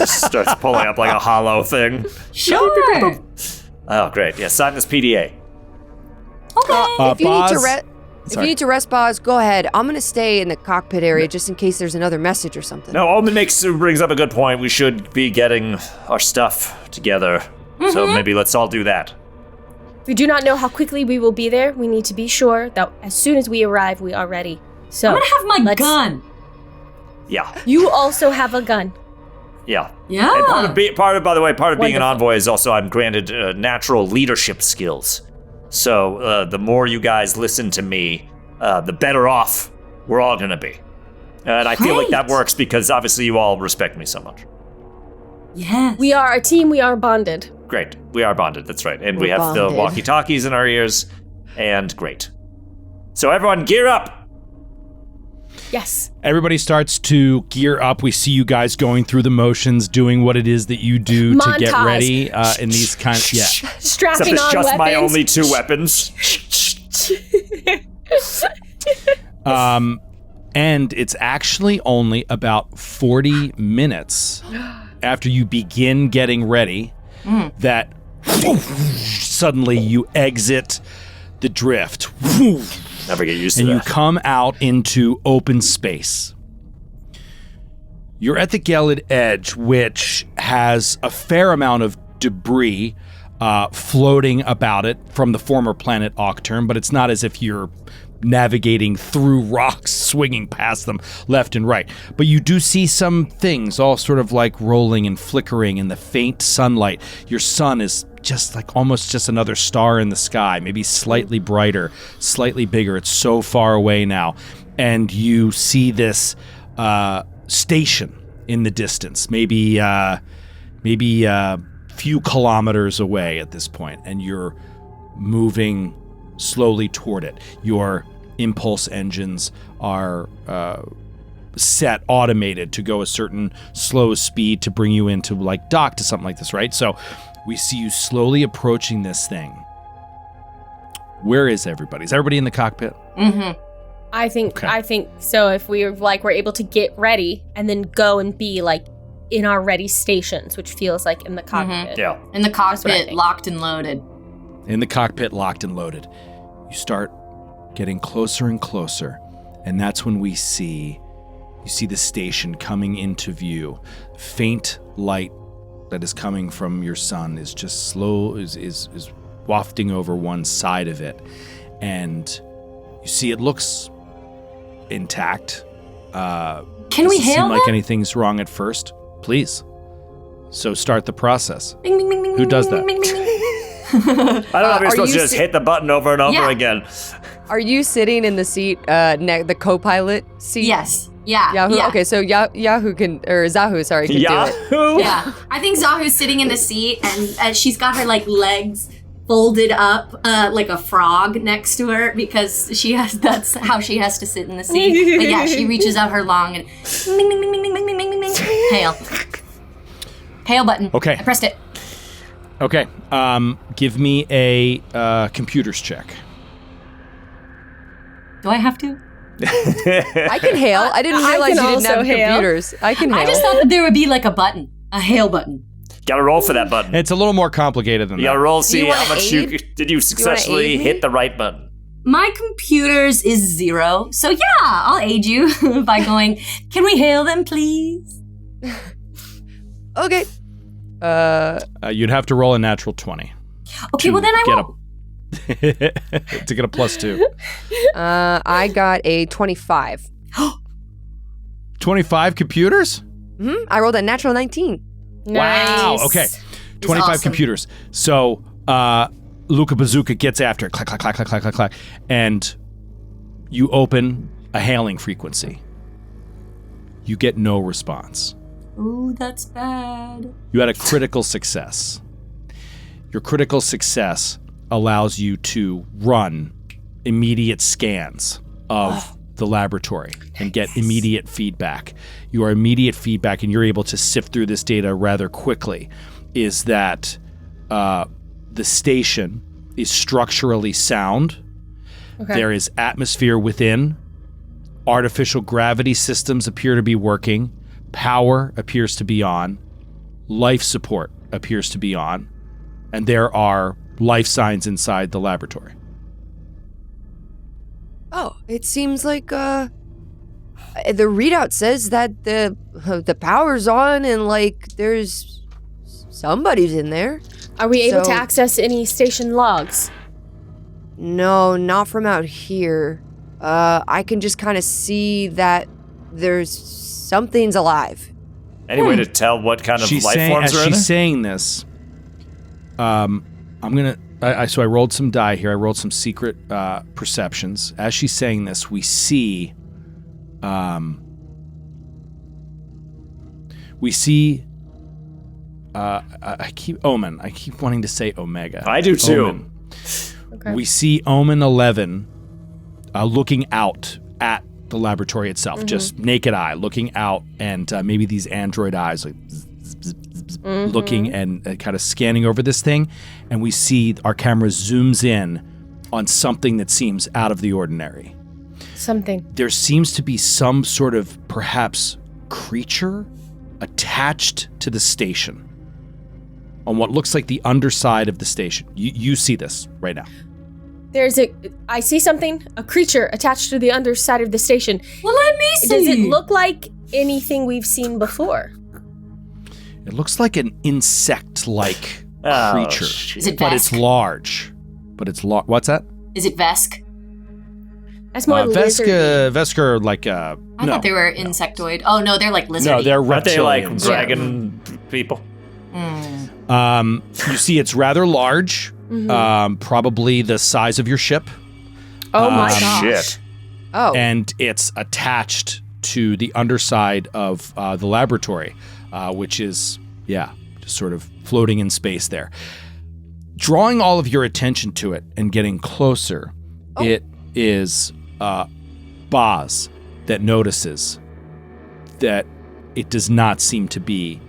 Starts pulling up like a hollow thing. Sure. Oh, great. Yeah. Sign this PDA. Okay. If you need to rest, Boz, go ahead. I'm gonna stay in the cockpit area just in case there's another message or something. No, Omen brings up a good point. We should be getting our stuff together. So maybe let's all do that. We do not know how quickly we will be there. We need to be sure that as soon as we arrive, we are ready. So I'm gonna have my gun. Yeah. You also have a gun. Yeah. Yeah. And part of being an Wonderful. envoy is also I'm granted natural leadership skills. So the more you guys listen to me, the better off we're all gonna be. And I feel like that works because obviously you all respect me so much. Yes. We are a team. We are bonded. Great. We are bonded, that's right. And We're we have bonded. the walkie-talkies in our ears. And great. So everyone gear up! Yes. Everybody starts to gear up. We see you guys going through the motions, doing what it is that you do to get Montage. ready in these kind of Except Strapping it's on just weapons. my only 2 weapons. And it's actually only about 40 minutes after you begin getting ready that suddenly you exit the drift. Never get used to And you that. come out into open space. You're at the Gelid Edge, which has a fair amount of debris floating about it from the former planet Octurne, but it's not as if you're navigating through rocks, swinging past them left and right. But you do see some things all sort of like rolling and flickering in the faint sunlight. Your sun is just like almost just another star in the sky, maybe slightly brighter, slightly bigger. It's so far away now. And you see this station in the distance, maybe a few kilometers away at this point, and you're moving slowly toward it. Your impulse engines are set, automated to go a certain slow speed to bring you into like dock to something like this, right? So we see you slowly approaching this thing. Where is everybody? Is everybody in the cockpit? Mm-hmm. I think Okay. so. If we're able to get ready and then go and be like in our ready stations, which feels like in the cockpit. Yeah. In the what I cockpit, think. locked and loaded. In the cockpit, locked and loaded. You start getting closer and closer, and that's when you see the station coming into view. Faint light that is coming from your sun is just slow, is wafting over one side of it, and you see it looks intact. Can we Doesn't hail seem like them? anything's wrong at first. Please. So start the process. Bing, bing, bing, bing, Who does bing, that? bing, bing, bing. I don't know if you're Are supposed to you just hit the button over and over Yeah. again. Are you sitting in the seat, the co-pilot seat? Yes. Yeah. Yahoo. Yeah. Okay, so Yahoo can, or Zahu, sorry, can do it. Yahoo! Yeah. I think Zahu's sitting in the seat and she's got her like legs folded up like a frog next to her because that's how she has to sit in the seat. But yeah, she reaches out her long and ding, ding, ding, ding, ding, ding, ding, ding. Hail. Hail button. Okay. I pressed it. Okay. Give me a computers check. Do I have to? I can hail. I didn't realize you didn't have computers. I can hail. I just thought that there would be like a button, a hail button. Gotta roll for that button. It's a little more complicated than You that. gotta roll, see wanna how much aid? did you successfully aid me? hit the right button. My computers is 0, so yeah, I'll aid you by going, can we hail them, please? Okay. You'd have to roll a natural 20. Okay, well then I get won't. to get a +2. I got a 25. 25 computers? I rolled a natural 19. Wow. Nice. Okay. 25 awesome. computers. So Luca Bazooka gets after it. Clack, clack, clack, clack, clack, clack, clack. And you open a hailing frequency. You get no response. Ooh, that's bad. You had a critical success. Your critical success allows you to run immediate scans of the laboratory and get immediate feedback. Your immediate feedback, and you're able to sift through this data rather quickly, is that the station is structurally sound. Okay. There is atmosphere within. Artificial gravity systems appear to be working. Power appears to be on. Life support appears to be on. And there are life signs inside the laboratory. Oh, it seems like the readout says that the power's on and like there's somebody's in there. Are we able to So- access any station logs? No, not from out here. I can just kind of see that there's something's alive. Any way to tell what kind of She's life saying, forms as are in she's there? saying this, I'm gonna. So I rolled some die here. I rolled some secret perceptions. As she's saying this, we see. I keep Omen. I keep wanting to say Omega. I do too. Omen. Okay. We see Omen 11 looking out at the laboratory itself, just naked eye, looking out, and maybe these android eyes like looking and kind of scanning over this thing. And we see our camera zooms in on something that seems out of the ordinary. Something. There seems to be some sort of perhaps creature attached to the station on what looks like the underside of the station. You see this right now. I see something, a creature attached to the underside of the station. Well, let me see. Does it look like anything we've seen before? It looks like an insect-like Oh, creature, shit. Is it but it's Vesk? large. What's that? Is it Vesk? That's more lizardy. Vesk are like I no. thought they were insectoid. Oh no, they're like lizardy. No, they're Aren't they like reptilians. dragon people? You see, it's rather large, probably the size of your ship, Oh my gosh. Shit. Oh, and it's attached to the underside of the laboratory, which is, just sort of floating in space there. Drawing all of your attention to it and getting closer, it is Boz that notices that it does not seem to be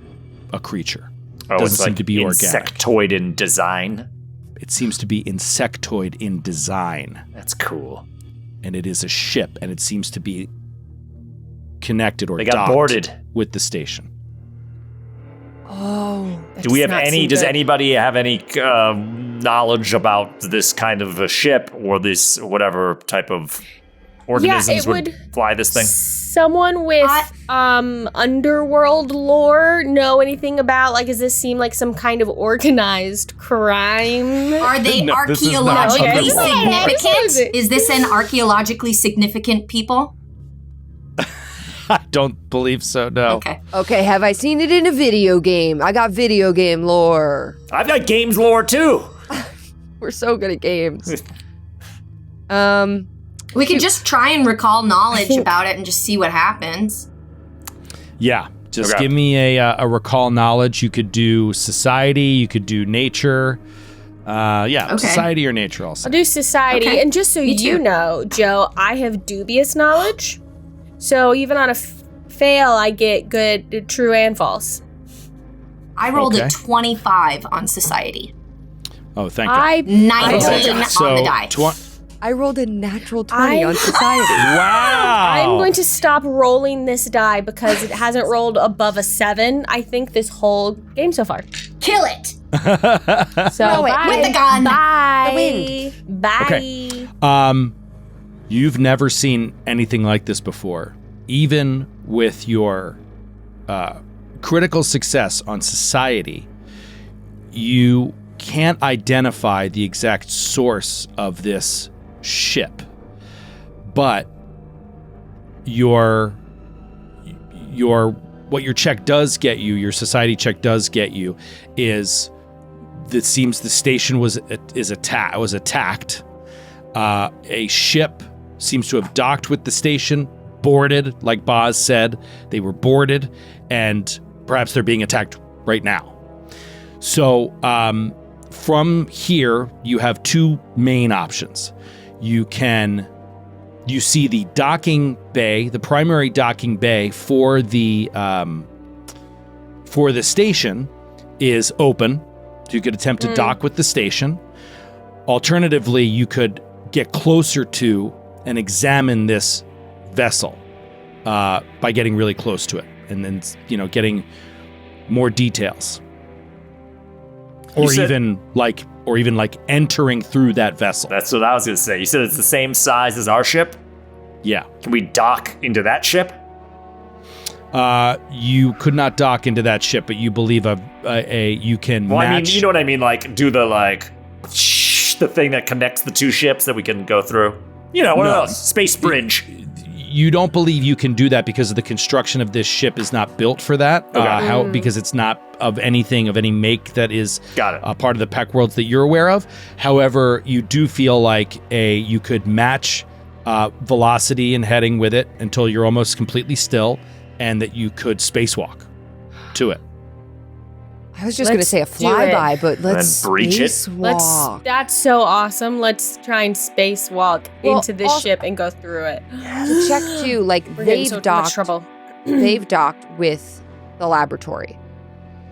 a creature. Oh, Doesn't it's seem like to be organic. insectoid in design. It seems to be insectoid in design, That's cool. and it is a ship, and it seems to be connected or They got docked boarded. with the station. Do we have not any? seem Does good. anybody have any knowledge about this kind of a ship or this whatever type of organisms it would would- fly this thing? Someone with underworld lore know anything about, like, does this seem like some kind of organized crime? Are they No, this is not archaeologically underworld. significant? Is this an archaeologically significant people? I don't believe so, no. Okay. okay. Have I seen it in a video game? I got video game lore. I've got games lore too. We're so good at games. We could just try and recall knowledge about it and just see what happens. Yeah. Just give me a recall knowledge. You could do society. You could do nature. Society or nature also. I'll do society. Okay. And just so you know, Joe, I have dubious knowledge. So even on a fail, I get good true and false. I rolled a 25 on society. Oh, thank God. I 19 So, on the die. I rolled a natural 20 on society. Wow. I'm going to stop rolling this die because it hasn't rolled above a 7, I think, this whole game so far. Kill it! So Throw it bye. with the gun. Bye. The wind. Bye. Okay. You've never seen anything like this before. Even with your critical success on society, you can't identify the exact source of this ship. But what your check does get you, your society check does get you, is it seems the station was attacked. A ship seems to have docked with the station, boarded, like Boz said. They were boarded, and perhaps they're being attacked right now. So from here, you have two main options. You see the docking bay, the primary docking bay for the station is open. So you could attempt to dock with the station. Alternatively, you could get closer to and examine this vessel by getting really close to it, and then getting more details, or even entering through that vessel. That's what I was going to say. You said it's the same size as our ship? Yeah. Can we dock into that ship? You could not dock into that ship, but you believe you can match. I mean, you know what I mean? Like, do the thing that connects the two ships that we can go through? One of those. Space bridge. You don't believe you can do that because of the construction of this ship is not built for that. Because it's not of anything of any make that is part of the Peck worlds that you're aware of. However, you do feel like you could match velocity and heading with it until you're almost completely still, and that you could spacewalk to it. I was just going to say a flyby, but let's breach it. spacewalk. That's so awesome. Let's try and spacewalk into this ship and go through it. To check too, We're getting so much trouble. They've docked with the laboratory.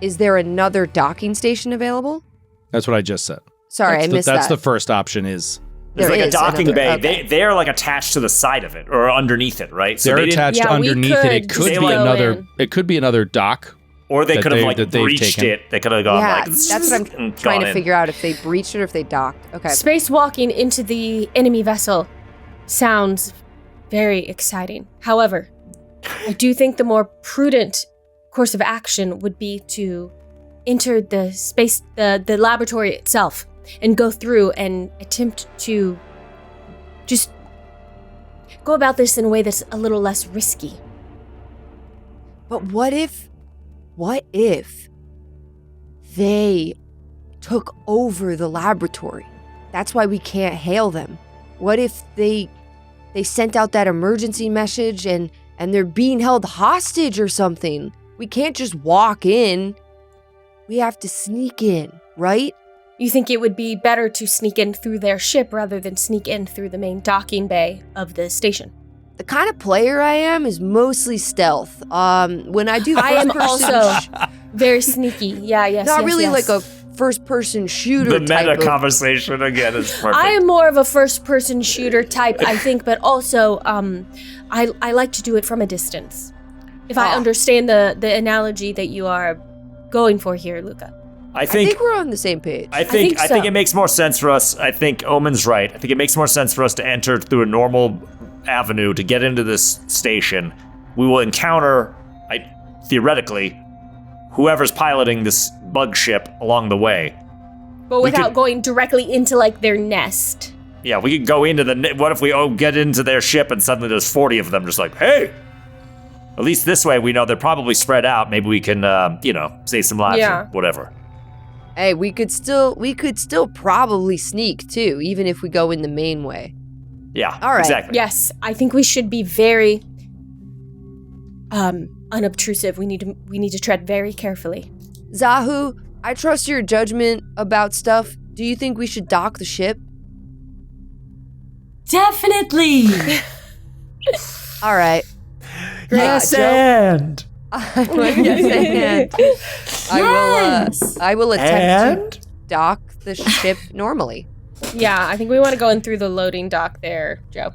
Is there another docking station available? That's what I just said. Sorry, I missed that. That's the first option is... There's There like a is docking another- bay. okay. They're like attached to the side of it or underneath it, right? They're attached Yeah, we underneath it. It could could just be go another. in. It could be another dock. Or they that could have that they've breached taken. it. They could have gone Yeah, like. that's what I'm and trying gone to in. figure out, if they breached it or if they docked. Okay. Spacewalking into the enemy vessel sounds very exciting. However, I do think the more prudent course of action would be to enter the laboratory itself and go through and attempt to just go about this in a way that's a little less risky. But what if they took over the laboratory? That's why we can't hail them. What if they sent out that emergency message and they're being held hostage or something? We can't just walk in. We have to sneak in, right? You think it would be better to sneak in through their ship rather than sneak in through the main docking bay of the station? The kind of player I am is mostly stealth. When I do I am first-person also very sneaky. Yeah, yes, not yes, really yes. like a first-person shooter The meta type of... conversation again is perfect. I am more of a first-person shooter type, I think, but also I like to do it from a distance. If I understand the analogy that you are going for here, Luca. I I think think we're on the same page. I think so. it makes more sense for us. I think Omen's right. I think it makes more sense for us to enter through a normal avenue to get into this station. We will encounter, theoretically, whoever's piloting this bug ship along the way. But We without could- going directly into, like, their nest. Yeah, we could go into what if we get into their ship and suddenly there's 40 of them just like, hey! At least this way we know they're probably spread out. Maybe we can, save some lives Yeah. or whatever. Hey, we could still probably sneak too, even if we go in the main way. Yeah, All right. exactly. Yes, I think we should be very unobtrusive. We need to tread very carefully. Zahu, I trust your judgment about stuff. Do you think we should dock the ship? Definitely. All right. Yes, Joe? and I will attempt to dock the ship normally. Yeah, I think we want to go in through the loading dock there, Joe.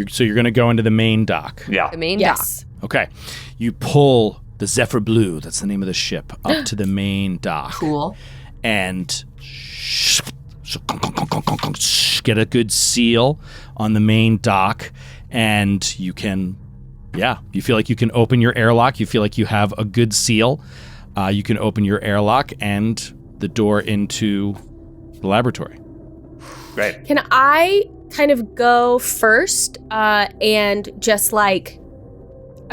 So you're going to go into the main dock. yeah. The main Yes. Okay. You pull the Zephyr Blue, that's the name of the ship, up to the main dock. Cool. And get a good seal on the main dock. And you can, you feel like you can open your airlock. You feel like you have a good seal. You can open your airlock and the door into the laboratory. Great. Can I kind of go first and just like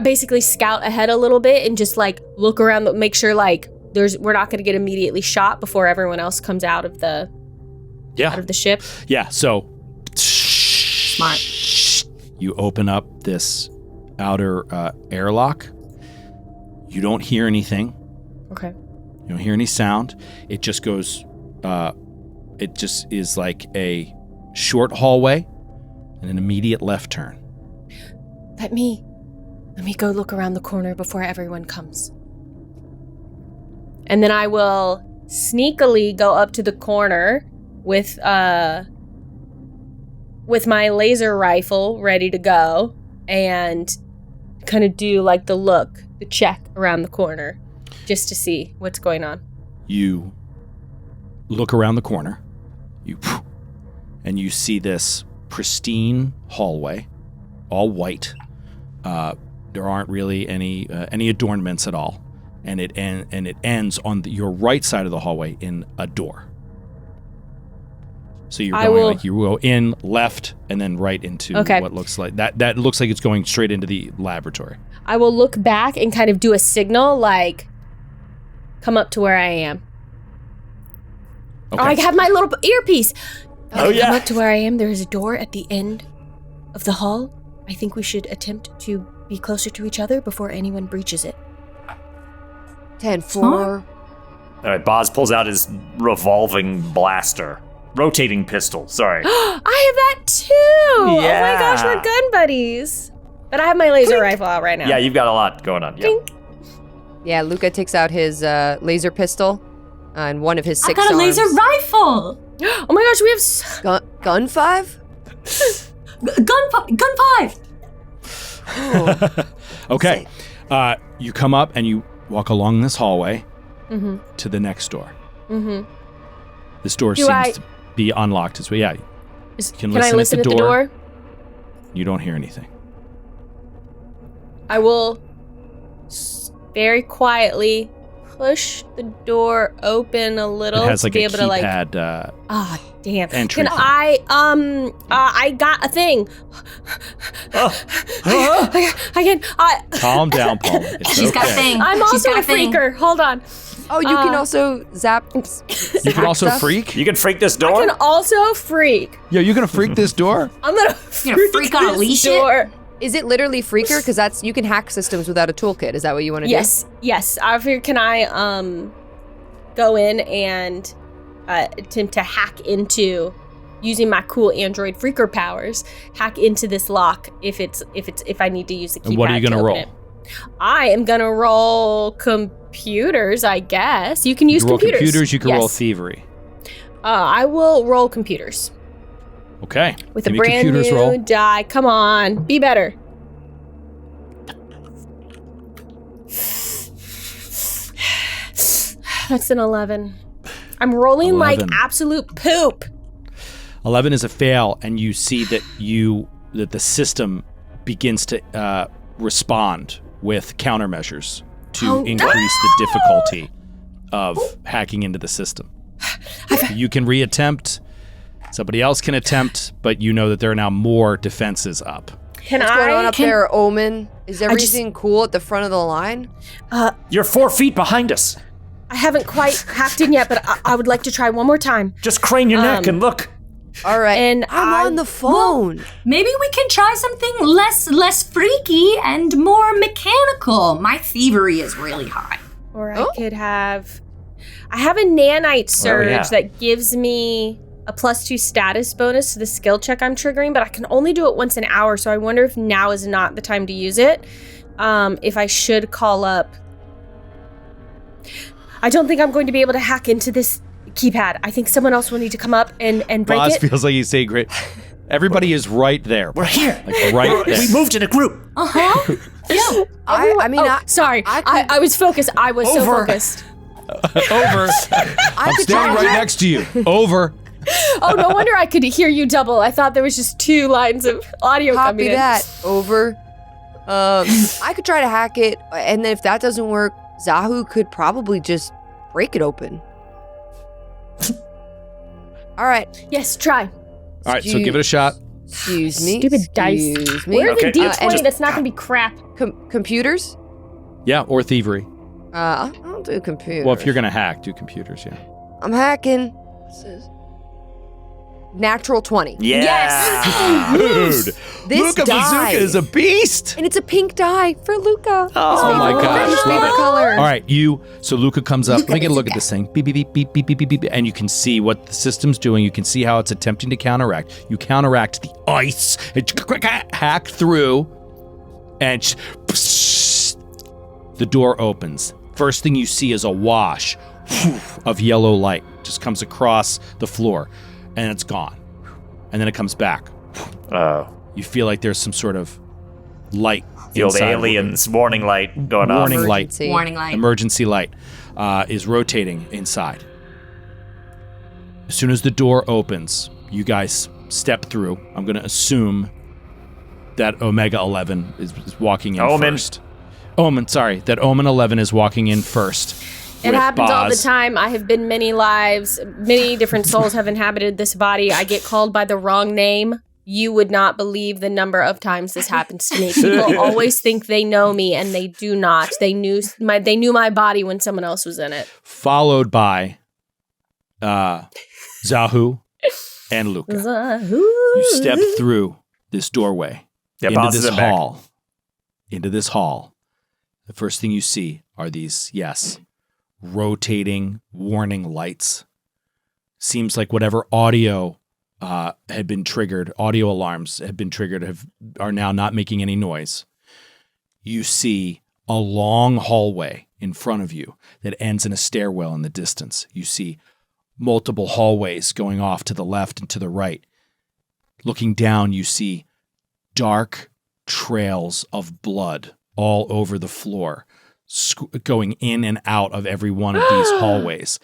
basically scout ahead a little bit and just like look around, make sure like we're not going to get immediately shot before everyone else comes out of the ship? Yeah, so Smart. you open up this outer airlock. You don't hear anything. Okay. You don't hear any sound. It just goes, it just is like a short hallway and an immediate left turn. Let me go look around the corner before everyone comes. And then I will sneakily go up to the corner with my laser rifle ready to go and kind of do like the check around the corner just to see what's going on. You look around the corner, and you see this pristine hallway, all white. There aren't really any adornments at all, and it ends on your right side of the hallway in a door. So you go in left and then right into what looks like that looks like it's going straight into the laboratory. I will look back and kind of do a signal like, come up to where I am. Okay. Oh, I have my little earpiece. Oh, yeah. Come up to where I am. There is a door at the end of the hall. I think we should attempt to be closer to each other before anyone breaches it. 10-4. All right, Boz pulls out his revolving blaster. Rotating pistol, sorry. I have that too! Oh my Yeah. gosh, we're gun buddies. But I have my laser rifle out right now. Yeah, you've got a lot going on. Yeah. Yeah, Luca takes out his laser pistol and one of his I 6 got a arms. laser rifle. Oh my gosh, we have... Gun 5? Gun 5. Okay. You come up and you walk along this hallway to the next door. Mm-hmm. This door seems to be unlocked as well. Yeah. Can I listen at the door? You don't hear anything. I will very quietly push the door open a little It has to like be a able to like... keypad. Damn. Entry Can thing. I got a thing. I can... Calm down, Paula. It's She's got a okay. thing. I'm She's also got a thing. freaker. Hold on. Oh, you can also zap. You can also freak? You can freak this door? I can also freak. Yo, you gonna freak this door? I'm gonna You're gonna freak on a this leash it? door. Is it literally freaker? Because you can hack systems without a toolkit. Is that what you want to do? Yes. I figure, can I go in and attempt to hack into, using my cool Android freaker powers, hack into this lock if I need to use the keypad. And what are you gonna to open roll? it. I am gonna roll computers, I guess. You can use You roll computers. You can Yes. roll thievery. I will roll computers Okay. with Give a me brand computers new roll. die. Come on, be better. That's an 11. I'm rolling 11. like absolute poop. 11 is a fail, and you see that the system begins to respond with countermeasures to increase the difficulty of hacking into the system. You can reattempt. Somebody else can attempt, but you know that there are now more defenses up. What's going on up there, Omen? Is everything cool at the front of the line? You're 4 feet behind us. I haven't quite hacked in yet, but I would like to try one more time. Just crane your neck and look. All right. And I'm on the phone. Maybe we can try something less freaky and more mechanical. My thievery is really high. Or I could have... I have a nanite surge that gives me a +2 status bonus to the skill check I'm triggering, but I can only do it once an hour, so I wonder if now is not the time to use it. If I should call up... I don't think I'm going to be able to hack into this keypad. I think someone else will need to come up and break Boz it. feels like he's saying great. Everybody is right there. We're here. Like right there. We moved in a group. Uh-huh. Yeah. Sorry. I was focused. I was so focused. Over. I'm standing right next to you. Over. Oh, no wonder I could hear you double. I thought there was just 2 lines of audio coming in. Copy that. Over. I could try to hack it, and then if that doesn't work, Zahu could probably just break it open. All right. Yes, try. All right, so give it a shot. Excuse me. Stupid dice. Excuse me. Where's Okay, the D20 just- that's not going to be crap? Computers? Yeah, or thievery. I'll do computers. Well, if you're going to hack, do computers, yeah. I'm hacking. What's this? Natural 20. Yeah. Dude, This Luca die. Bazooka is a beast. And it's a pink die for Luca. Oh my gosh. His favorite Love it. color. All right, so Luca comes up. Let me get a look at this thing. Beep, beep, beep, beep, beep, beep, beep, beep. And you can see what the system's doing. You can see how it's attempting to counteract. You counteract the ice. It hack through, and the door opens. First thing you see is a wash of yellow light. Just comes across the floor, and it's gone. And then it comes back. Oh. You feel like there's some sort of light. The old inside of it. aliens warning light going off. Warning light. Warning light. Emergency light is rotating inside. As soon as the door opens, you guys step through. I'm going to assume that Omega 11 is walking in Omen. first. That Omen 11 is walking in first. It with happens all the Boz. time. I have been many lives. Many different souls have inhabited this body. I get called by the wrong name. You would not believe the number of times this happens to me. People always think they know me, and they do not. They knew my body when someone else was in it. Followed by Zahu and Luca. You step through this doorway into this hall. The first thing you see are these, rotating warning lights. Seems like whatever audio had been triggered, audio alarms had been triggered, are now not making any noise. You see a long hallway in front of you that ends in a stairwell in the distance. You see multiple hallways going off to the left and to the right. Looking down, you see dark trails of blood all over the floor, going in and out of every one of these hallways.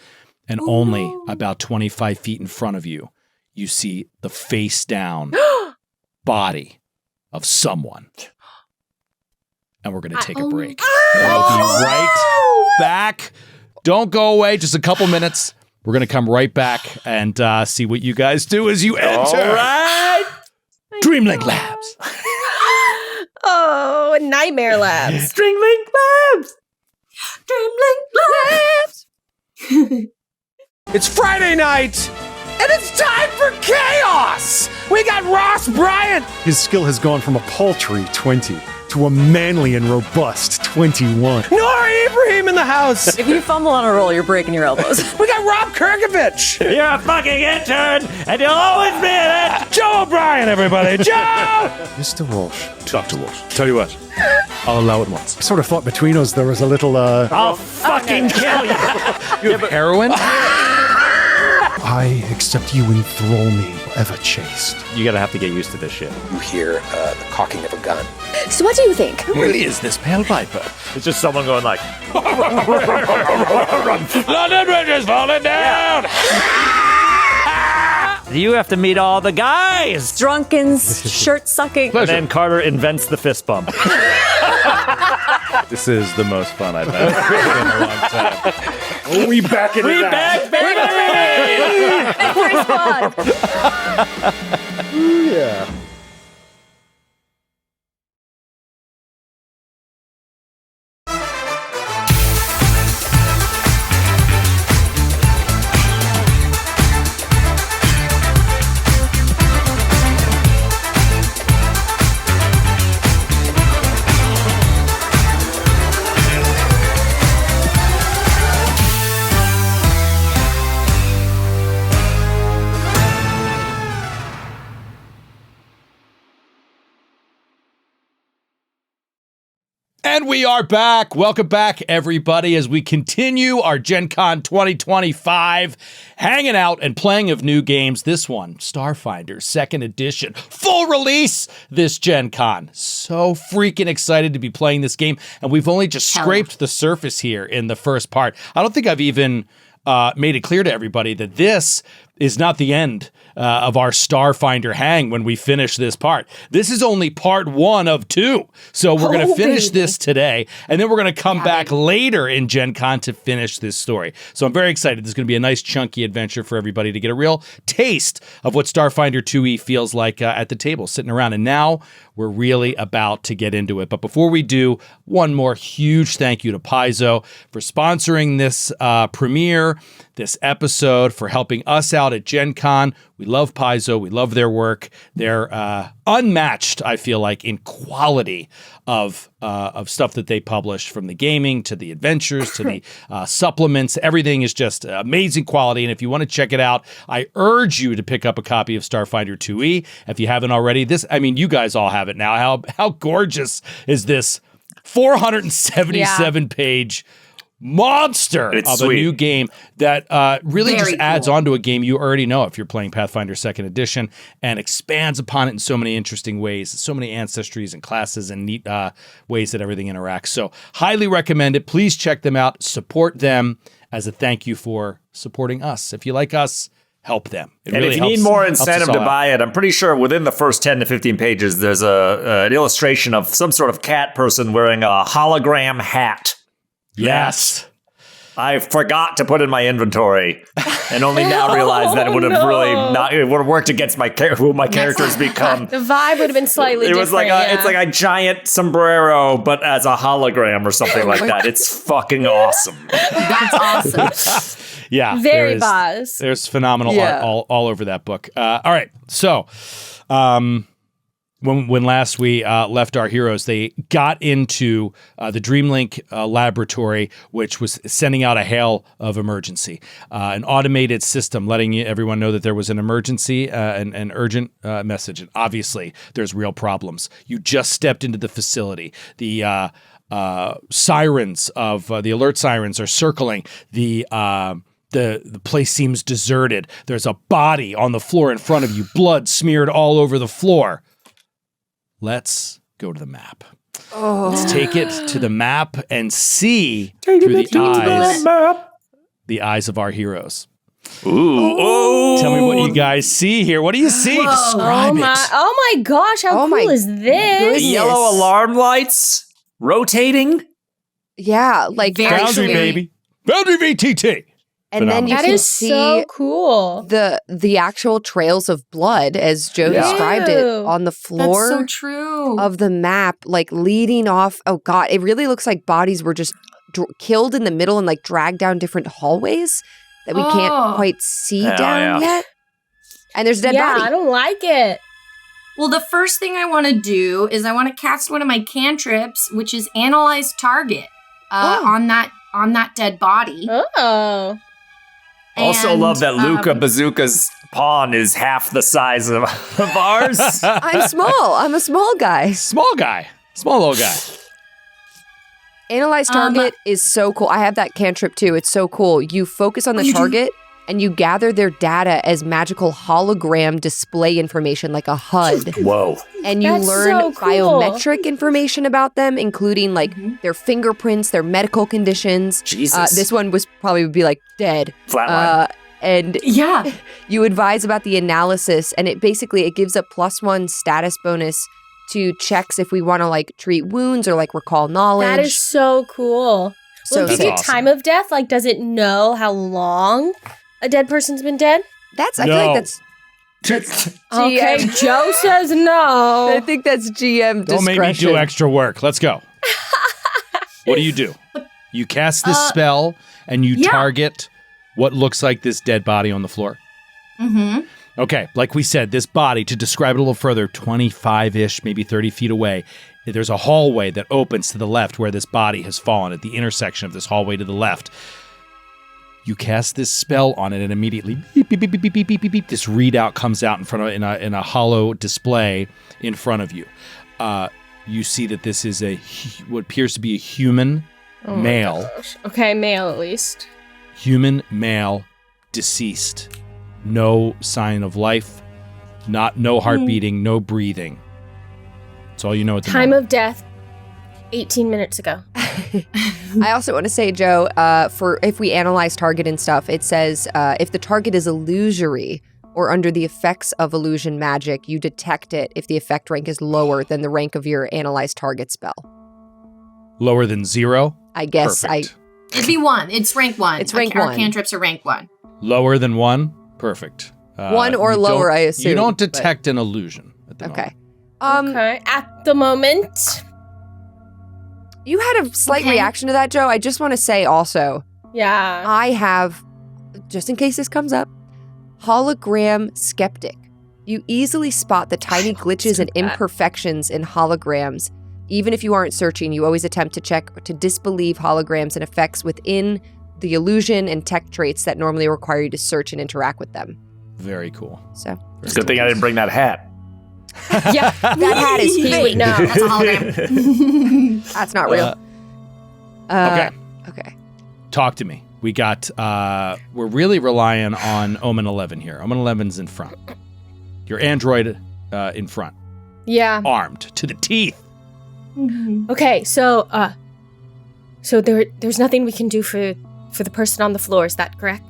And only about 25 feet in front of you, you see the face down body of someone. And we're going to take a break. And we'll be right back. Don't go away. Just a couple minutes. We're going to come right back and see what you guys do as you enter. All right. Dreamlink Labs. Oh, Nightmare Labs. Dreamlink Labs. It's Friday night, and it's time for chaos. We got Ross Bryant. His skill has gone from a paltry 20 to a manly and robust 21. Nora Ibrahim in the house. If you fumble on a roll, you're breaking your elbows. We got Rob Kerkovich. You're a fucking intern, and you'll always be in it. Joe O'Brien, everybody. Joe! Mr. Walsh, Dr. Walsh, tell you what, I'll allow it once. I sort of thought between us there was a little, I'll fucking kill you. You have heroin? I accept you enthrall me, ever chaste. You're gonna have to get used to this shit. You hear the cocking of a gun. So what do you think? Who really is this pale viper? It's just someone going like, London Bridge is falling down. you have to meet all the guys. Drunkens, shirt sucking. And then Carter invents the fist bump. This is the most fun I've had in a long time. Oh, we back into that. baby! Yeah. And we are back. Welcome back, everybody, as we continue our Gen Con 2025, hanging out and playing of new games. This one, Starfinder, 2nd edition, full release this Gen Con. So freaking excited to be playing this game. And we've only just scraped the surface here in the first part. I don't think I've even made it clear to everybody that this is not the end of our Starfinder hang when we finish this part. This is only part 1 of 2. So we're going to finish this today, and then we're going to come back later in Gen Con to finish this story. So I'm very excited. This is going to be a nice chunky adventure for everybody to get a real taste of what Starfinder 2e feels like at the table, sitting around. And now we're really about to get into it. But before we do, one more huge thank you to Paizo for sponsoring this premiere, this episode, for helping us out at Gen Con. We love Paizo. We love their work. They're unmatched, I feel like, in quality of stuff that they publish, from the gaming to the adventures to the supplements. Everything is just amazing quality. And if you want to check it out, I urge you to pick up a copy of Starfinder 2e. If you haven't already, you guys all have it now. How gorgeous is this 477-page monster of a new game that really just adds on to a game you already know if you're playing Pathfinder 2nd edition, and expands upon it in so many interesting ways, so many ancestries and classes and neat ways that everything interacts. So highly recommend it. Please check them out. Support them as a thank you for supporting us. If you like us, help them. And really if you need more incentive to buy it, I'm pretty sure within the first 10 to 15 pages, there's an illustration of some sort of cat person wearing a hologram hat. Yes. I forgot to put in my inventory, and only now realized that it would have it would have worked against who my characters become. The vibe would have been slightly different. It's like a giant sombrero, but as a hologram or something like that. It's fucking awesome. That's awesome. Yeah. Very Boz. There's phenomenal art all over that book. All right. So, When last we left our heroes, they got into the Dreamlink laboratory, which was sending out a hail of emergency, an automated system letting everyone know that there was an emergency, an urgent message. And obviously, there's real problems. You just stepped into the facility. The sirens of the alert sirens are circling. The place seems deserted. There's a body on the floor in front of you, blood smeared all over the floor. Let's go to the map. Let's take it to the map and see through the eyes of our heroes. Ooh. Tell me what you guys see here. What do you see? Describe it. Oh my gosh, how cool is this? The yellow alarm lights rotating. Yeah, like Boundary, baby. Boundary VTT. And then you that can is see so cool. the actual trails of blood, as Joe described it, on the floor. That's so true. Of the map, like leading off. Oh God, it really looks like bodies were just killed in the middle and like dragged down different hallways that we can't quite see down yet. And there's a dead body. I don't like it. Well, the first thing I want to do is I want to cast one of my cantrips, which is Analyze Target on that dead body. Oh. Also love that Luca Bazooka's pawn is half the size of ours. I'm small. I'm a small guy. Small little guy. Analyze Target is so cool. I have that cantrip too. It's so cool. You focus on the target and you gather their data as magical hologram display information, like a HUD. Whoa. And you learn biometric information about them, including like their fingerprints, their medical conditions. Jesus. This one would be like dead. Flatline. And you advise about the analysis, and it gives a +1 status bonus to checks if we want to like treat wounds or like recall knowledge. That is so cool. So Will it give you time of death? Like, does it know how long a dead person's been dead? I feel like that's okay, Joe says no. I think that's GM discretion. Don't make me do extra work. Let's go. What do? You cast this spell and you target what looks like this dead body on the floor. Mm-hmm. Okay, like we said, this body, to describe it a little further, 25-ish, maybe 30 feet away, there's a hallway that opens to the left where this body has fallen, at the intersection of this hallway to the left. You cast this spell on it, and immediately beep, beep, beep, beep, beep, beep, beep, beep, this readout comes out in front of in a hollow display in front of you. you see that this is what appears to be a human male. Okay, male at least. Human male, deceased. No sign of life. No heart beating, no breathing. That's all you know at the Time moment. of death, 18 minutes ago. I also want to say, Joe, for if we analyze target and stuff, it says if the target is illusory or under the effects of illusion magic, you detect it if the effect rank is lower than the rank of your analyzed target spell. Lower than 0? I guess Perfect. It'd be 1. It's rank 1. It's rank Our 1. cantrips are rank 1. Lower than 1? Perfect. 1 or you lower, don't- I assume. You don't but- detect an illusion at the Okay. moment. Okay, at the moment. You had a slight Okay. reaction to that, Joe. I just want to say also, Yeah. I have, just in case this comes up, hologram skeptic. You easily spot the tiny glitches and imperfections in holograms. Even if you aren't searching, you always attempt to check to disbelieve holograms and effects within the illusion and tech traits that normally require you to search and interact with them. Very cool. So It's a good thing I didn't bring that hat. Yeah. that hat is huge. No. That's a hologram. That's not real. Okay. Okay. Talk to me. We got, we're really relying on Omen 11 here. Omen 11's in front. Your android in front. Yeah. Armed to the teeth. Okay, so there's nothing we can do for the person on the floor, is that correct?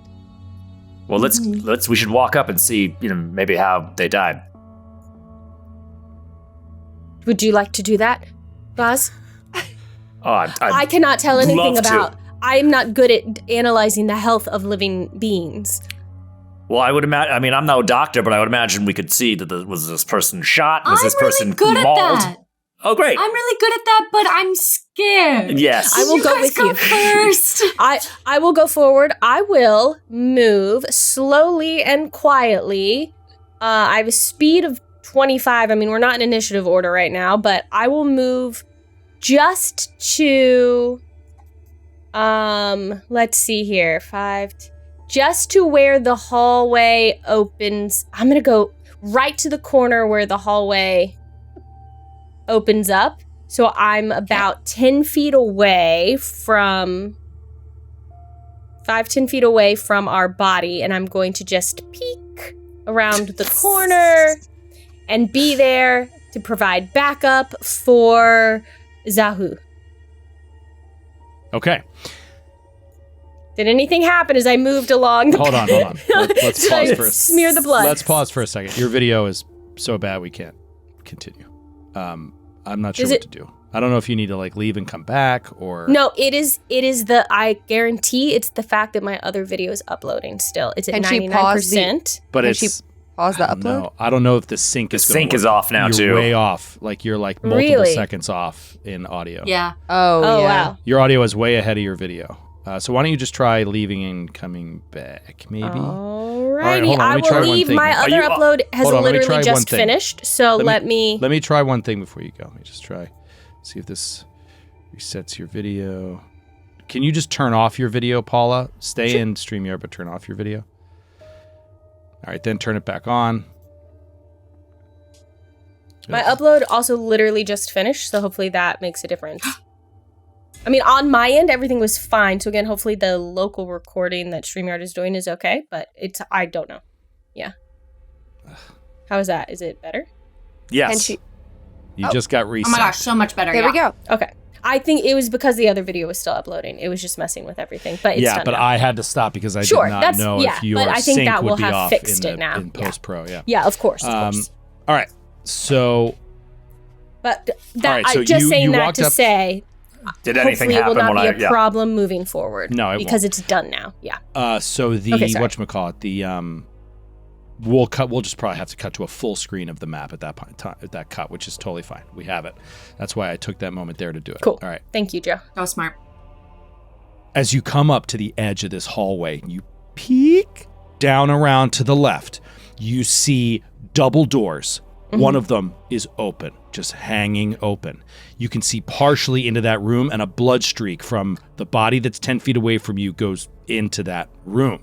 Well, we should walk up and see, maybe how they died. Would you like to do that, Baz? Oh, I cannot tell anything love to. about. I'm not good at analyzing the health of living beings. Well, I would imagine. I mean, I'm no doctor, but I would imagine we could see that was this person shot? Was I'm this person really good mauled? at that. Oh, great! I'm really good at that, but I'm scared. Yes, I will You go guys with go you. first. I will go forward. I will move slowly and quietly. I have a speed of 25. I mean, we're not in initiative order right now, but I will move just to let's see here. Just to where the hallway opens. I'm going to go right to the corner where the hallway opens up. So I'm about 10 feet away from 10 feet away from our body, and I'm going to just peek around the corner and be there to provide backup for Zahu. Okay. Did anything happen as I moved along? Hold on. Let's Did pause I for a smear the blood? Let's pause for a second. Your video is so bad we can't continue. I'm not sure Is what it- to do. I don't know if you need to leave and come back or No, it is I guarantee it's the fact that my other video is uploading still. It's at Can she pause 99%. but Can it's she pause the I don't upload? know. I don't know if the sync is The gonna sync is work. off now, you're too. Way off. You're multiple Really? seconds off in audio. Yeah. Oh, Oh, yeah. wow. Your audio is way ahead of your video. So why don't you just try leaving and coming back, maybe? Alrighty, hold on, let I me try will one leave. thing My here. other upload has hold on, let me try literally one just thing. finished, so let me. Let me try one thing before you go. Let me just try. See if this resets your video. Can you just turn off your video, Paula? Stay in StreamYard, but turn off your video. All right, then turn it back on. My upload also literally just finished, so hopefully that makes a difference. I mean, on my end, everything was fine. So again, hopefully the local recording that StreamYard is doing is okay, but I don't know. Yeah. How is that? Is it better? yes. And she, You just got Oh reset. my gosh, so much better. there yeah. we go. Okay. I think it was because the other video was still uploading. It was just messing with everything, but it's Yeah, done but now. I had to stop because I Sure, did not that's- know yeah, if your but I think sync that would will be have off fixed in it now. in Yeah. Post Pro. Yeah. Yeah, of course. All right. So But that All right, so I just you saying that walked to up- say Did anything hopefully it will happen not when be a problem moving forward. No, it because won't. it's done now. Yeah. so the Okay, sorry. whatchamacallit, the we'll just probably have to cut to a full screen of the map at that point at that cut, which is totally fine. We have it. That's why I took that moment there to do it. Cool. All right. Thank you, Joe. That was smart. As you come up to the edge of this hallway, you peek down around to the left. You see double doors. One of them is open, just hanging open. You can see partially into that room, and a blood streak from the body that's 10 feet away from you goes into that room.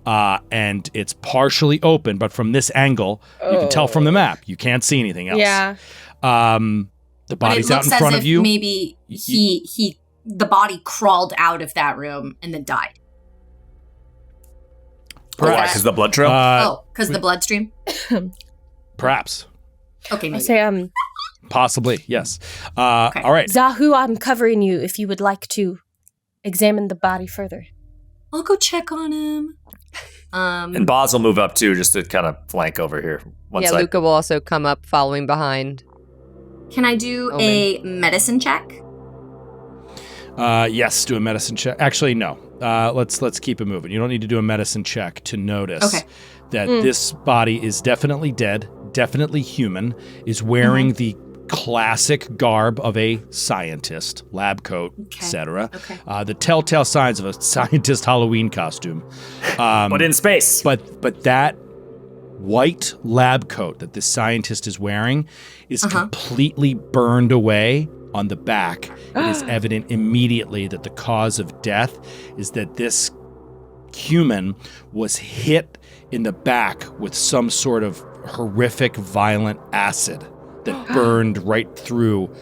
And it's partially open, but from this angle, you can tell from the map. You can't see anything else. Yeah. The body's out in front of you. Maybe the body crawled out of that room and then died. Why? Because the blood trail? Because the bloodstream? Perhaps. Okay, maybe. I say, Possibly, yes. Okay. All right. Zahu, I'm covering you if you would like to examine the body further. I'll go check on him. And Boz will move up too, just to kind of flank over here. One side. Luca will also come up following behind. Can I do a medicine check? Yes, do a medicine check. Actually, no. Let's keep it moving. You don't need to do a medicine check to notice that this body is definitely dead, definitely human, is wearing the classic garb of a scientist, lab coat, etc. Okay. The telltale signs of a scientist Halloween costume. But in space. But that white lab coat that this scientist is wearing is completely burned away on the back. It is evident immediately that the cause of death is that this human was hit in the back with some sort of horrific, violent acid that burned right through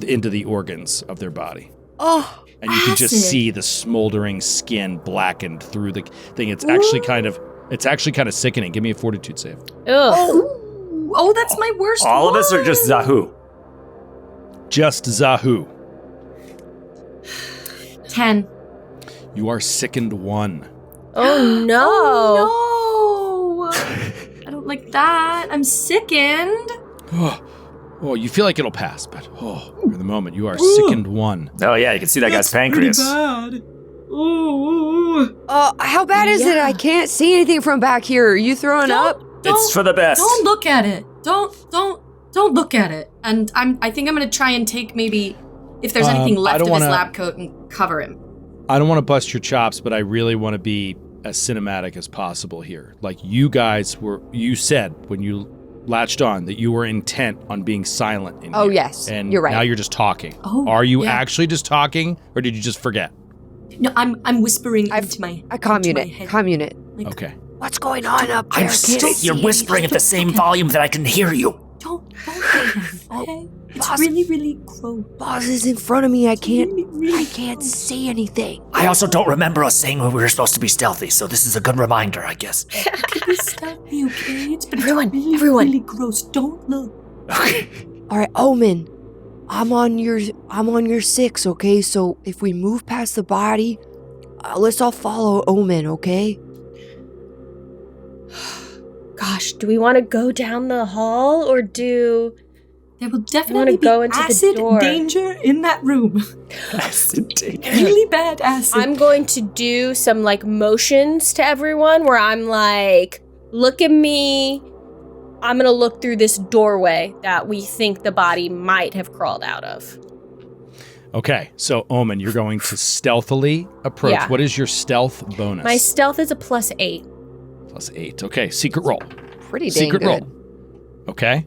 into the organs of their body. Oh, and you can just see the smoldering skin blackened through the thing. It's actually kind of sickening. Give me a fortitude save. Oh, that's my worst All one. of us or just Zahu? Just Zahu. 10. You are sickened 1. Oh no! Oh, no. I don't like that. I'm sickened. Oh, you feel like it'll pass, but for the moment, you are sickened 1. Oh yeah, you can see that guy's pancreas. Bad. Oh. How bad is it? I can't see anything from back here. Are you throwing up? It's for the best. Don't look at it. Don't look at it. And I think I'm gonna try and take maybe if there's anything left of his lab coat and cover him. I don't want to bust your chops, but I really want to be as cinematic as possible here. Like you said when you latched on that you were intent on being silent in here. Yes, and you're right. now you're just talking. Oh, are you actually just talking, or did you just forget? No, I'm whispering into my I commune into it. my head. Commune it. Like, Okay. What's going on up there? You're whispering at the same volume that I can hear you. Don't do that, okay? It's really, really gross. Boss is in front of me. I can't see anything. I also don't remember us saying we were supposed to be stealthy, so this is a good reminder, I guess. Be stealthy, okay? It's Everyone, really gross. Don't look. Okay. All right, Omen. I'm on your 6, okay? So if we move past the body, let's all follow Omen, okay? Gosh, do we want to go down the hall or do... There will definitely be go into the acid door. danger in that room. Acid danger. Really bad acid. I'm going to do some like motions to everyone where I'm like, look at me. I'm going to look through this doorway that we think the body might have crawled out of. Okay, so Omen, you're going to stealthily approach. Yeah. What is your stealth bonus? My stealth is a +8. +8. Okay, secret roll. Pretty dang Secret good. roll. Okay.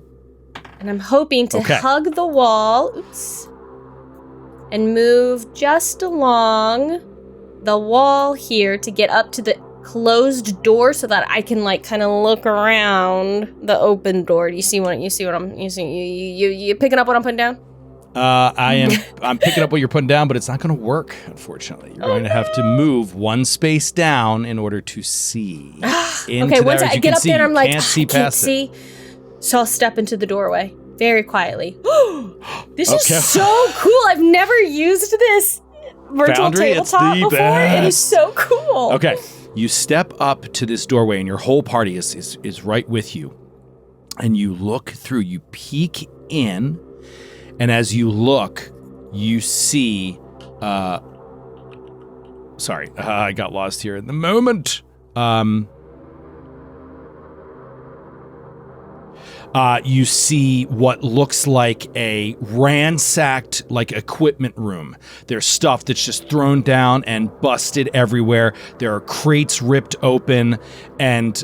And I'm hoping to hug the wall, and move just along the wall here to get up to the closed door so that I can like kind of look around the open door. Do you see what I'm you picking up what I'm putting down? I'm picking up what you're putting down, but it's not going to work, unfortunately. You're going to have to move one space down in order to see. Okay, once I get up there, I'm like, can't see I can't past it. see. So I'll step into the doorway very quietly. This is so cool. I've never used this virtual Foundry, it's tabletop the before. best. It is so cool. Okay, you step up to this doorway, and your whole party is right with you. And you look through, you peek in, and as you look, you see... sorry, I got lost here in the moment. You see what looks like a ransacked equipment room. There's stuff that's just thrown down and busted everywhere. There are crates ripped open, and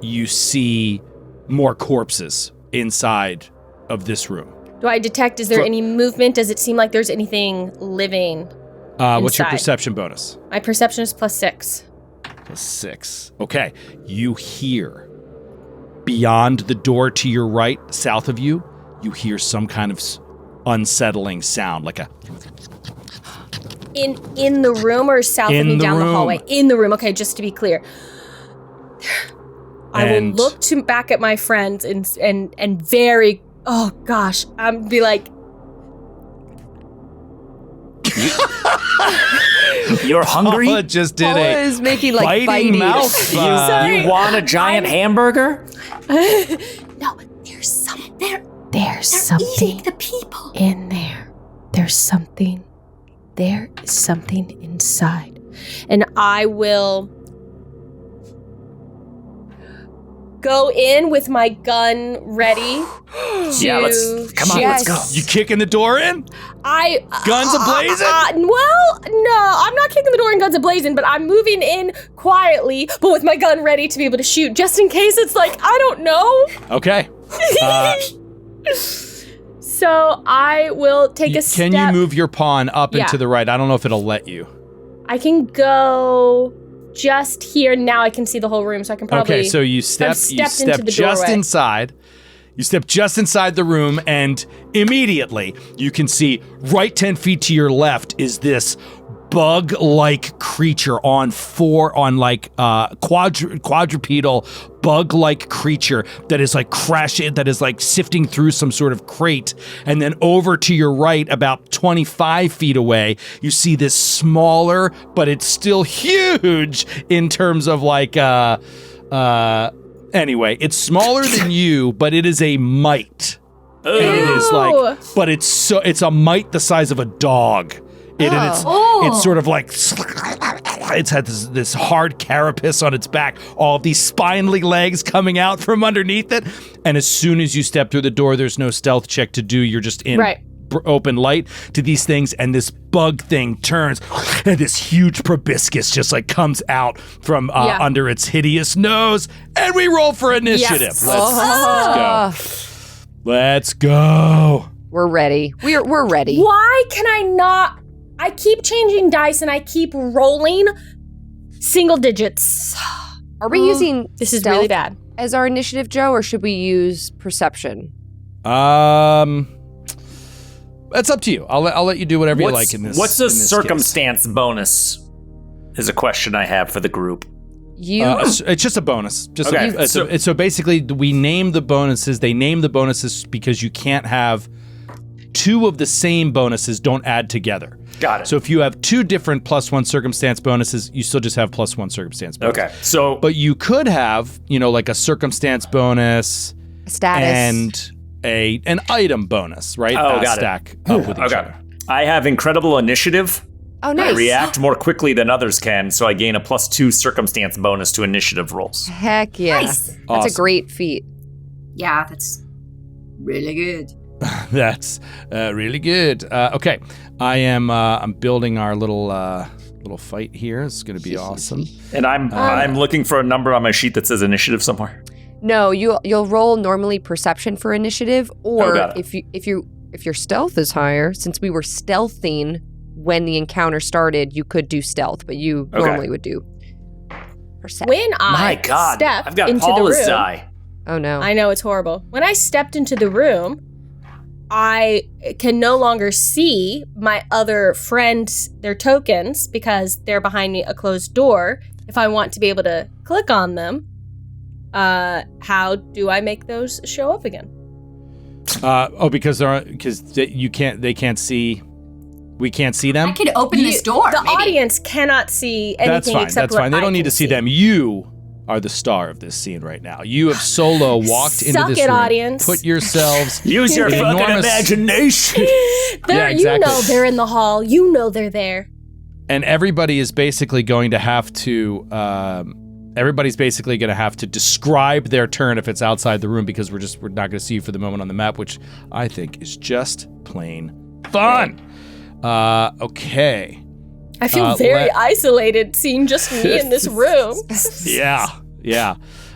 you see more corpses inside of this room. Do I detect, is there any movement? Does it seem like there's anything living What's your inside? perception bonus? My perception is +6. +6. Okay, you hear beyond the door to your right, south of you, you hear some kind of unsettling sound, like a in the room or south of me down the hallway? In the room. Okay, just to be clear. I will look back at my friends and very, oh gosh, I'm be like, You're hungry? Paula just did Paula is making like biting mouth. You want a giant hamburger? no, there's something. There's something eating the people in there. There is something inside. And I will go in with my gun ready. Yeah, let's go. You kicking the door in? Guns a-blazing? Well, no, I'm not kicking the door and guns a-blazing, but I'm moving in quietly, but with my gun ready to be able to shoot, just in case it's like, I don't know. Okay. So I will take a step. Can you move your pawn up and to the right? I don't know if it'll let you. I can go just here. Now I can see the whole room, so I can probably... Okay, so you step into the just doorway. inside. You step just inside the room, and immediately you can see right 10 feet to your left is this bug-like creature quadrupedal bug-like creature that is like crashing, that is like sifting through some sort of crate. And then over to your right, about 25 feet away, you see this smaller, but it's still huge in terms of like, anyway, it's smaller than you, but it is a mite. And it is like, but it's a mite the size of a dog. It's sort of like, it's had this hard carapace on its back, all of these spindly legs coming out from underneath it. And as soon as you step through the door, there's no stealth check to do. You're just in open light to these things, and this bug thing turns, and this huge proboscis just like comes out from under its hideous nose, and we roll for initiative. Yes. Let's go. Let's go. We're ready. We're ready. Why can I not? I keep changing dice and I keep rolling single digits. Are we using this is stealth really bad as our initiative, Joe, or should we use perception? That's up to you. I'll let you do whatever you like in this. What's the in this circumstance bonus? Is a question I have for the group. It's just a bonus. So basically, we name the bonuses. They name the bonuses because you can't have two of the same bonuses don't add together. Got it. So if you have two different +1 circumstance bonuses, you still just have +1 circumstance bonus. Okay. So, but you could have, like a circumstance bonus, a status, and an item bonus, right? Oh, got stack up with each other. I have incredible initiative. Oh, nice. I react more quickly than others can, so I gain a +2 circumstance bonus to initiative rolls. Heck yeah. Nice. That's Awesome. a great feat. Yeah, that's really good. That's really good. Okay, I'm building our little fight here. It's going to be awesome. And I'm looking for a number on my sheet that says initiative somewhere. No, you'll roll normally perception for initiative, or if your stealth is higher, since we were stealthing when the encounter started, you could do stealth, but you normally would do perception. When I stepped I've got into Paula's the room, die. Oh no. I know, it's horrible. When I stepped into the room, I can no longer see my other friends, their tokens, because they're behind me, a closed door. If I want to be able to click on them, how do I make those show up again? Because they can't see. We can't see them. I could open this door. The maybe. audience cannot see anything except what That's fine. They I don't need can to see them. You are the star of this scene right now. You have solo walked into this room. audience. Put yourselves. Use your fucking imagination. Yeah, exactly. You know they're in the hall. You know they're there. And everybody is basically going to have to. Everybody's basically going to have to describe their turn if it's outside the room, because we're not going to see you for the moment on the map, which I think is just plain fun. Okay. I feel very isolated seeing just me in this room. Yeah.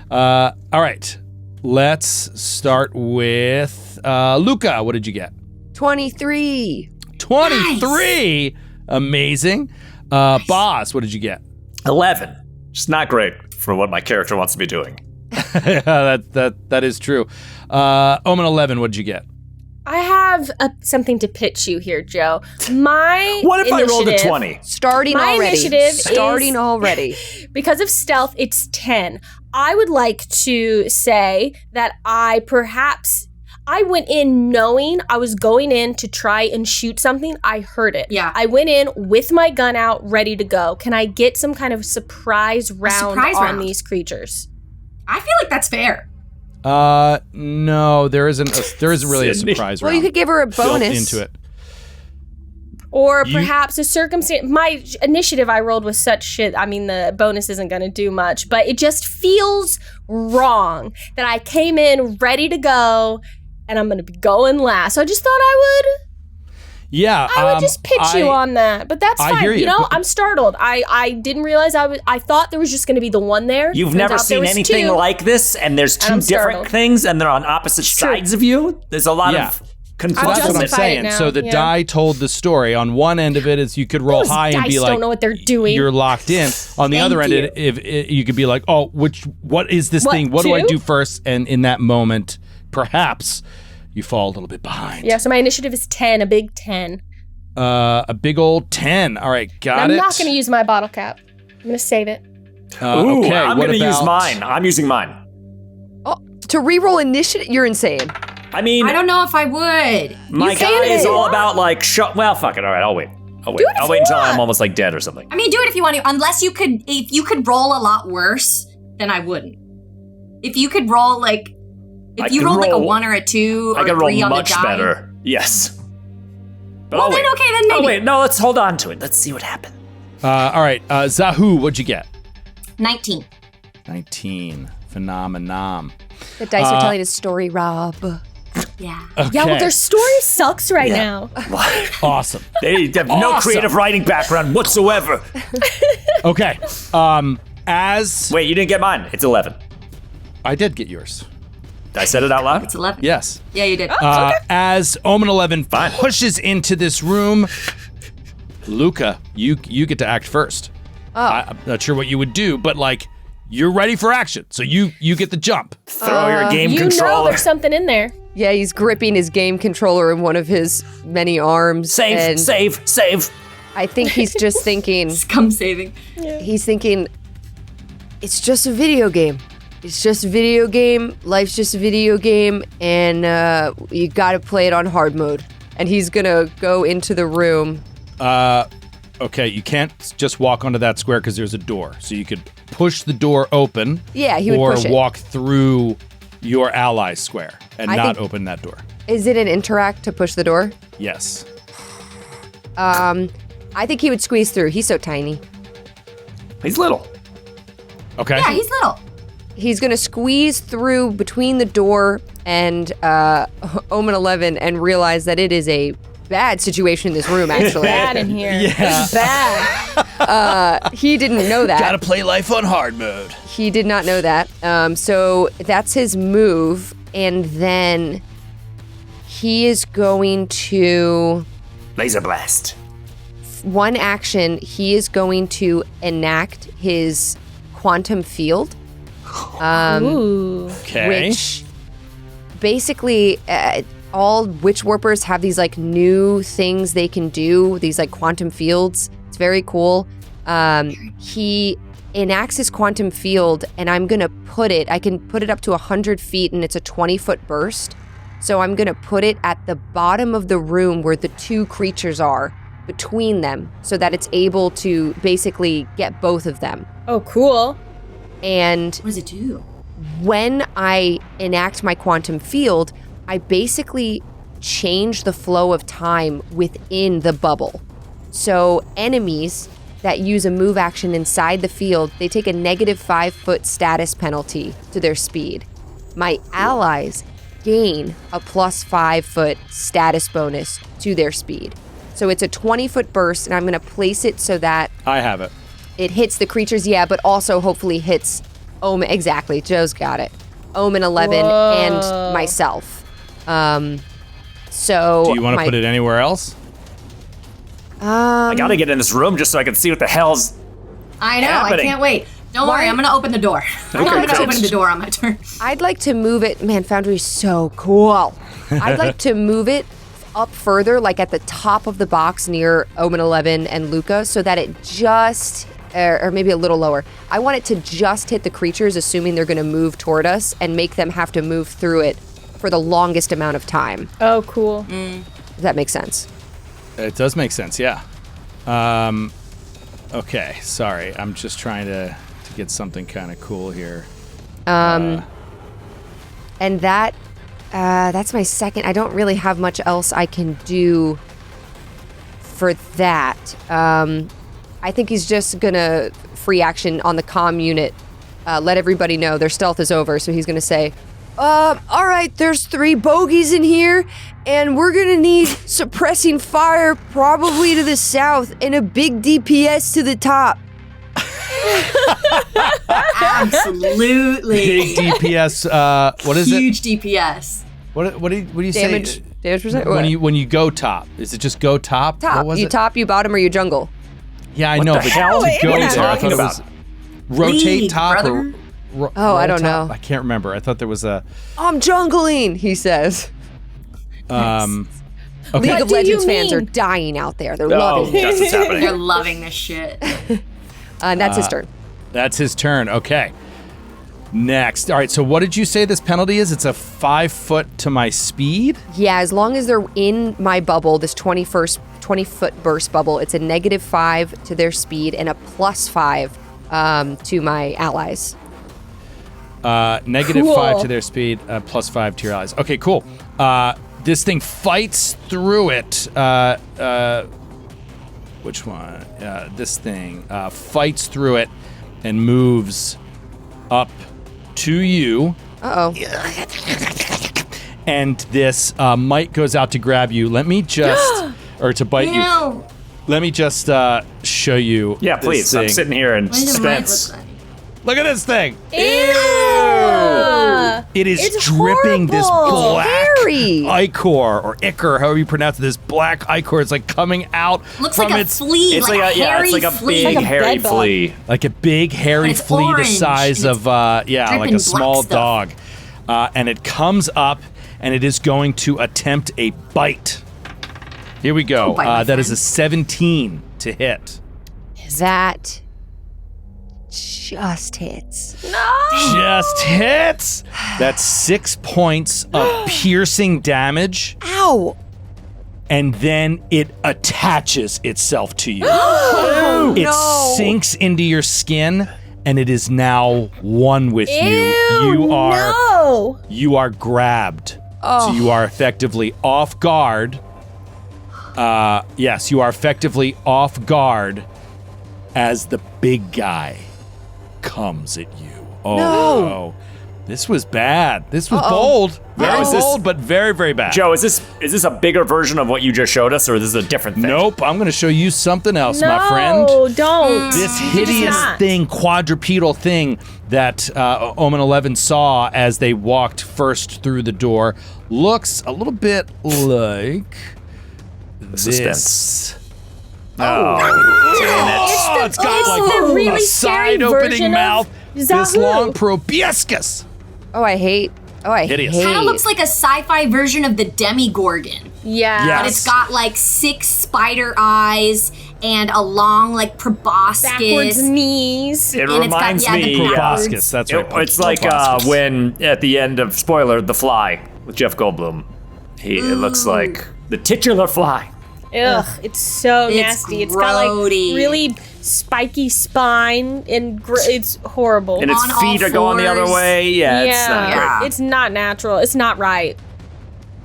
All right. Let's start with Luca. What did you get? 23. 23. Nice. Amazing. Boz, what did you get? 11. Just not great for what my character wants to be doing. That is true. Omen 11, what did you get? I have something to pitch you here, Joe. My What if I rolled a initiative- 20? Starting My already. initiative Starting is- already. Because of stealth, it's 10. I would like to say that I went in knowing I was going in to try and shoot something. I heard it. Yeah. I went in with my gun out, ready to go. Can I get some kind of surprise round on these creatures? I feel like that's fair. No, there isn't really a Sydney. surprise Well, round you could give her a built bonus. into it. Or perhaps a circumstance. My initiative I rolled was such shit. I mean, the bonus isn't going to do much, but it just feels wrong that I came in ready to go and I'm going to be going last. So I just thought I would just pitch you on that. But that's I fine. hear you, know, but- I'm startled. I didn't realize I thought there was just going to be the one there. You've Turns never out there seen was anything two. like this, and there's two I'm different startled. things, and they're on opposite sides of you. There's a lot of That's I'll what I'm justify it saying. now, So the yeah. die told the story. On one end of it is you could roll Those high and dice be like, don't know what they're doing. You're locked in. On the other end, you. if you could be like, oh, what is this What, thing? What do I two? do first? And in that moment, perhaps you fall a little bit behind. Yeah, so my initiative is 10, a big 10. A big old 10. All right, got I'm it. not going to use my bottle cap. I'm going to save it. Ooh, okay, I'm what going to use about- mine. I'm using mine. Oh, to reroll initiative? You're insane. I mean, I don't know if I would. my You guy can is if you all want. about like, well, fuck it. All right, I'll wait. Do it if I'll you wait until want. I'm almost like dead or something. I mean, do it if you want to. Unless if you could roll a lot worse, then I wouldn't. If you could roll I if you could rolled like a roll- 1 or a 2 I or can roll 3 on the much die. better. Yes. But Well, I'll then wait. okay, then maybe. Oh wait, no, let's hold on to it. Let's see what happens. All right, Zahu, what'd you get? 19. 19. Phenomenon. The dice are telling a story, Rob. Yeah. Okay. Yeah, well, their story sucks right now. Awesome. They have no Awesome. creative writing background whatsoever. Okay. As Wait, you didn't get mine. It's 11. I did get yours. I said it out loud. It's 11. Yes. Yeah, you did. As Omen 11 Fine. pushes into this room, Luca, you get to act first. I'm not sure what you would do, but like you're ready for action, so you get the jump. Throw your game You know controller. there's something in there. Yeah, he's gripping his game controller in one of his many arms. Save, and save. I think he's just thinking, Come saving. he's thinking, it's just a video game. It's just a video game. Life's just a video game. And you got to play it on hard mode. And he's going to go into the room. Okay, you can't just walk onto that square because there's a door. So you could push the door open. Yeah, he would or push it. walk through your ally's square and I not think- open that door. Is it an interact to push the door? Yes. I think he would squeeze through. He's so tiny. He's little. Okay. Yeah, he's little. He's going to squeeze through between the door and Omen 11 and realize that it is a bad situation in this room, actually. Bad in here. Yeah. Bad. He didn't know that. Gotta play life on hard mode. He did not know that. So that's his move. And then he is going to, Laser blast. one action, he is going to enact his quantum field. Ooh. Okay. Which basically all witch warpers have these like new things they can do, these like quantum fields. It's very cool. He enacts his quantum field, and I'm gonna I can put it up to 100 feet, and it's a 20-foot burst. So I'm gonna put it at the bottom of the room where the two creatures are, between them, so that it's able to basically get both of them. Oh, cool. And What does it do? when I enact my quantum field, I basically change the flow of time within the bubble. So enemies that use a move action inside the field, they take a negative 5-foot status penalty to their speed. My allies gain a plus 5-foot status bonus to their speed. So it's a 20-foot burst, and I'm going to place it so that I have it. it hits the creatures, yeah, but also hopefully hits Omen. Exactly, Joe's got it. Omen 11 and myself. So Do you want to put it anywhere else? I gotta get in this room just so I can see what the hell's I know. happening. I can't wait. Don't worry, I'm gonna open the door. I'm gonna open the door on my turn. I'd like to move it. Man, Foundry's so cool. I'd like to move it up further, like at the top of the box near Omen 11 and Luca, so that it just, or maybe a little lower. I want it to just hit the creatures, assuming they're going to move toward us, and make them have to move through it for the longest amount of time. Oh, cool. Does that make sense? It does make sense, yeah. Okay, sorry. I'm just trying to get something kind of cool here. And that's my second. I don't really have much else I can do for that. I think he's just gonna free action on the comm unit, let everybody know their stealth is over. So he's gonna say, all right, there's 3 bogeys in here, and we're gonna need suppressing fire probably to the south and a big DPS to the top. Absolutely. Big DPS, what is Huge it? DPS. What do you Damage say? percent? When you go top, is it just go top? Top. What was You it? top, you bottom, or you jungle. Yeah, I know, but hell? to go What are you there, I talking thought it was about? rotate Lead, top brother. or Oh, I roll don't top? know. I can't remember. I thought there was a I'm jungling, he says. okay. League of do you Legends fans are mean? dying out there. They're Oh, loving it. that's what's They're happening. loving this shit. And that's his turn. That's his turn. Okay. Next. All right, so what did you say this penalty is? It's a 5 foot to my speed? Yeah, as long as they're in my bubble, this 20-foot burst bubble, it's a -5 to their speed and a +5 to my allies. Negative Cool. 5 to their speed, +5 to your allies. Okay, cool. This thing fights through it. Which one? This thing fights through it and moves up to you. Uh-oh. And this mite goes out to grab you. Let me just, or to bite you. Ew. Let me just show you. Yeah, this please. thing. I'm sitting here in What does the mic suspense. look like? Look at this thing. Ew. It is It's dripping this horrible. black Hairy. ichor or ichor, however you pronounce it. This black ichor is like coming out Looks from like a its flea. It's like a hairy it's like a flea. big Like a hairy bed bug. flea. like a big hairy And it's flea the orange, size and of like dripping a small black stuff. dog, and it comes up and it is going to attempt a bite. Here we go. Don't bite my That is a friend. 17 to hit. That just hits. Just hits. That's 6 points of piercing damage, Ow! and then it attaches itself to you. It no. sinks into your skin, and it is now one with you. You are grabbed. So you are effectively off guard. Yes, you are effectively off guard as the big guy comes at you. Oh no. This was bad. This was bold. Very Is this- bold, but very, very bad. Joe, is this a bigger version of what you just showed us, or is this a different thing? Nope, I'm going to show you something else, No, my friend. don't. This hideous not. thing, quadrupedal thing that Omen 11 saw as they walked first through the door looks a little bit like Suspense. this. Oh, It's got like the really a scary side-opening version of mouth, this Zahu. long proboscis. Oh, I hate. Hideous. Kind of looks like a sci-fi version of the Demigorgon. Yeah. Yeah. But it's got like 6 spider eyes and a long like proboscis. Backwards knees. It And it's got- reminds yeah, the me. backwards. Proboscis, that's right. It's like Proboscis. when at the end of spoiler, The Fly with Jeff Goldblum. It looks like the titular fly. Ugh, it's so It's nasty. It's got like grody. really spiky spine and it's horrible. And its On all feet are going the other fours. way. Yeah, it's not great. Yeah. It's not natural. It's not right.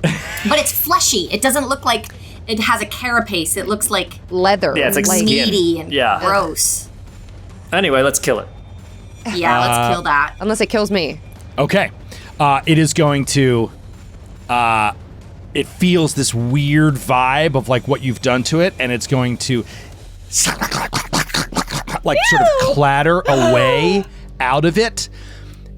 But it's fleshy. It doesn't look like it has a carapace. It looks like Leather. Yeah, it's like skin. meaty and Yeah. gross. Anyway, let's kill it. Yeah, let's kill that. Unless it kills me. Okay. It is going to. It feels this weird vibe of like what you've done to it, and it's going to like sort of clatter away out of it,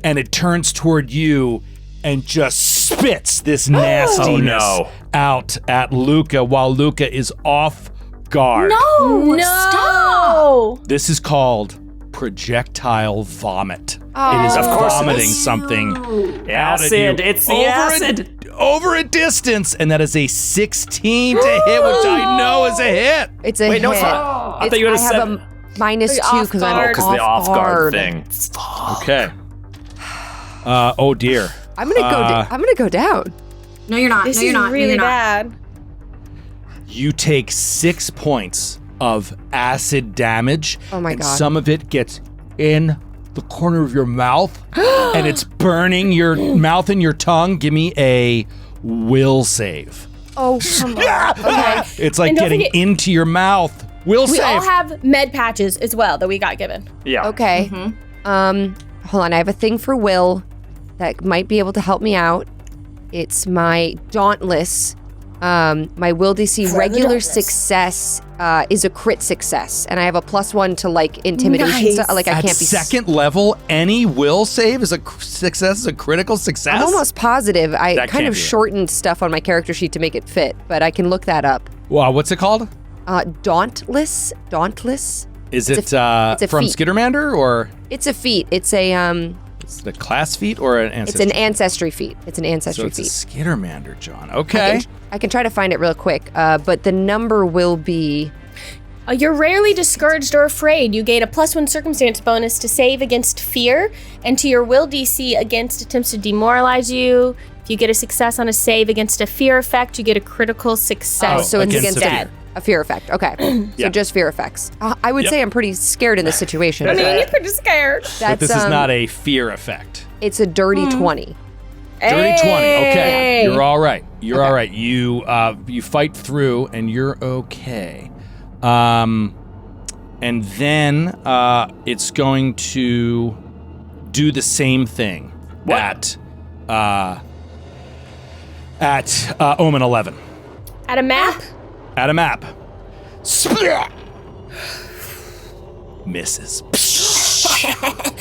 and it turns toward you and just spits this nastiness out at Luca while Luca is off guard. No, stop. Oh. This is called projectile vomit. Oh. It is Of course it vomiting is. something out of you Acid. It's the acid. over a distance, and that is a 16 to hit, which I know is a hit. It's a Wait, hit. no, it's not. I thought you would have I have said. a -2 because I'm guard. Because off the off guard guard thing. Okay. Oh dear. I'm gonna go down. No, you're not. This no, you're is not. really no, you're not. bad. You take 6 points of acid damage. Oh my and God. some of it gets in the corner of your mouth, and it's burning your mouth and your tongue. Give me a will save. Oh come on. Okay. It's like And don't getting forget- into your mouth. Will We save. all have med patches as well that we got given. Yeah. Okay. Hold on. I have a thing for Will that might be able to help me out. It's my Dauntless. My Will DC regular success is a crit success, and I have a +1 to like intimidation Nice. stuff. Like I At can't be. second level, any will save is a success, is a critical success. I'm almost positive. I That kind can't of be it. shortened stuff on my character sheet to make it fit, but I can look that up. Wow, what's it called? Dauntless. Is It's it a from feat. Skittermander, or It's a feat. It's a is it a class feat or an ancestry? It's an ancestry feat. It's an So ancestry it's a feat. Skittermander, John. Okay. I can try to find it real quick, but the number will be. You're rarely discouraged or afraid. You gain a +1 circumstance bonus to save against fear and to your will DC against attempts to demoralize you. If you get a success on a save against a fear effect, you get a critical success. Oh, So it's against against a a fear effect. Okay. Yeah. So just fear effects. I would Yep. say I'm pretty scared in this situation. I mean, you're pretty scared. But this is not a fear effect. It's a dirty 20. Dirty 20. Okay. Hey. You're all right. You're all right. You fight through and you're okay. And then it's going to do the same thing at Omen 11. At a map? At a map. Splat! Misses.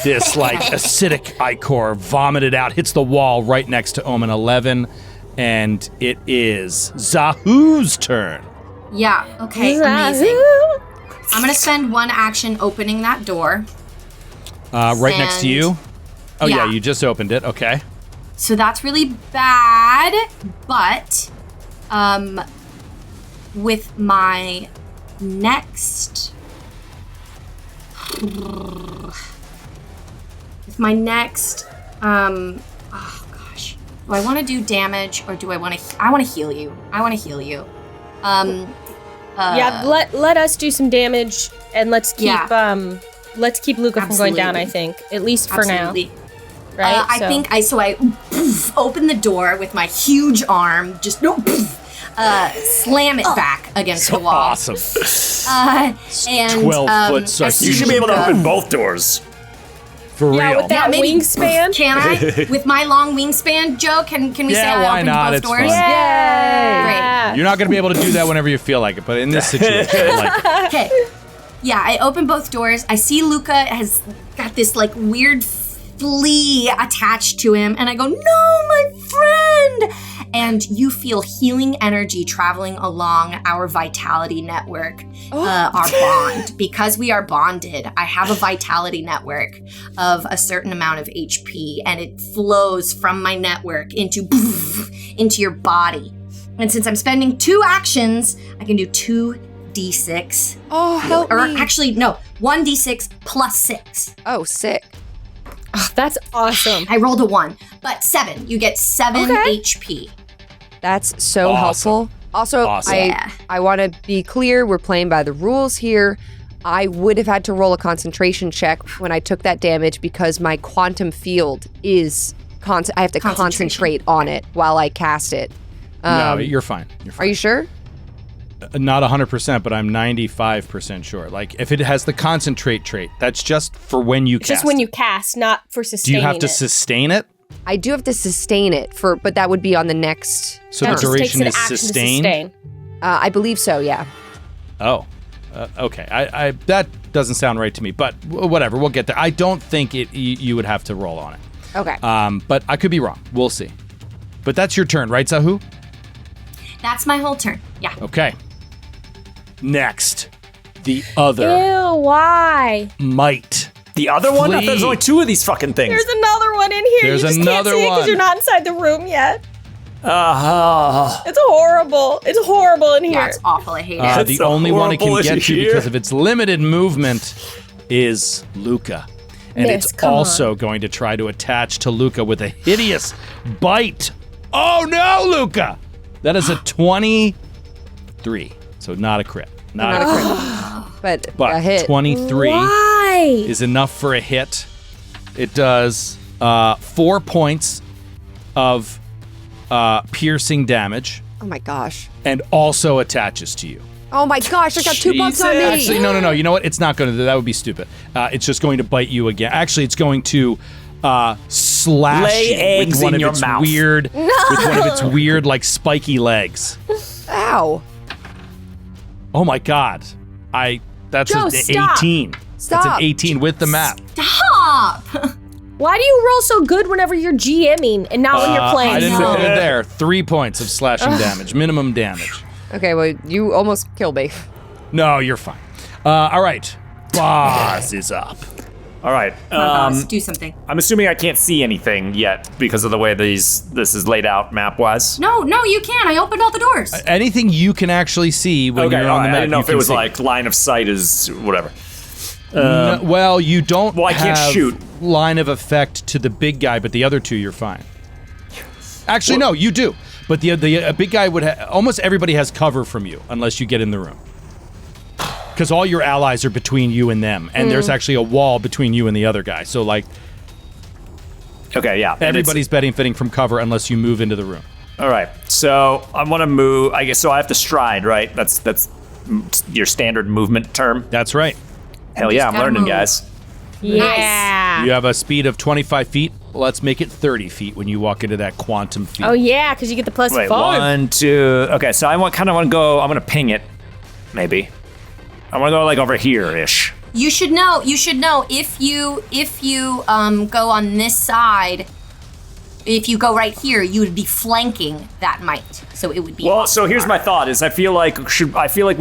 This like acidic ichor vomited out, hits the wall right next to Omen 11, and it is Zahu's turn. Yeah. Okay. Amazing. I'm gonna spend one action opening that door. Right next to And- you. Oh yeah, yeah. you just opened it. Okay. So that's really bad, but with my next oh gosh. Do I want to do damage or do I want to heal you. I want to heal you. Yeah, let us do some damage and let's keep Luca from going down, I think. At least for Absolutely. now. Right? I open the door with my huge arm, just slam it back against the wall. Awesome. And 12-foot circle. You should be able to open both doors. For Yeah, real. with that maybe. wingspan. Can I? With my long wingspan, Joe, can we say Yeah, I why opened not? both It's doors? fun. Yeah. You're not going to be able to do that whenever you feel like it, but in this situation, like, Okay. Yeah, I open both doors. I see Luca has got this like weird flea attached to him, and I go, "No, my friend!" And you feel healing energy traveling along our vitality network, our bond. Because we are bonded, I have a vitality network of a certain amount of HP, and it flows from my network into your body. And since I'm spending 2 actions, I can do 2d6. Oh, help Or me. actually, no, 1d6 plus 6. Oh, sick. That's awesome. I rolled a 1, but 7. You get 7 HP. That's so Awesome. helpful. Also, Awesome. I want to be clear. We're playing by the rules here. I would have had to roll a concentration check when I took that damage because my quantum field is I have to Concentration. concentrate on it while I cast it. no, you're fine. You're fine. Are you sure? Not 100%, but I'm 95% sure. Like, if it has the concentrate trait, that's just for when you It's cast. just when you cast, not for Do sustaining you have to it. sustain it? I do have to sustain it but that would be on the next. So That the just takes duration an is action to sustained? sustain. I believe so. Yeah. Oh, okay. I that doesn't sound right to me, but whatever. We'll get there. I don't think you would have to roll on it. Okay. But I could be wrong. We'll see. But that's your turn, right, Zahu? That's my whole turn. Yeah. Okay. Next, the other Ew, why? might The other one? Flee. There's only 2 of these fucking things. There's another one in here. There's you just another can't see it one. because you're not inside the room yet. Uh-huh. It's horrible. It's horrible in here. Yeah, it's awful. I hate it. The only one it can horrible get to issue. because of its limited movement is Luca. And Miss, it's come also going to try to attach to Luca with a hideous bite. Oh no, Luca! That is a 23. So not a crit. Not a crit. But a hit. 23 Why? is enough for a hit. It does 4 points of piercing damage Oh my gosh. and also attaches to you. Oh my gosh, I got 2 bucks on me. Actually, no. You know what? It's not going to. That would be stupid. It's just going to bite you again. Actually, it's going to slash Lay you eggs with one in of your its mouth. weird, with one of its weird, like spiky legs. Ow. Oh my god! That's Joe, an stop. 18. That's Stop. an 18 with the map. Stop! Why do you roll so good whenever you're GMing and not when you're playing? I didn't No. put it there. 3 points of slashing damage, minimum damage. Okay, well, you almost killed me. No, you're fine. All right, boss is up. All right. Do something. I'm assuming I can't see anything yet because of the way this is laid out map-wise. No, you can. I opened all the doors. Anything you can actually see when you're on the I map, didn't know you if it can was see. like line of sight is whatever. No, well, you don't Well, I can't have shoot. line of effect to the big guy, but the other 2 you're fine. Actually, no, you do. But the big guy would almost everybody has cover from you unless you get in the room. Because all your allies are between you and them, and there's actually a wall between you and the other guy. So like Okay, yeah. and it's- everybody's benefiting from cover unless you move into the room. All right. So I want to move. I guess so. I have to stride, right? That's your standard movement term. That's right. Hell yeah, I'm gotta learning, move. guys. Yeah. You have a speed of 25 feet. Let's make it 30 feet when you walk into that quantum field. Oh yeah, because you get the plus Wait, 5. 1, 2. Okay, so I kind of want to go. I'm gonna ping it, maybe. I want to go like over here-ish. You should know. If you go on this side, if you go right here, you would be flanking that mite. So it would be. Well, so here's my thought: is I feel like we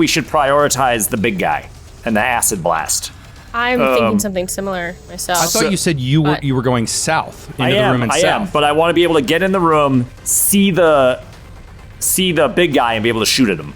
should prioritize the big guy and the acid blast. I'm thinking something similar myself. I thought you said you were going south into the room and I south. am, but I want to be able to get in the room, see the big guy, and be able to shoot at him.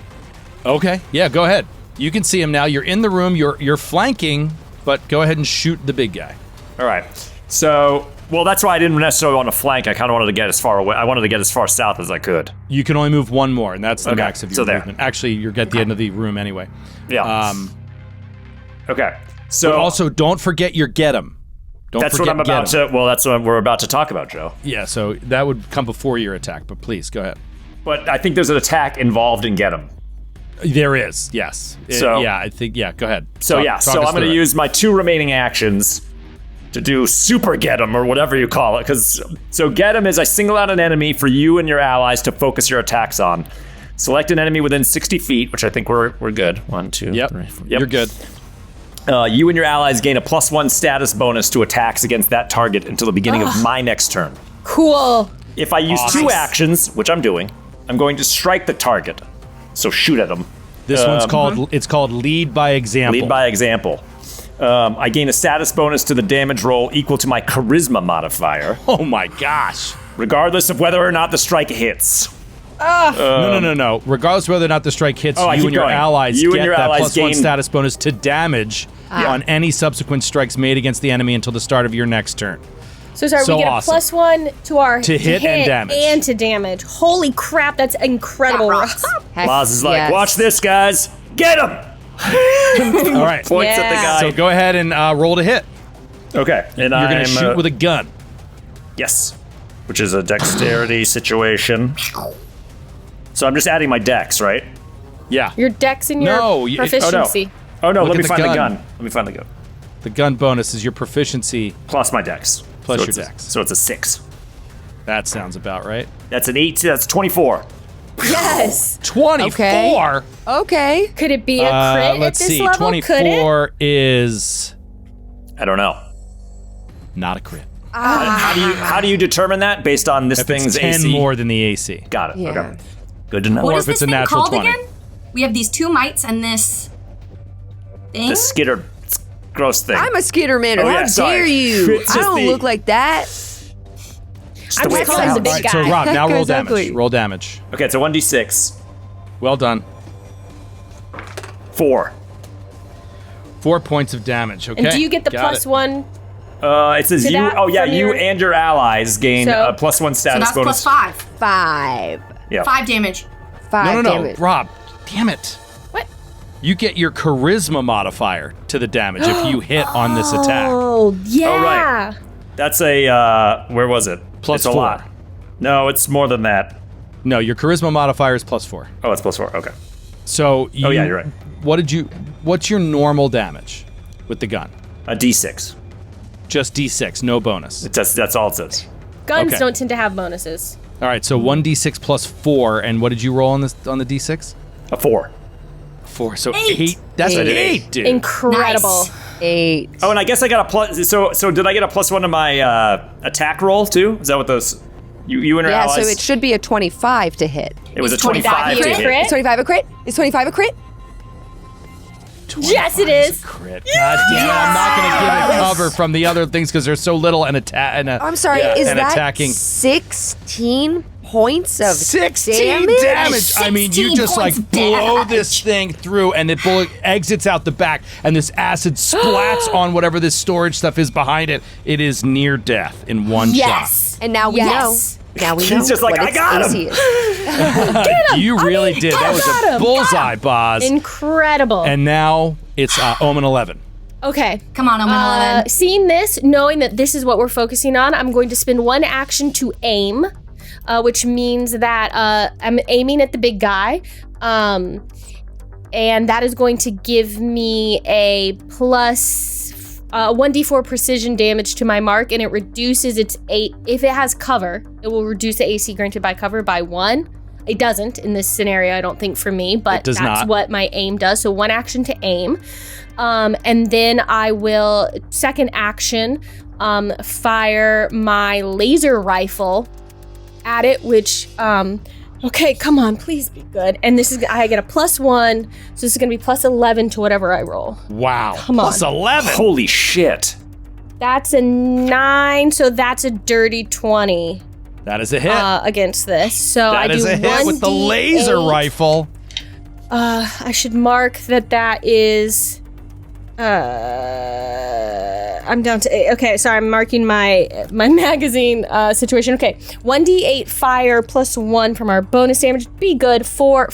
Okay, yeah, go ahead. You can see him now. You're in the room. You're flanking, but go ahead and shoot the big guy. All right. So, well, that's why I didn't necessarily want to flank. I kind of wanted to get as far away. I wanted to get as far south as I could. You can only move one more, and that's the Okay, max of your so there. movement. Actually, you're at the end of the room anyway. Yeah. Okay. So But also, don't forget your get 'em. Don't that's what forget I'm about get 'em. to. Well, that's what we're about to talk about, Joe. Yeah, so that would come before your attack, but please go ahead. But I think there's an attack involved in get him. There is, yes. So- yeah, I think, yeah, go ahead. So Talk- yeah. talk So us I'm going through to it. use my 2 remaining actions to do super get 'em or whatever you call it. So get 'em is I single out an enemy for you and your allies to focus your attacks on. Select an enemy within 60 feet, which I think we're good. 1, 2, Yep, 3, 4. Yep. you're good. You and your allies gain a +1 status bonus to attacks against that target until the beginning of my next turn. Cool. If I use 2 actions, which I'm doing, I'm going to strike the target. So shoot at them. This one's called Lead by Example. Lead by example. I gain a status bonus to the damage roll equal to my charisma modifier, Oh my gosh. regardless of whether or not the strike hits. No. Regardless of whether or not the strike hits, Oh, I you keep and your going. allies You and get your that allies +1 gain- status bonus to damage on any subsequent strikes made against the enemy until the start of your next turn. So sorry, So we get awesome. a +1 to our To hit and damage. and to damage. Holy crap, that's incredible. That rocks. Heck, Maz is like, yes. watch this, guys. Get him! All right. Points at the Yeah. guy. So go ahead and roll to hit. Okay. And You're going I'm, to shoot with a gun. Yes. Which is a dexterity situation. So I'm just adding my dex, right? Yeah. Your dex and your No, proficiency. Oh no, Look let at me the find the gun. gun. Let me find the gun. The gun bonus is your proficiency. Plus my dex. Plus So your it's dex. So it's a 6. That sounds about right. That's an 8. That's 24. Yes. 24? Okay. Could it be a crit at Let's this see. level? Could it? 24 is I don't know. not a crit. How do you determine that based on this If thing's it's 10 AC? more than the AC. Got it. Yeah. Okay. Good to know. What Or is if it's this a thing natural called 20. again? We have these 2 mites and this thing. The skitter. gross thing. I'm a skittermander. Oh, How yeah, sorry. dare you? It's I just don't the- look like that. I'm way just it calling the sounds. big All right, guy. so Rob, now roll Exactly. damage. Roll damage. Okay, it's a 1d6. Well done. 4. 4 points of damage. Okay. And do you get the Got plus it. one? It says To you. that Oh yeah, from you your- and your allies gain So- a +1 So status that's bonus. plus 5. 5. Yeah. 5 damage. 5 No. damage. Rob, damn it. What? You get your charisma modifier to the damage if you hit on this attack. Oh, yeah. Oh, right. That's a where was it? Plus it's a 4. lot. No, it's more than that. No, your charisma modifier is +4. Oh, it's +4. Okay. So you, Oh, yeah, you're right. What's your normal damage with the gun? A d6. Just D6, no bonus. That's all it says. Guns Okay. don't tend to have bonuses. All right, so 1d6 plus 4, and what did you roll on the d6? A 4. 4, so 8. That's an 8, dude. Incredible. Nice. 8. Oh, and I guess I got a plus. So did I get a +1 to my attack roll too? Is that what those? You and your Yeah, allies? so it should be a 25 to hit. It was a Is 25 25 to a hit. crit? Is 25 a crit? Is 25 a crit? Yes, it is. Crit. God damn it, I'm not going to give it cover from the other things because there's so little and I'm sorry, is and that attacking. 16 points of 16 damage. I mean, you 16 just like points blow damage. this thing through, and the bullet exits out the back, and this acid splats on whatever this storage stuff is behind it. It is near death in one Yes. And now we Yes. know. Now we He's know just like, what I its got AC him. is. shot. You really did. That was got a him, bullseye, Boz. Incredible. And now it's Omen 11. Okay. Come on, Omen 11. Seeing this, knowing that this is what we're focusing on, I'm going to spend one action to aim, which means that I'm aiming at the big guy. And that is going to give me a plus 1d4 precision damage to my mark, and it reduces its 8. If it has cover, it will reduce the AC granted by cover by 1. It doesn't in this scenario, I don't think, for me, but does that's not. what my aim does. So one action to aim. And then I will, second action, fire my laser rifle at it, which, okay, come on, please be good. And this is, I get a +1, so this is gonna be +11 to whatever I roll. Wow. Come on. Plus 11. Holy shit. That's a 9, so that's a dirty 20 That is a hit. against this. So I That do is a hit with the 1d8. laser rifle. I should mark that is. I'm down to 8. Okay, sorry, I'm marking my magazine situation. Okay, 1d8 fire plus 1 from our bonus damage. Be good. 5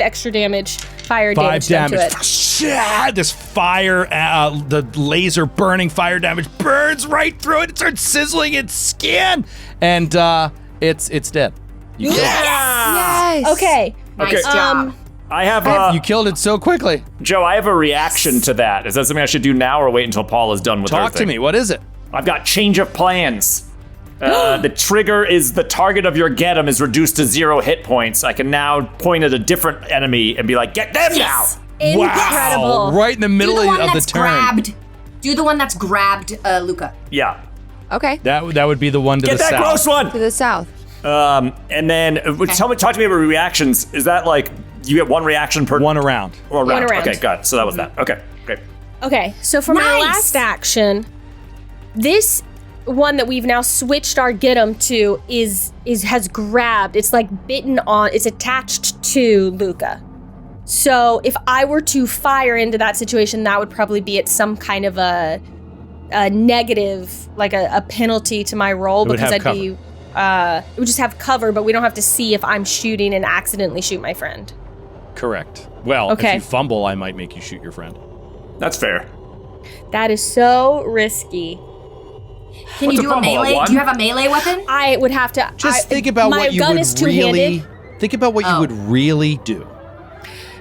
extra damage. Fire 5 damage. Done damage. to it. Yeah, this fire, the laser burning fire damage burns right through it. It starts sizzling its skin, and it's dead. You killed it. Yes. Okay. Nice job. I have You killed it so quickly. Joe. I have a reaction to that. Is that something I should do now or wait until Paul is done with her Talk to thing? me. What is it? I've got change of plans. The trigger is the target of your get 'em is reduced to 0 hit points. I can now point at a different enemy and be like, get them Yes. Incredible. Wow. Right in the Do middle the one of the that's turn. grabbed. Do the one that's grabbed, Luca. now. Yeah. Okay. That would be the one to Get the that south. gross one. To the south. And then talk to me about reactions. Is that like you get one reaction per One around. or One round? round. Okay, got it. So that was that. Okay, great. Okay, so for my Nice. last action, this one that we've now switched our get 'em to has grabbed. It's like bitten on. It's attached to Luca. So if I were to fire into that situation, that would probably be at some kind of a negative, like a penalty to my roll, It would because have I'd be. It would just have cover, but we don't have to see if I'm shooting and accidentally shoot my friend. Correct. Well, Okay. if you fumble, I might make you shoot your friend. That's fair. That is so risky. Can What's you a do a fumble, a melee? one? Do you have a melee weapon? I would have to Just think about my what you gun would is two-handed. really. Think about what you would really do.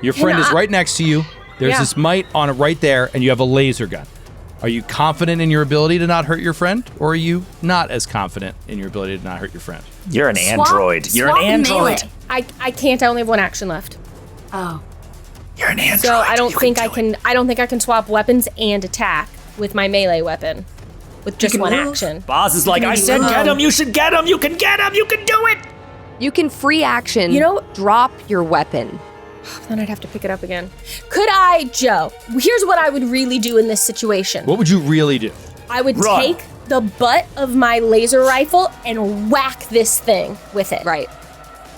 Your friend is I- right next to you. There's Yeah. this mite on it right there, and you have a laser gun. Are you confident in your ability to not hurt your friend, or are you not as confident in your ability to not hurt your friend? You're an android. You're an swap android. melee. I can't. I only have one action left. Oh. You're an android. So I don't You think I do it. can. I don't think I can swap weapons and attack with my melee weapon with just can one move. action. Boz is like, I said, get him. You should get him. You can get him. You can do it. You can free action. You know- drop your weapon Then I'd have to pick it up again. Could I, Joe? Here's what I would really do in this situation. What would you really do? I would Run. take the butt of my laser rifle and whack this thing with it. Right.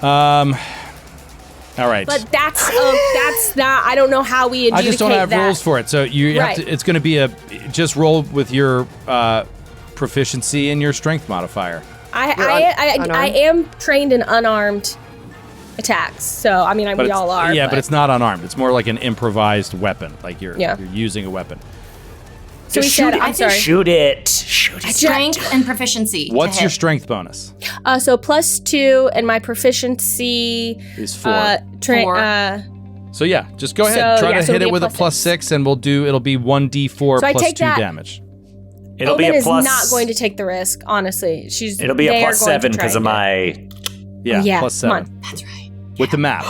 All right. But that's not. I don't know how we adjudicate I just don't have that. rules for it, so you Right. have to. It's going to be just roll with your proficiency and your strength modifier. I am trained in unarmed attacks, so I mean, we all are. Yeah, but it's not unarmed. It's more like an improvised weapon, like you're using a weapon. So he said, I'm sorry. Shoot it. Shoot it. Strength and proficiency. What's your strength bonus? So +2, and my proficiency Is 4. So yeah, just go ahead. Try to hit it with a +6, and it'll be 1d4 So I plus take 2 that. damage. It'll Omen be a is plus. not going to take the risk, honestly. It'll be a +7 because of my. Yeah, Come +7. on. That's right. With the map.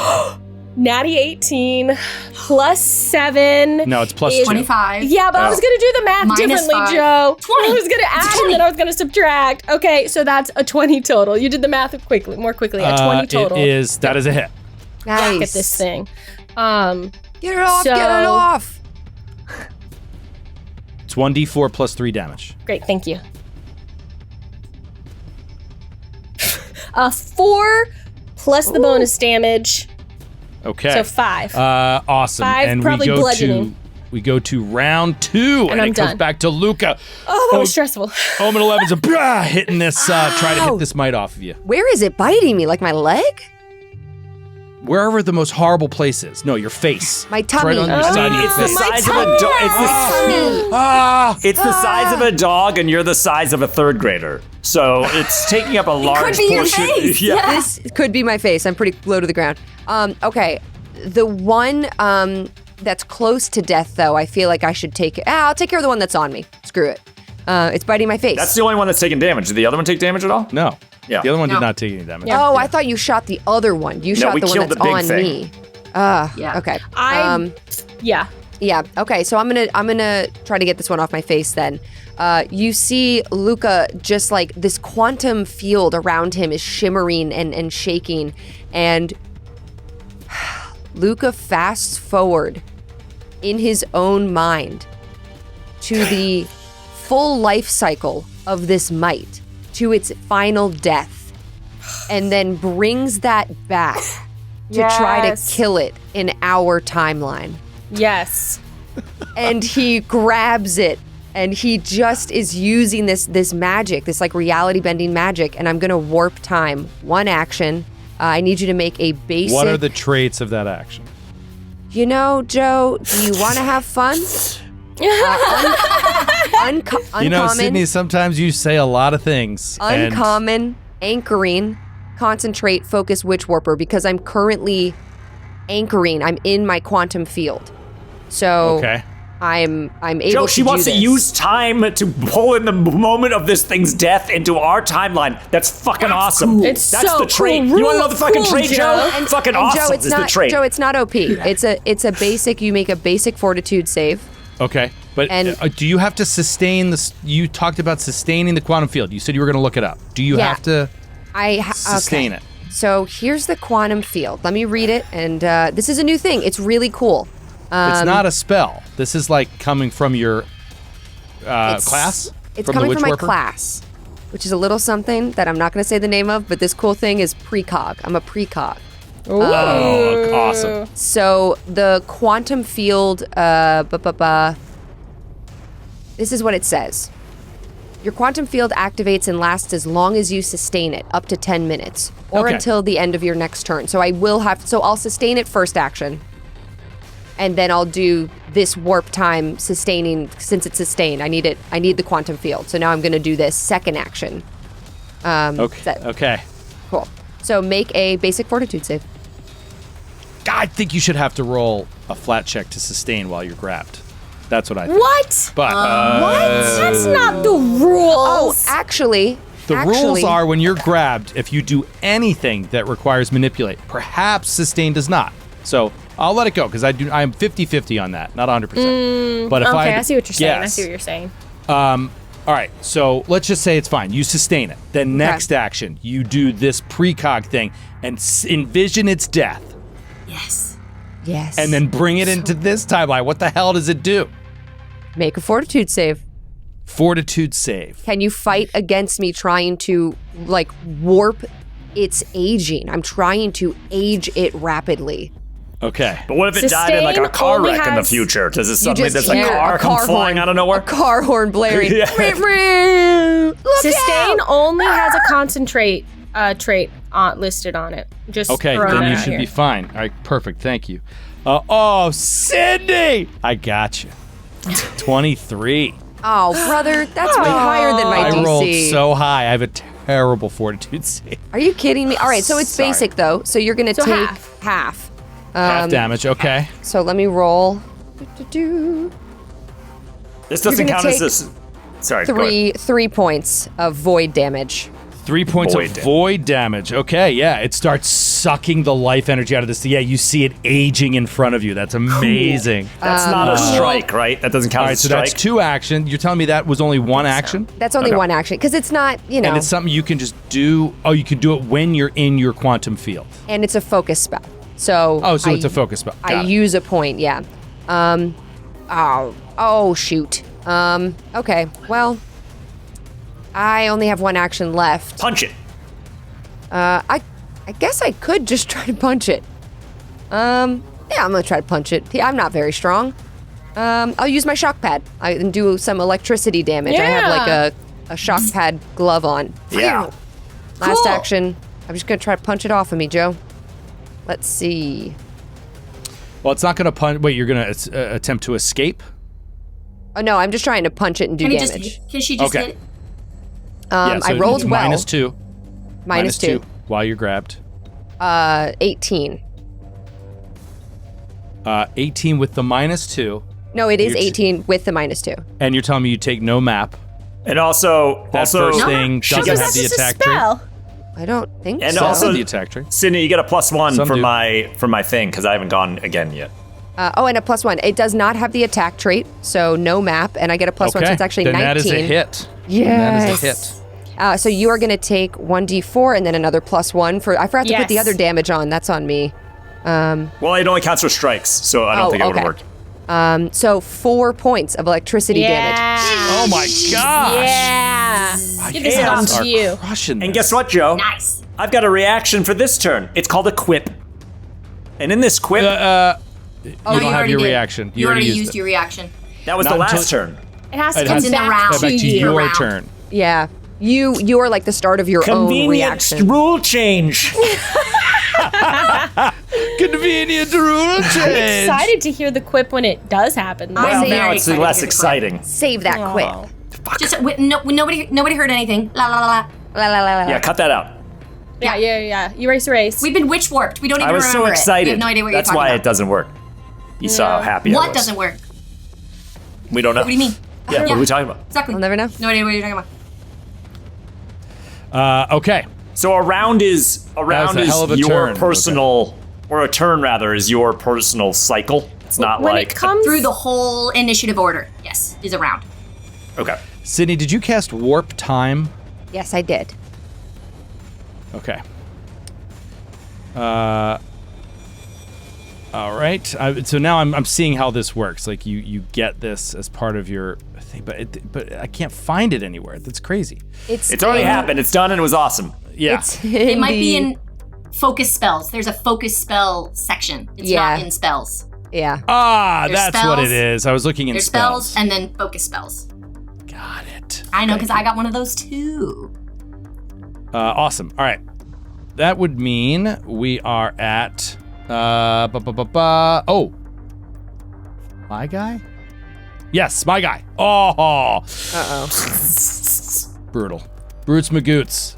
Natty 18 +7. No, it's +2. 25. Yeah, but I was going to do the math Minus differently, 5. Joe. 20. I was going to add and then I was going to subtract. Okay, so that's a 20 total. You did the math more quickly. A 20 total. That is a hit. Back Nice. at this thing. Get it off, get it off. It's 1d4 plus 3 damage. Great, thank you. 4 plus the bonus damage. Okay. So 5. Awesome. 5, and probably we go bludgeoning. we go to round 2, and I'm it comes done. back to Luca. Oh, that was stressful. Omen 11's hitting this, try to hit this mite off of you. Where is it biting me? Like my leg? Wherever the most horrible place is. No, your face. My It's tummy. right on your side of your It's the face. size of a dog. It's the size of a dog, and you're the size of a 3rd grader. So it's taking up a large be your portion. face. Yeah. This could be my face. I'm pretty low to the ground. Okay. The one that's close to death, though, I feel like I should take it. I'll take care of the one that's on me. Screw it. It's biting my face. That's the only one that's taking damage. Did the other one take damage at all? No. Yeah. The other one did No. not take any damage. Oh, I thought you shot the other one. You shot we the one killed that's the big on thing. me. Yeah. Okay. Yeah. Yeah. Okay. So I'm gonna try to get this one off my face. Then, you see Luca just like this quantum field around him is shimmering and shaking, and Luca fasts forward in his own mind to the full life cycle of this mite, to its final death, and then brings that back to try to Yes. kill it in our timeline. Yes. And he grabs it, and he just is using this magic, this like reality bending magic, and I'm gonna warp time. 1 action. I need you to make a basic. What are the traits of that action? You know, Joe, do you want to have fun? Uncommon. You know, Sydney, sometimes you say a lot of things. and- Uncommon, anchoring, concentrate, focus, witch warper, because I'm currently anchoring. I'm in my quantum field. So Okay. I'm able Joe, to she do wants to this. use time to pull in the moment of this thing's death into our timeline. That's fucking awesome. It's That's so the trait. cool. You want to know the fucking Cool, trait, Joe? Joe. Fucking And awesome Joe, it's is not the trait. Joe, it's not OP. It's a basic. You make a basic fortitude save. Okay. But And- do you have to sustain this? You talked about sustaining the quantum field. You said you were going to look it up. Do you Yeah. have to I sustain okay. it? So here's the quantum field. Let me read it. And this is a new thing. It's really cool. It's not a spell. This is like coming from your class? It's From the coming Witch from my Warper? class, which is a little something that I'm not going to say the name of, but this cool thing is precog. I'm a precog. Oh, awesome. So the quantum field, this is what it says. Your quantum field activates and lasts as long as you sustain it, up to 10 minutes, or Okay. until the end of your next turn. So I'll sustain it first action, and then I'll do this warp time sustaining. Since it's sustained, I need the quantum field. So now I'm going to do this second action. Okay. Okay. Cool. So make a basic fortitude save. I think you should have to roll a flat check to sustain while you're grabbed. That's what I think. What? But That's not the rules. Oh, actually, the rules are when you're grabbed, if you do anything that requires manipulate, perhaps sustain does not. So I'll let it go because I'm 50-50 on that, not 100%. But if Okay, I see what you're saying. I Yes. see what you're saying. All right, so let's just say it's fine. You sustain it. Then next action, you do this precog thing and envision its death. Yes. Yes. and then bring it into this timeline. What the hell does it do? Make a fortitude save. Fortitude save. Can you fight against me trying to, like, warp its aging? I'm trying to age it rapidly. Okay. But what if it died in like a car wreck in the future? Does it suddenly there's a car come flying out of nowhere? A car horn blaring. Yeah. Sustain only has a concentrate trait listed on it. Just Okay, throwing then that you out should here. be fine. All right, perfect. Thank you. Sydney! I got you. 23. Oh, brother, that's way higher than my I DC. rolled so high. I have a terrible fortitude save. Are you kidding me? All right, so it's Sorry. basic, though. So you're going to So take half. half. Half damage, okay. So let me roll. This doesn't You're count gonna as this. Sorry, go ahead. 3 points of void damage. 3 points Void of damage. void damage. Okay, yeah. It starts sucking the life energy out of this. Yeah, you see it aging in front of you. That's amazing. That's not a strike, right? That doesn't count All right, as so a strike. that's 2 action. You're telling me that was only 1 action? That's only Okay. 1 action because it's not, you know, And it's something you can just do. Oh, you can do it when you're in your quantum field. and it's a focus spell. So So it's a focus spell. I Got it. use a point, yeah. Oh shoot. Okay. Well, I only have 1 action left. Punch it. I guess I could just try to punch it. Yeah, I'm gonna try to punch it. Yeah, I'm not very strong. I'll use my shock pad. I can do some electricity damage. I have like a shock pad glove on. Yeah. Last Cool. action. I'm just gonna try to punch it off of me, Joe. Let's see. Well, it's not going to punch. Wait, you're going to attempt to escape? Oh no, I'm just trying to punch it and do Can, damage. can she just Okay. hit it? Yeah, so I rolled well. -2. Minus 2. while you're grabbed. 18. 18 with the -2. No, it is You're t- 18 with the -2. And you're telling me you take no map. And also, That first thing she doesn't gets- have the That's just a attack trait. spell. I don't think And so. Doesn't also- have the attack trait. Sydney, you get a +1 Some for do. my thing because I haven't gone again yet. And a +1. It does not have the attack trait, so no map, and I get a +1, so it's actually then 19. that is a hit. Yes. That is a hit. So you are going to take 1d4 and then another +1 for. I forgot to put the Yes. other damage on. That's on me. Well, it only counts for strikes, so I don't think it would have worked. So 4 points of electricity damage. Oh my gosh. Yeah. My Give this hands off are to you. crushing And this. guess what, Joe? Nice. I've got a reaction for this turn. It's called a quip. And in this quip, You No, don't you have already your did. reaction. You already used it. your reaction. that was not the last until- turn. It has to It come has to- back, round. Back to to you. your round. turn. Yeah. You're like the start of your own Convenient reaction. rule change. Convenient rule change. Excited to hear the quip when it does happen. though. Well, very now it's excited less to hear the exciting. Save that quip. Just nobody heard anything. La la la la. La, la, la, la. Yeah, cut that out. Yeah. Erase. We've been witch warped. We don't even I was so remember it. excited. We have no idea what That's you're why talking it about. doesn't work. You saw how happy I was. What doesn't work? We don't know. What do you mean? Yeah, what are we talking about? Exactly. I'll never know. No idea what you're talking about. Okay. So a round is a hell of a your turn. personal, or a turn rather, is your personal cycle. It's not When like it comes Through the whole initiative order. Yes, is a round. okay. Sydney, did you cast warp time? Yes, I did. Okay. All right. So now I'm seeing how this works. Like you get this as part of your thing, but I can't find it anywhere. That's crazy. It's already happened. It's done and it was awesome. Yeah. It might be in focus spells. There's a focus spell section. It's not in spells. Yeah. There's That's what it spells. is. I was looking in There's spells and then focus spells. Got it. I know because I got one of those too. Awesome. All right. That would mean we are at oh. My guy? Yes, my guy. Oh. Uh-oh. Brutal. Brutes Magoots.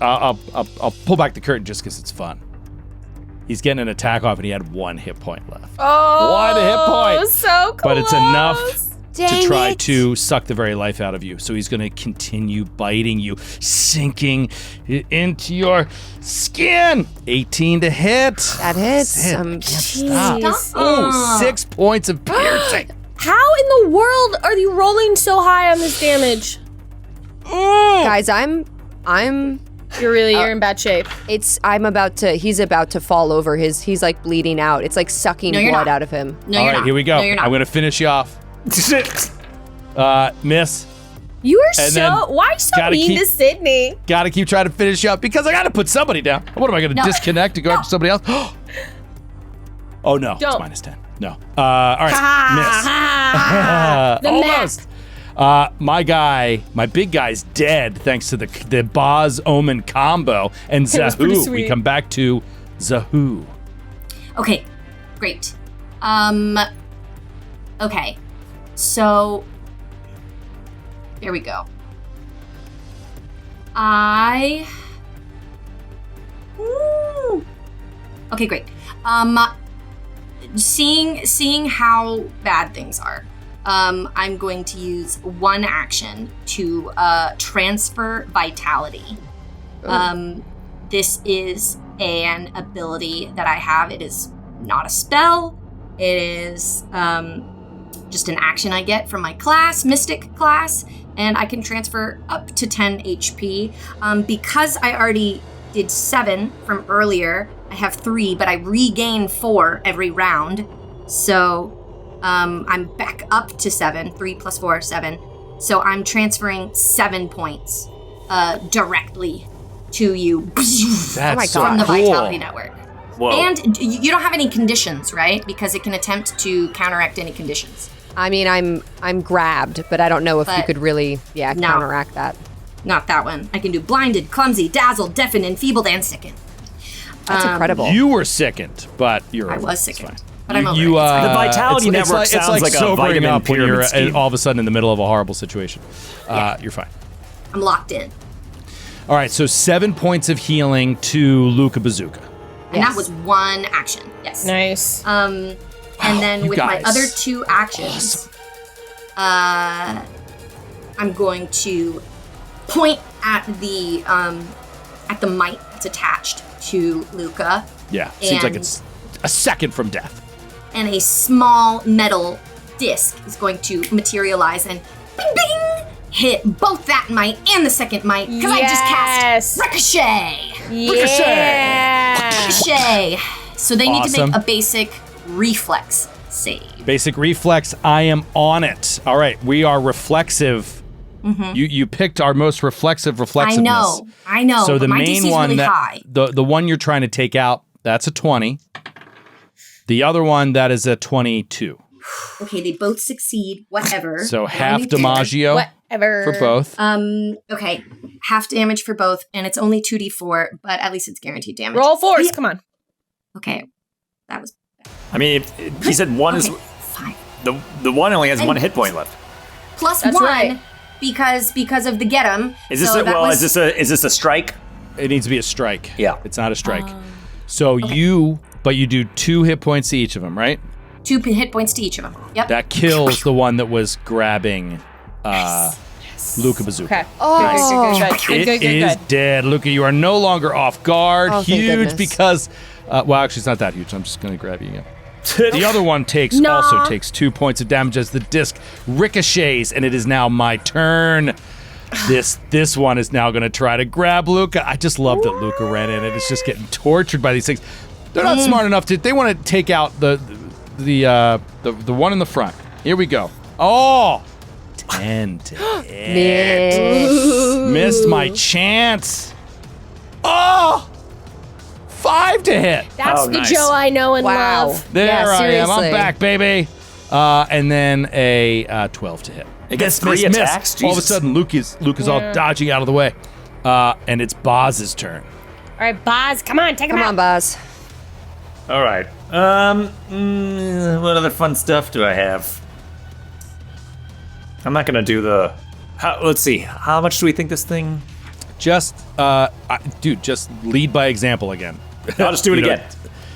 I'll pull back the curtain just because it's fun. He's getting an attack off and he had 1 hit point left. Oh, 1 hit point. So close. But it's enough Dang to try it. to suck the very life out of you. So he's going to continue biting you, sinking into your skin. 18 to hit. That hits. Can't stop. Jeez. Oh, 6 points of piercing. How in the world are you rolling so high on this damage? Guys, I'm You're in bad shape. He's about to fall over. He's like bleeding out. It's like sucking No, you're blood not. out of him. No, All you're right, not. here we go. No, you're not. I'm going to finish you off. Miss, You are And then why are you so gotta mean keep- to Sydney? got to keep trying to finish you up because I got to put somebody down. What am I going to disconnect to go after somebody else? Oh, no. It's Don't. -10. No. All right, The Almost. My big guy's dead thanks to the Boz Omen combo. And was pretty Zahoo. We sweet. come back to Zahoo. Okay, great. Okay, so here we go. Okay, great. Seeing how bad things are, I'm going to use one action to transfer vitality. This is an ability that I have. It is not a spell. It is just an action I get from my class, Mystic class, and I can transfer up to 10 HP. Because I already did 7 from earlier, I have 3, but I regain 4 every round. So I'm back up to 7. 3 plus 4, 7. So I'm transferring 7 points directly to you That's so from the cool. Vitality Network. Whoa. And you don't have any conditions, right? Because it can attempt to counteract any conditions. I mean, I'm grabbed, but I don't know if you But could really, no. counteract that. Not that one. I can do blinded, clumsy, dazzled, deafened, enfeebled, and sickened. That's incredible. You were sickened, but you're I over. was It's sickened, fine. but I'm over You, it. It's fine. The Vitality it's Network like, sounds it's like like a sobering vitamin up when pyramid you're scheme. all of a sudden in the middle of a horrible situation. You're fine. I'm locked in. All right, so 7 points of healing to Luca Bazooka. And that was one action. Yes. Nice. And then you with my guys. other 2 actions, I'm going to point at the mite that's attached to Luca, Yeah, seems like And- it's a second from death. and a small metal disc is going to materialize and bing bing hit both that mite and the second mite because I just cast Ricochet. Ricochet. So they need to Awesome. make a basic reflex save. Basic reflex, I am on it. All right, we are reflexive. You picked our most reflexiveness. I know. So but the my main DC is one really that high. the one you're trying to take out, that's a 20. The other one that is a 22. Okay, they both succeed. Whatever. So They're half only fair. Dimaggio Whatever. for both. Okay, half damage for both, and it's only 2d4, but at least it's guaranteed damage. Roll 4s. Yeah. Come on. Okay, that was I mean, he said one is fine. the one only has 1 hit point left. Plus That's 1 right. because of the get 'em. Is this so a, that well? was, Is this a strike? It needs to be a strike. Yeah. It's not a strike. So you do 2 hit points to each of them, right? 2 hit points to each of them. Yep. That kills the one that was grabbing Luca Bazooka. Okay. Oh. Good. It is dead. Luca, you are no longer off guard. Oh, thank Huge goodness. because, well, actually, it's not that huge. I'm just going to grab you again. The other one Nah. also takes 2 points of damage as the disc ricochets, and it is now my turn. This one is now going to try to grab Luca. I just love that Luca ran in and is just getting tortured by these things. They're not smart enough to. They want to take out the one in the front. Here we go. Oh, 10 to hit. Missed my chance. Oh, 5 to hit. That's Oh, the nice. Joe I know and Wow. love. There Yeah, I am. I'm seriously. back, baby. And then a 12 to hit. It gets 3 attacks. All of a Jesus. sudden, Luca's all dodging out of the way. And it's Boz's turn. All right, Boz, come on, take him Come out. on, Buzz. All right. What other fun stuff do I have? I'm not gonna do the. Let's see. How much do we think this thing? Just, dude, just lead by example again. I'll just do it You know, again.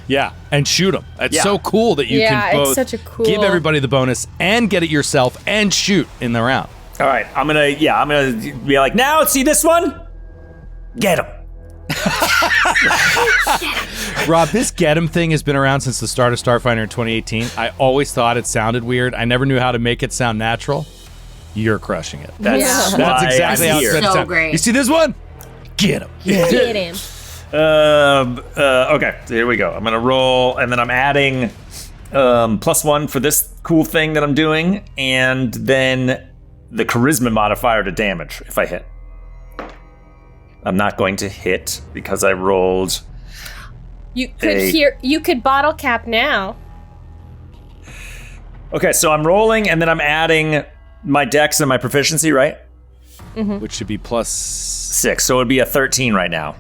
Yeah, and shoot them. It's Yeah. so cool that you Yeah, can it's both such a cool- give everybody the bonus and get it yourself and shoot in the round. All right. I'm gonna be like, now see this one? Get him. Rob, this get 'em thing has been around since the start of Starfinder in 2018. I always thought it sounded weird. I never knew how to make it sound natural. You're crushing it. That's Yeah. That's why exactly I'm how it's here. meant to So sound. great. You see this one? Get him. Get him. Okay, so here we go. I'm gonna roll, and then I'm adding +1 for this cool thing that I'm doing, and then the charisma modifier to damage if I hit. I'm not going to hit because I rolled. You could bottle cap now. Okay, so I'm rolling, and then I'm adding my dex and my proficiency, right? Mm-hmm. Which should be +6. 6, so it would be a 13 right now.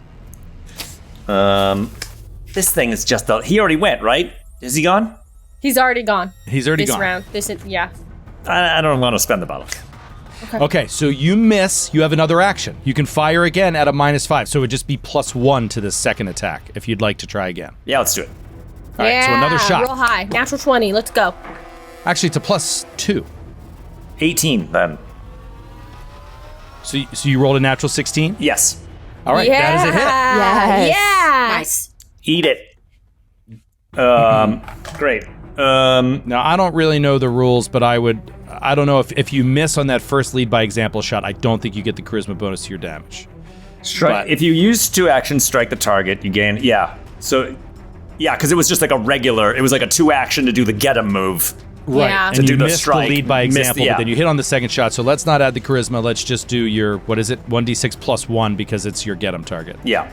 This thing is just he already went, right? Is he gone? He's already gone. He's already this gone. round. This is, yeah. I don't want to spend the bottle. Okay, so you miss. You have another action. You can fire again at a -5, so it would just be +1 to this second attack if you'd like to try again. Yeah, let's do it. All right, so another shot. Roll high. Natural 20. Let's go. Actually, it's a +2. 18 then. So you rolled a natural 16? Yes. All right, that is a hit. Yes. Yeah. Nice. Eat it. Great. Now, I don't really know the rules, but I don't know if you miss on that first lead by example shot, I don't think you get the charisma bonus to your damage. Strike. If you use 2 actions, strike the target, you gain. Yeah. So, yeah, because it was just like a regular. It was like a 2 action to do the get 'em move. Right. Yeah. And To you do the missed strike, the lead by missed- example, yeah. but then you hit on the second shot. So let's not add the charisma. Let's just do your, 1d6 +1 because it's your get 'em target. Yeah.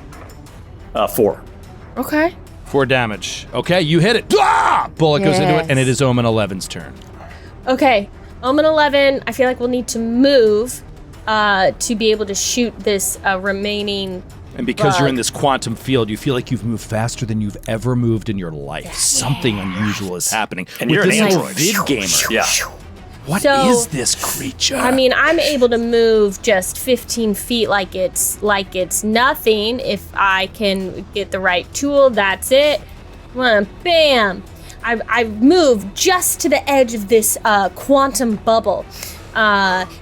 4. Okay. 4 damage. Okay, you hit it. Ah! Bullet goes into it, and it is Omen 11's turn. Okay. Omen 11, I feel like we'll need to move to be able to shoot this remaining. And because you're in Bug. this quantum field, you feel like you've moved faster than you've ever moved in your life. Something unusual is happening. And With you're an this android. vid gamer. Yeah. What is So- this creature? I mean, I'm able to move just 15 feet like it's nothing. If I can get the right tool, that's it. Bam! I've moved just to the edge of this quantum bubble,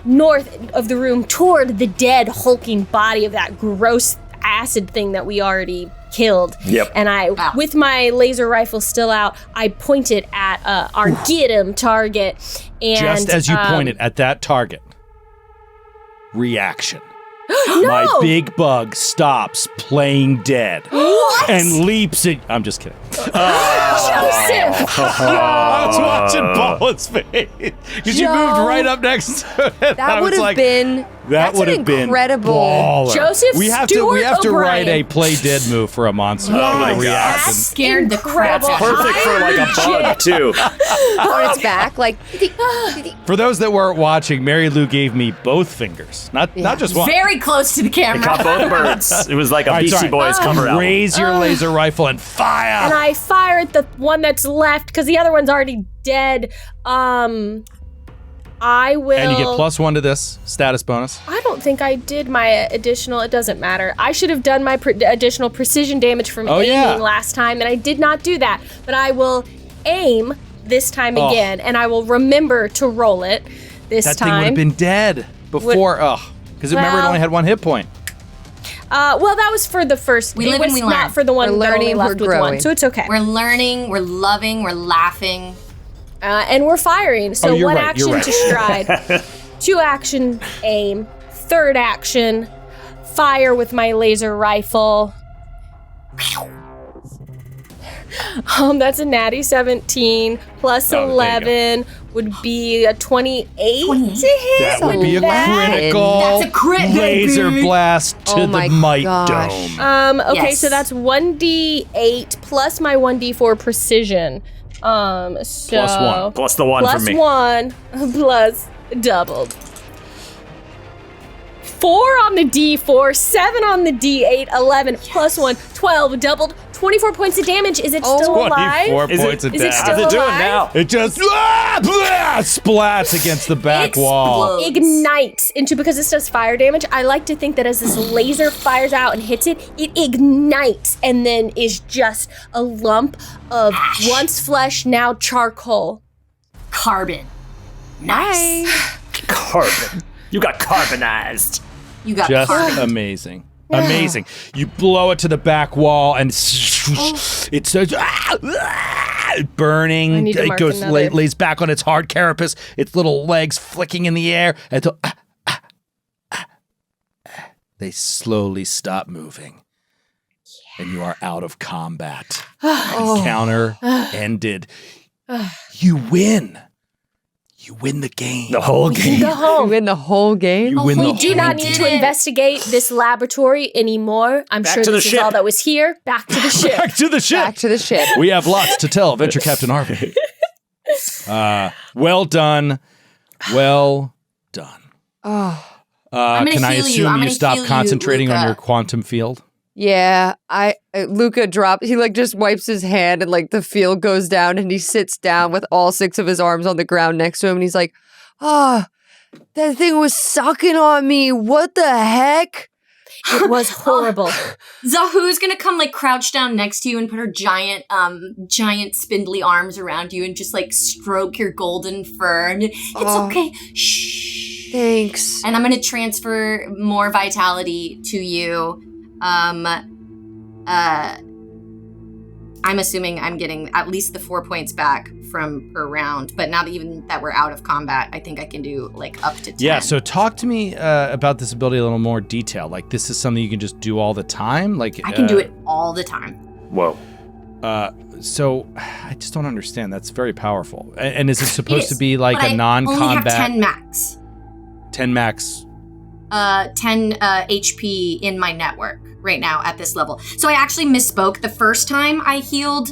north of the room toward the dead hulking body of that gross acid thing that we already killed. Yep. And I, with my laser rifle still out, I pointed at our get 'em target. And Just as you pointed at that target, reaction. no! My big bug stops playing dead and leaps at. I'm just kidding. Joseph! I was watching Paula's face because you moved right up next to it. I That was would have like, been. That would have been incredible. baller. Joseph we have Stewart to write O'Brien. a play dead move for a monster. my with a God. reaction. Scared the crap Incredible. out of me. Perfect for like a bug, too. On its back, like. For those that weren't watching, Mary Lou gave me both fingers, not just one. Very close to the camera. Caught both birds. It was like a All right, Beastie sorry. Boys cover album. Raise your laser rifle and fire. And I fire at the one that's left because the other one's already dead. I will. And you get +1 to this status bonus. I don't think I did my additional. It doesn't matter. I should have done my additional precision damage from aiming yeah. last time, and I did not do that. But I will aim this time again, and I will remember to roll it this That time. thing would have been dead before. Because remember, it Well- only had 1 hit point. Well, that was for the first. We it live was and we not learn. for the one We're that only learning, left we're with one, growing. so it's okay. We're learning, we're loving, we're laughing. And we're firing. So you're one right, action you're right. to stride, 2 action aim, 3rd action fire with my laser rifle. That's a natty 17 plus Oh, there you go. 11 would be a 28 to hit. That would be a that. critical That's a crit, laser baby. blast to Oh the my might gosh. dome. Okay, Yes. so that's 1d8 plus my 1d4 precision. So +1. Plus the 1 plus from me. 1 plus doubled. 4 on the D4, 7 on the D8, 11 plus 1, 12 doubled, 24 points of damage. Is it still 24 alive? Is it- points of is it damage. still How's it doing alive? now? It just splats against the back wall. Ignites into, because this does fire damage, I like to think that as this laser fires out and hits it, it ignites and then is just a lump of once flesh, now charcoal. Carbon. Nice. Carbon. You got carbonized. You got Just carbon. amazing. Amazing. You blow it to the back wall and it starts burning. I need to It mark goes another. lays back on its hard carapace, its little legs flicking in the air until they slowly stop moving. And you are out of combat. Encounter ended. You win. You win the game. The whole game. Go home. You win the whole game? You win the We do whole not need to investigate this laboratory anymore. I'm Back sure to the this is ship. all that was here. Back to the ship. Back to the ship. Back to the ship. We have lots to tell, Venture Captain Harvey. Well done. Well done. Oh. I'm gonna Can I heal you. assume I'm you gonna stop heal you, concentrating on Luca. your quantum field? Yeah, Luca drops, he like just wipes his hand and like the field goes down and he sits down with all 6 of his arms on the ground next to him and he's like, that thing was sucking on me. What the heck? It was horrible. Zahu's gonna come like crouch down next to you and put her giant spindly arms around you and just like stroke your golden fur. And it's okay. Shh. Thanks. And I'm gonna transfer more vitality to you. I'm assuming I'm getting at least the 4 points back from per round. But now that even that we're out of combat, I think I can do like up to 10. Yeah, so talk to me about this ability a little more detail. Like, this is something you can just do all the time? Like I can do it all the time. Whoa. So I just don't understand. That's very powerful. And is it supposed to be like But a I non-combat? only have 10 max. 10 max. 10 HP in my network right now at this level. So I actually misspoke. The first time I healed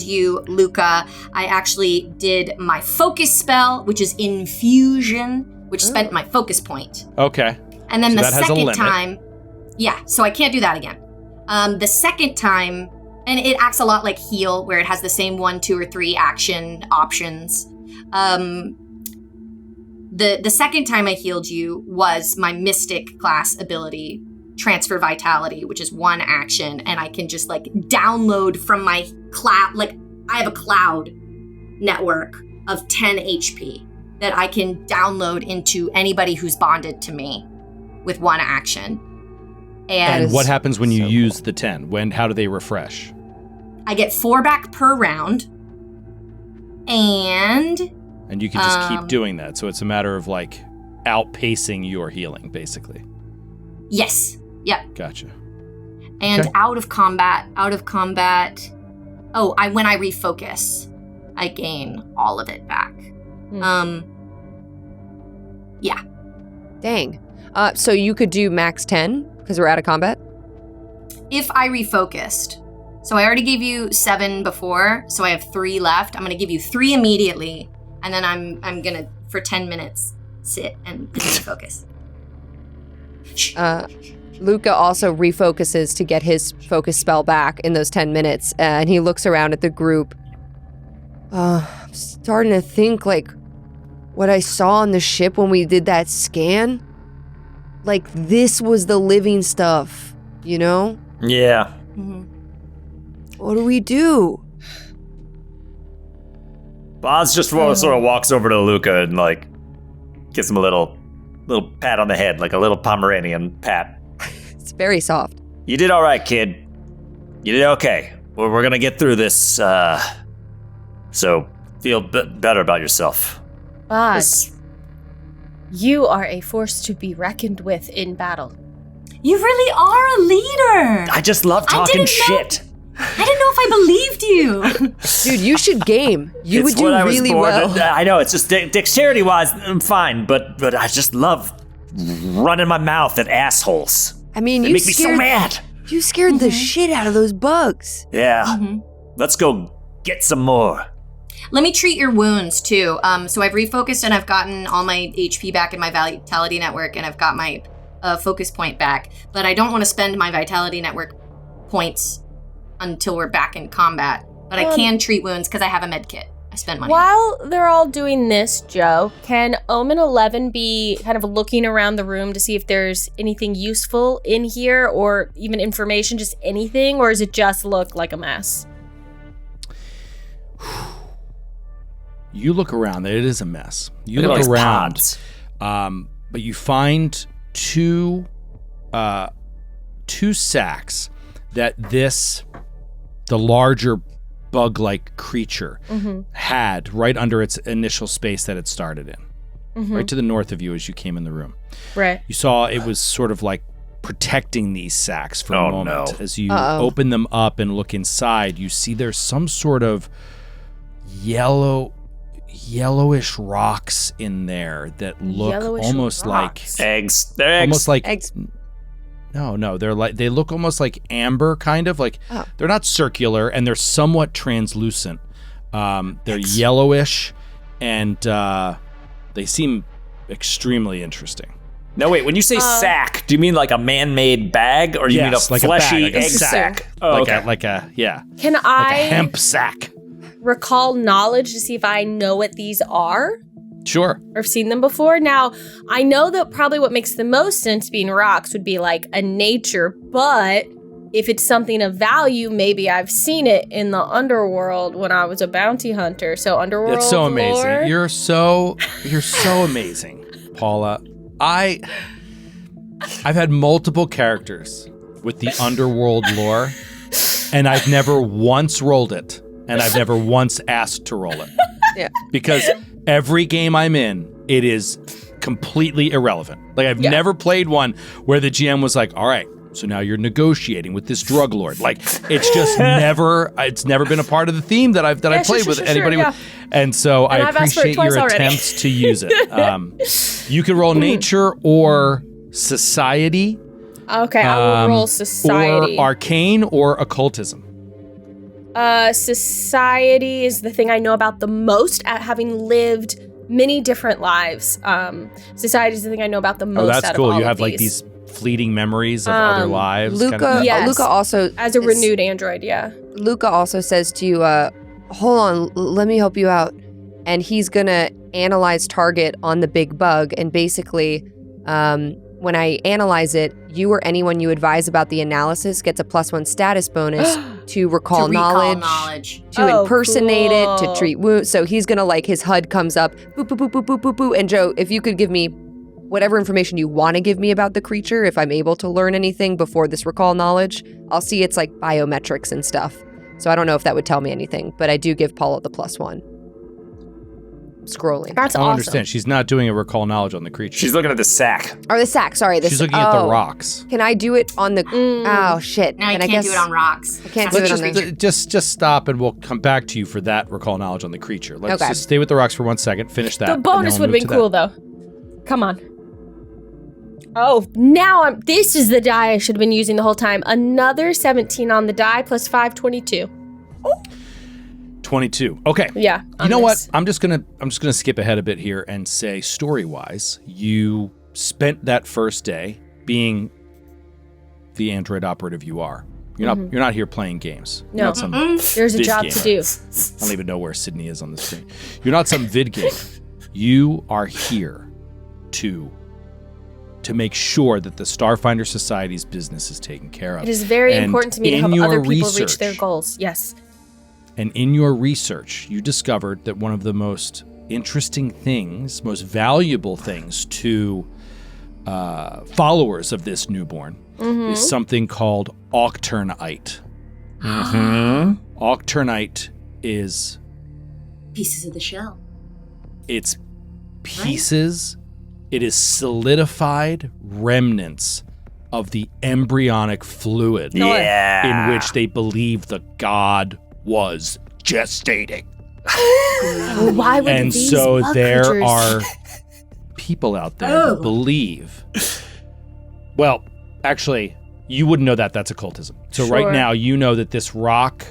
you, Luca, I actually did my focus spell, which is infusion, which spent my focus point. Okay. And then So the that has a second limit. time, yeah, so I can't do that again. The second time, and it acts a lot like heal, where it has the same 1, 2, or 3 action options. The second time I healed you was my Mystic class ability, Transfer Vitality, which is 1 action, and I can just like download from my cloud. Like I have a cloud network of 10 HP that I can download into anybody who's bonded to me with 1 action. And what happens when you so use the 10? How do they refresh? I get 4 back per round, and And you can just keep doing that. So it's a matter of like outpacing your healing, basically. yes, yep. Gotcha. And Okay. out of combat. Oh, when I refocus, I gain all of it back. Yeah. Dang. So you could do max 10 because we're out of combat? If I refocused. So I already gave you 7 before, so I have 3 left. I'm gonna give you 3 immediately, and then I'm gonna for 10 minutes sit and focus. Luca also refocuses to get his focus spell back in those 10 minutes, and he looks around at the group. I'm starting to think, like, what I saw on the ship when we did that scan? Like, this was the living stuff, you know? Yeah. Mm-hmm. What do we do? Boz just sort of walks over to Luca and like gives him a little pat on the head, like a little Pomeranian pat. It's very soft. You did all right, kid. You did okay. We're gonna get through this. So feel better about yourself. Boz, you are a force to be reckoned with in battle. You really are a leader. I just love talking shit. I didn't know if I believed you. Dude, you should game. You It's would do what I was really born well. to- I know, it's just dexterity-wise, I'm fine, but I just love running my mouth at assholes. I mean, They you make me so scared, mad. you scared the shit out of those bugs. Yeah. Let's go get some more. Let me treat your wounds too. So I've refocused and I've gotten all my HP back in my Vitality Network, and I've got my focus point back. But I don't want to spend my Vitality Network points until we're back in combat. But I can treat wounds because I have a med kit. I spent money. While they're all doing this, Joe, can Omen 11 be kind of looking around the room to see if there's anything useful in here or even information, just anything, or does it just look like a mess? You look around. It is a mess. You Look at look all these around, pods. but you find two sacks that the larger bug-like creature had right under its initial space that it started in. right to the north of you as you came in the room. Right. You saw it was sort of like protecting these sacks for a moment. No. As you open them up and look inside, you see there's some sort of yellowish rocks in there that look almost like eggs. They're eggs. Almost like Eggs. No, they look almost like amber, kind of like they're not circular and they're somewhat translucent. They're yellowish and they seem extremely interesting. No, wait, when you say sack, do you mean like a man-made bag or do you mean a like fleshy a bag, like a egg sack? Like a Can like I a hemp sack. recall knowledge to see if I know what these are? Sure. Or have seen them before? Now, I know that probably what makes the most sense being rocks would be like a nature, but if it's something of value, maybe I've seen it in the underworld when I was a bounty hunter. So underworld That's so amazing. lore. You're so amazing, Paula. I've had multiple characters with the underworld lore, and I've never once rolled it, and I've never once asked to roll it. Yeah. Because every game I'm in, it is completely irrelevant. Like I've never played one where the GM was like, all right, so now you're negotiating with this drug lord. Like it's just it's never been a part of the theme that I've played with anybody. yeah. And so I I've asked for it appreciate twice your already. attempts to use it. You can roll nature or society. Okay, I will roll society. Or arcane or occultism. Society is the thing I know about the most at having lived many different lives. Society is the thing I know about the most. Oh, that's out cool. Of all You of have like these fleeting memories of other lives. Luca, Yes. Luca also as a renewed android. Yeah. Luca also says to you, hold on, let me help you out. And he's gonna analyze target on the big bug. And basically, when I analyze it, you or anyone you advise about the analysis gets a +1 status bonus to recall knowledge, to impersonate it, to treat wounds. So he's gonna his HUD comes up, boop, boop, boop, boop, boop, boop, boop. And Joe, if you could give me whatever information you want to give me about the creature, if I'm able to learn anything before this recall knowledge, I'll see it's like biometrics and stuff. So I don't know if that would tell me anything, but I do give Paula the +1. Scrolling. That's I don't awesome. understand. She's not doing a recall knowledge on the creature. She's looking at the sack. Or the sack, sorry. She's looking at the rocks. Can I do it on the... Oh, shit. No, you And I can't guess do it on rocks. I can't do it on the... Just stop and we'll come back to you for that recall knowledge on the creature. Let's Okay. just stay with the rocks for 1 second, finish that. The bonus would have been cool, though. Come on. Oh, now this is the die I should have been using the whole time. Another 17 on the die plus 5, 22. 22. Okay. Yeah. You know what? I'm just gonna skip ahead a bit here and say, story-wise, you spent that first day being the android operative you are. You're not here playing games. You're No. not some There's a vid job gamer. to do. I don't even know where Sydney is on the screen. You're not some vid gamer. You are here to make sure that the Starfinder Society's business is taken care of. It is very And important to me to in help your other people reach research- their goals. Yes. And in your research, you discovered that one of the most interesting things, most valuable things to followers of this newborn is something called octernite. Octernite is... Pieces of the shell. It's pieces, it is solidified remnants of the embryonic fluid Yeah. in which they believe the god was gestating. Why would And these so bug there creatures- are people out there that believe. Well, actually, you wouldn't know that. That's occultism. So right Sure. now, you know that this rock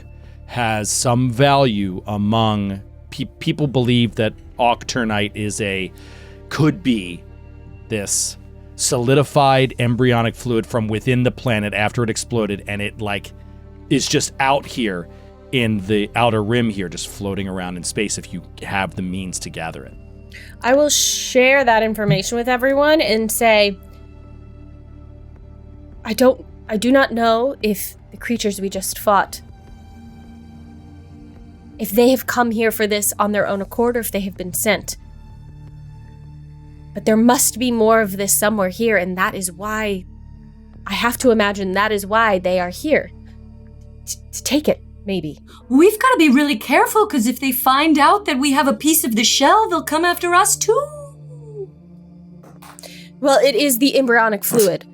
has some value among people. Believe that octernite could be this solidified embryonic fluid from within the planet after it exploded, and it is just out here in the outer rim here, just floating around in space if you have the means to gather it. I will share that information with everyone and say, I do not know if the creatures we just fought, if they have come here for this on their own accord or if they have been sent. But there must be more of this somewhere here, and that is why, I have to imagine that is why they are here. To take it, maybe. We've got to be really careful because if they find out that we have a piece of the shell, they'll come after us too. Well, it is the embryonic fluid,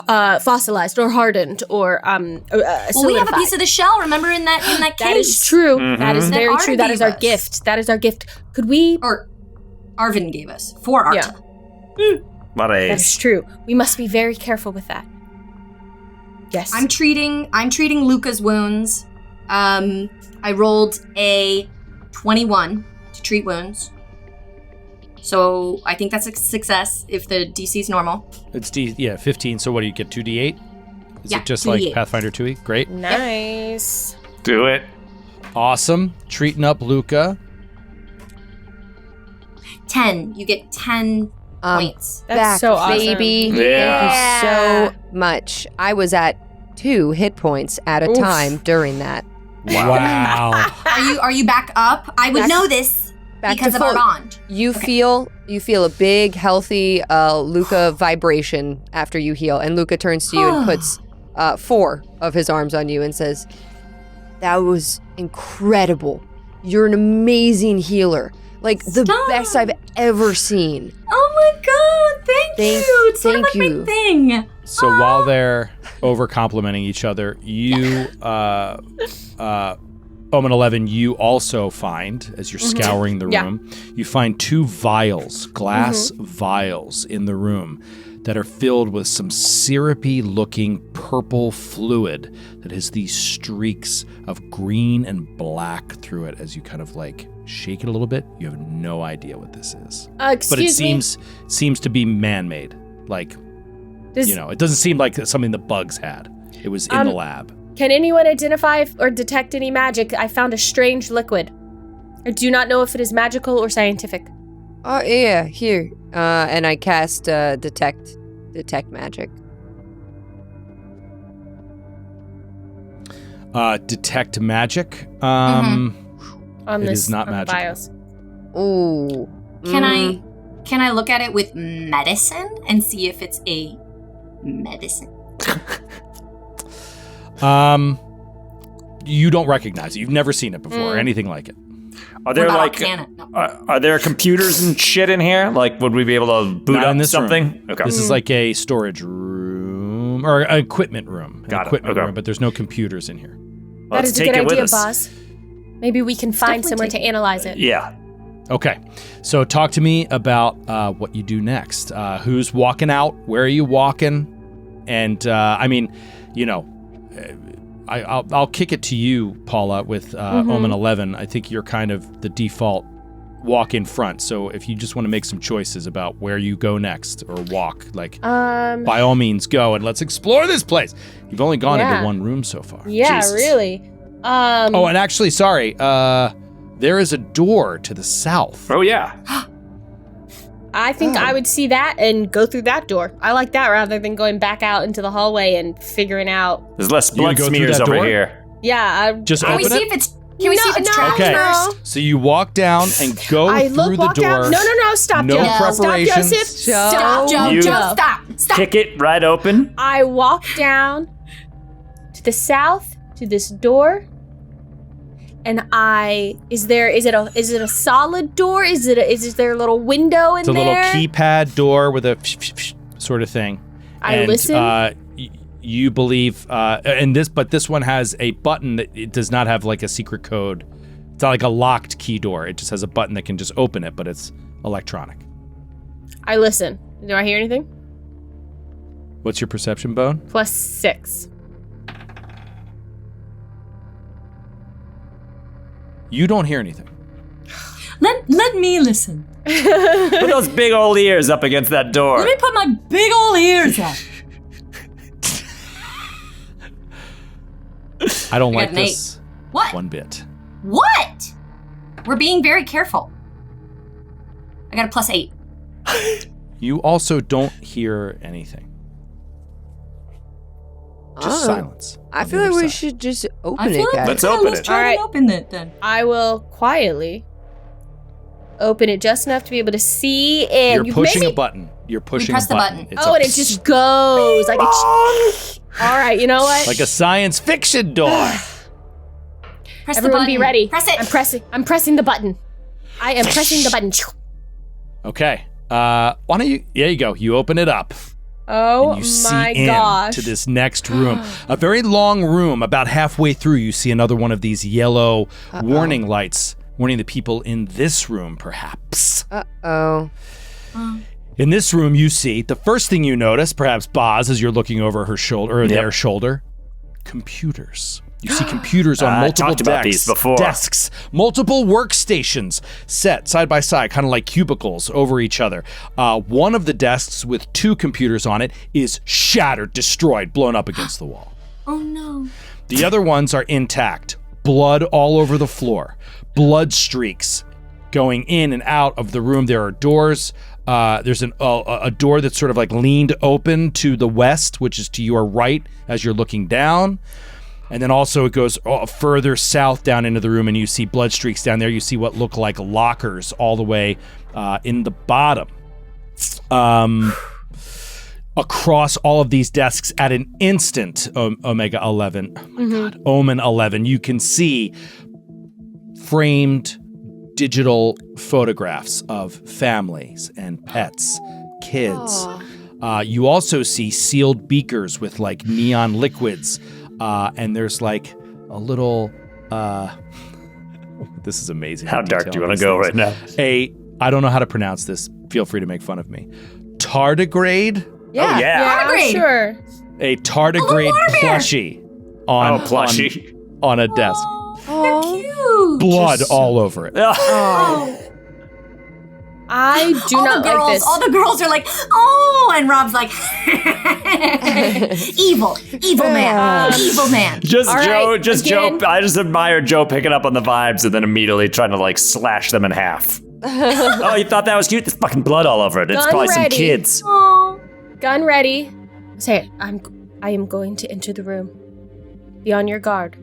fossilized or hardened or Well, we have a piece of the shell. Remember in that case? That is true. That is That very Arta true. That is our gave us. gift. That is our gift. Could we? Or Arvin gave us for Arta. What a That is true. We must be very careful with that. Yes. I'm treating Luca's wounds. I rolled a 21 to treat wounds. So I think that's a success if the DC is normal. It's 15. So what do you get? 2d8? Is Yeah, it just 2d8. like Pathfinder 2e? Great. Nice. do it. Awesome. Treating up Luca. 10. You get 10 points. That's Back, so awesome. baby. Yeah. Thank you so much. I was at 2 hit points at a time during that. Wow. Are you back up? I would know this Back because to of our full. bond. You feel a big, healthy Luca vibration after you heal, and Luca turns to you and puts 4 of his arms on you and says, "That was incredible. You're an amazing healer, like the Stop. best I've ever seen." Oh my god, thank you. It's sort of like thank my you. thing. So while they're over complimenting each other, you, Omen 11, you also find, as you're scouring the room, you find 2 vials, glass vials in the room that are filled with some syrupy-looking purple fluid that has these streaks of green and black through it. As you kind of like shake it a little bit, you have no idea what this is. But it seems to be man-made. Like, it doesn't seem like something the bugs had. It was in the lab. Can anyone identify or detect any magic? I found a strange liquid. I do not know if it is magical or scientific. Oh yeah, here. And I cast detect magic. Detect magic. On It this, is not on the magical. bios. Ooh. Can I look at it with medicine and see if it's a medicine? You don't recognize it. You've never seen it before or anything like it. Are there What about like Arcana? No. are there computers and shit in here? Like, would we be able to boot Not up in this something? room. Okay. This is like a storage room or an equipment room. An Got it. equipment Okay. room, but there's no computers in here. That Let's is a take good it with idea, us. boss. Maybe we can find Definitely somewhere take to analyze it. Yeah. Okay. So talk to me about what you do next. Who's walking out? Where are you walking? And I'll kick it to you, Paula, with Omen 11. I think you're kind of the default walk in front. So if you just want to make some choices about where you go next or walk, like by all means go and let's explore this place. You've only gone into one room so far. Yeah, Jesus. really. Oh, and actually, sorry. There is a door to the south. Oh yeah. I think I would see that and go through that door. I like that rather than going back out into the hallway and figuring out. There's less You gonna blood go through smears that over door? here. Yeah. Just Can open we see it. if it's trash Okay. first? So you walk down and go through the walk door. down. No, stop, No Joseph. Stop, preparations. Joseph. Stop, Joe. You- Joe, stop. Kick it right open. I walk down to the south to this door, and is it a solid door? Is there a little window in It's a there? little keypad door with a sort of thing. I listen. You believe, but this one has a button that it does not have like a secret code. It's not like a locked key door. It just has a button that can just open it, but it's electronic. I listen. Do I hear anything? What's your perception, Bone? +6. You don't hear anything. Let me listen. Put those big old ears up against that door. Let me put my big old ears out. I don't I like got an 8. this What? one bit. What? We're being very careful. I got a +8. You also don't hear anything. Just silence. I on feel the like other we side. should just I open feel it, like guys. Let's open let's it. try Alright. and open it then. I will quietly open it just enough to be able to see it. You're pushing a button. You're pushing press a the button. button. It's Oh, a and it just goes like it's. All right, you know what? like a science fiction door. Press the Everyone, button. be ready. Press it. I'm pressing the button. I am pressing the button. Okay. Why don't you? There you go. You open it up. Oh and you my see gosh. into this next room. A very long room. About halfway through, you see another one of these yellow warning lights, warning the people in this room, perhaps. Uh-oh. In this room, you see, the first thing you notice, perhaps Boz, as you're looking over her shoulder, or their shoulder, computers. You see computers on multiple desks, multiple workstations set side by side, kind of like cubicles over each other. One of the desks with 2 computers on it is shattered, destroyed, blown up against the wall. Oh no. The other ones are intact. Blood all over the floor. Blood streaks going in and out of the room. There are doors. There's a door that's sort of like leaned open to the west, which is to your right as you're looking down. And then also it goes further south down into the room, and you see blood streaks down there. You see what look like lockers all the way in the bottom. Across all of these desks at an instant, Omega 11, oh my God, Omen 11, you can see framed digital photographs of families and pets, kids. You also see sealed beakers with like neon liquids. And there's like a little, this is amazing. How dark do you want to go right now? I don't know how to pronounce this. Feel free to make fun of me. Tardigrade? Yeah. Oh, yeah. Yeah, sure. A tardigrade plushie on a desk. They're cute. Blood all over it. I do not like this. All the girls are like, oh, and Rob's like, evil man. Joe. I just admire Joe picking up on the vibes and then immediately trying to like slash them in half. Oh, you thought that was cute? There's fucking blood all over it. It's probably some kids. Gun ready. Say, I am going to enter the room. Be on your guard.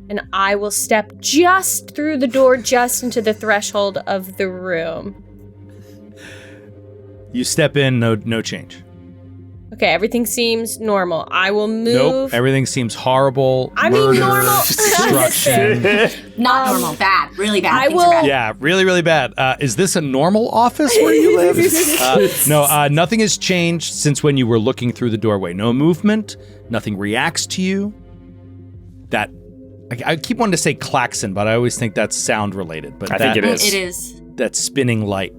And I will step just through the door, just into the threshold of the room. You step in, no change. Okay, everything seems normal. I will move. Nope, everything seems horrible. I mean normal. Destruction. Not normal, bad, really bad. I Things will. are bad. Yeah, really, really bad. Is this a normal office where you live? No, nothing has changed since when you were looking through the doorway. No movement. Nothing reacts to you. I keep wanting to say klaxon, but I always think that's sound related. But I think it is. It is. That spinning light.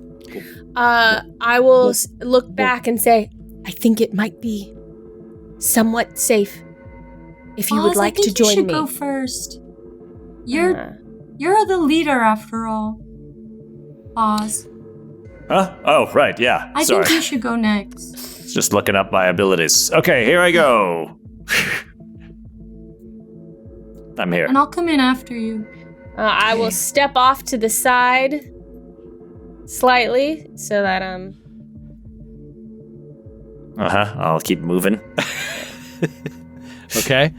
I will look back and say, I think it might be somewhat safe if you would like to join you should me. go first. You're the leader after all. Oz. Huh? Oh, right, yeah. I Sorry. think you should go next. Just looking up my abilities. Okay, here I go. I'm here. And I'll come in after you. I will step off to the side slightly so that I'll keep moving. Okay.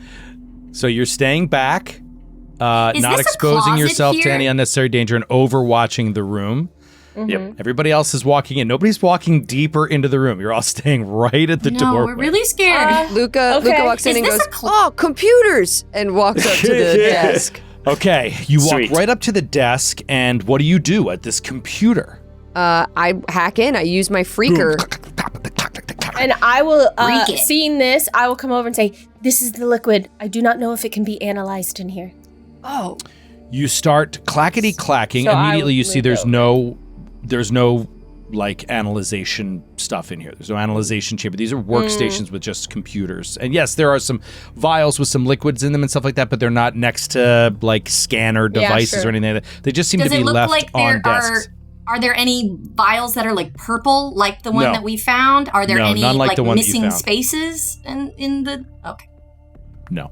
So you're staying back, not this a exposing closet yourself to here? any unnecessary danger, and overwatching the room. Yep. Everybody else is walking in. Nobody's walking deeper into the room. You're all staying right at the No, doorway. we're really scared. Luca walks in Is and this goes, a cl- computers, and walks up to the desk. Okay, you walk Sweet. right up to the desk, and what do you do at this computer? I hack in. I use my freaker. and I will Freak it. seeing this, I will come over and say, this is the liquid. I do not know if it can be analyzed in here. Oh. You start clackety clacking. So I Immediately you see would there's no like analyzation stuff in here. There's no analyzation chamber. These are workstations with just computers. And yes, there are some vials with some liquids in them and stuff like that, but they're not next to like scanner devices or anything like that. They just seem Does to be it look left like on there desks. are there any vials that are like purple, like the one No. that we found? Are there No, any none like the one that you missing found. spaces in the? Okay. No.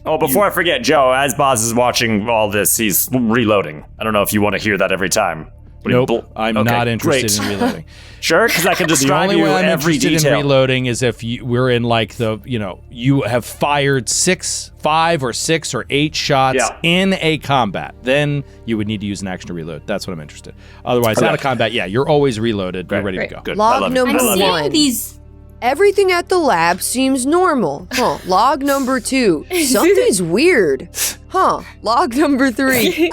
Oh, before I forget, Joe, as Boz is watching all this, he's reloading. I don't know if you want to hear that every time. But he Nope. I'm Okay, not interested great. in reloading. Sure, because I can The describe only you way I'm every interested detail. in reloading is if we're in like you have fired 5 or 6 or 8 shots Yeah. in a combat. Then you would need to use an action to reload. That's what I'm interested. Otherwise, out of combat, you're always reloaded. You're ready to go. Good. I Log love it. number I love it. Seeing one. these. Everything at the lab seems normal. Huh. Log number 2. Something's weird. Huh. Log number 3.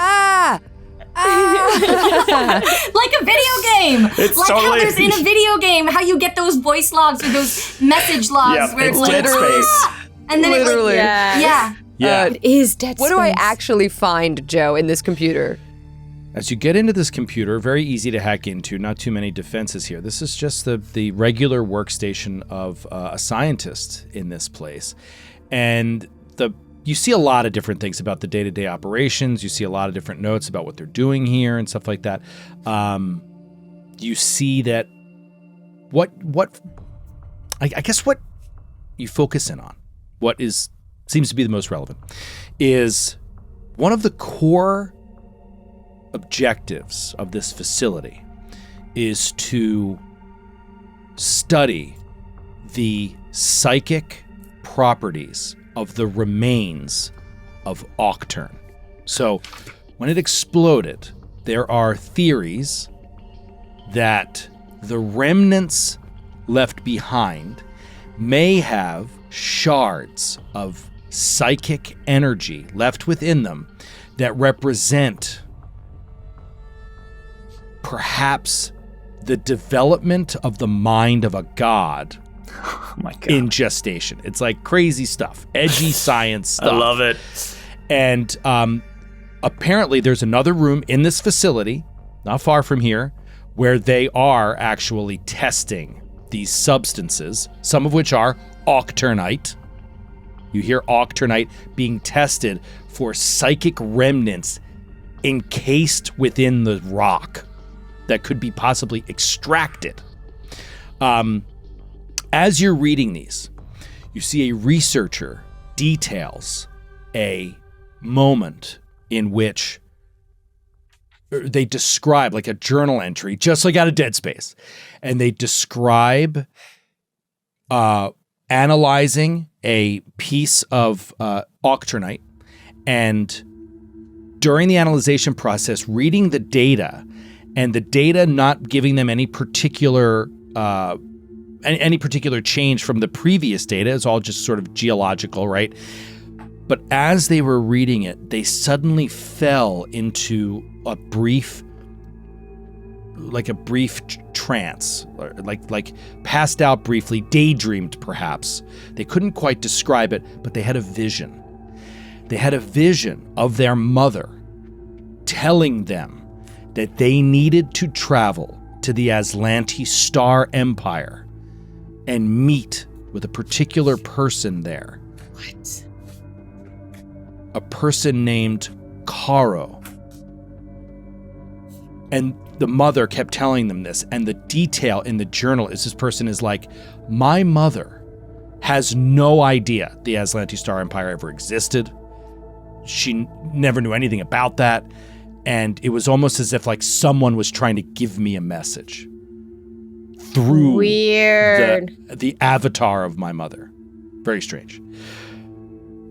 Like a video game. It's like totally- how there's in a video game, how you get those voice logs or those message logs Yep, where it's it's like, Dead Space. "Ah!" And then Literally. it like, Yes. yeah. It is Dead What do I Space. actually find, Joe, in this computer? As you get into this computer, very easy to hack into, not too many defenses here. This is just the regular workstation of a scientist in this place. And you see a lot of different things about the day-to-day operations. You see a lot of different notes about what they're doing here and stuff like that. You see that I guess what you focus in on, what seems to be the most relevant, is one of the core objectives of this facility is to study the psychic properties of the remains of Octurne. So when it exploded, there are theories that the remnants left behind may have shards of psychic energy left within them that represent perhaps the development of the mind of a god Oh my God. in gestation. It's like crazy stuff, edgy science stuff. I love it. And apparently there's another room in this facility, not far from here, where they are actually testing these substances, some of which are octurnite. You hear octurnite being tested for psychic remnants encased within the rock that could be possibly extracted. As you're reading these, you see a researcher details a moment in which they describe, like a journal entry, just like out of Dead Space, and they describe analyzing a piece of octurnite, and during the analyzation process, reading the data, and the data not giving them any particular change from the previous data. It's all just sort of geological, right? But as they were reading it, they suddenly fell into a brief trance, like passed out briefly, daydreamed perhaps. They couldn't quite describe it, but they had a vision. They had a vision of their mother telling them that they needed to travel to the Aslanti Star Empire and meet with a particular person there. What? A person named Caro. And the mother kept telling them this, and the detail in the journal is this person is like, my mother has no idea the Aslanti Star Empire ever existed. She never knew anything about that. And it was almost as if like someone was trying to give me a message through Weird. the avatar of my mother. Very strange.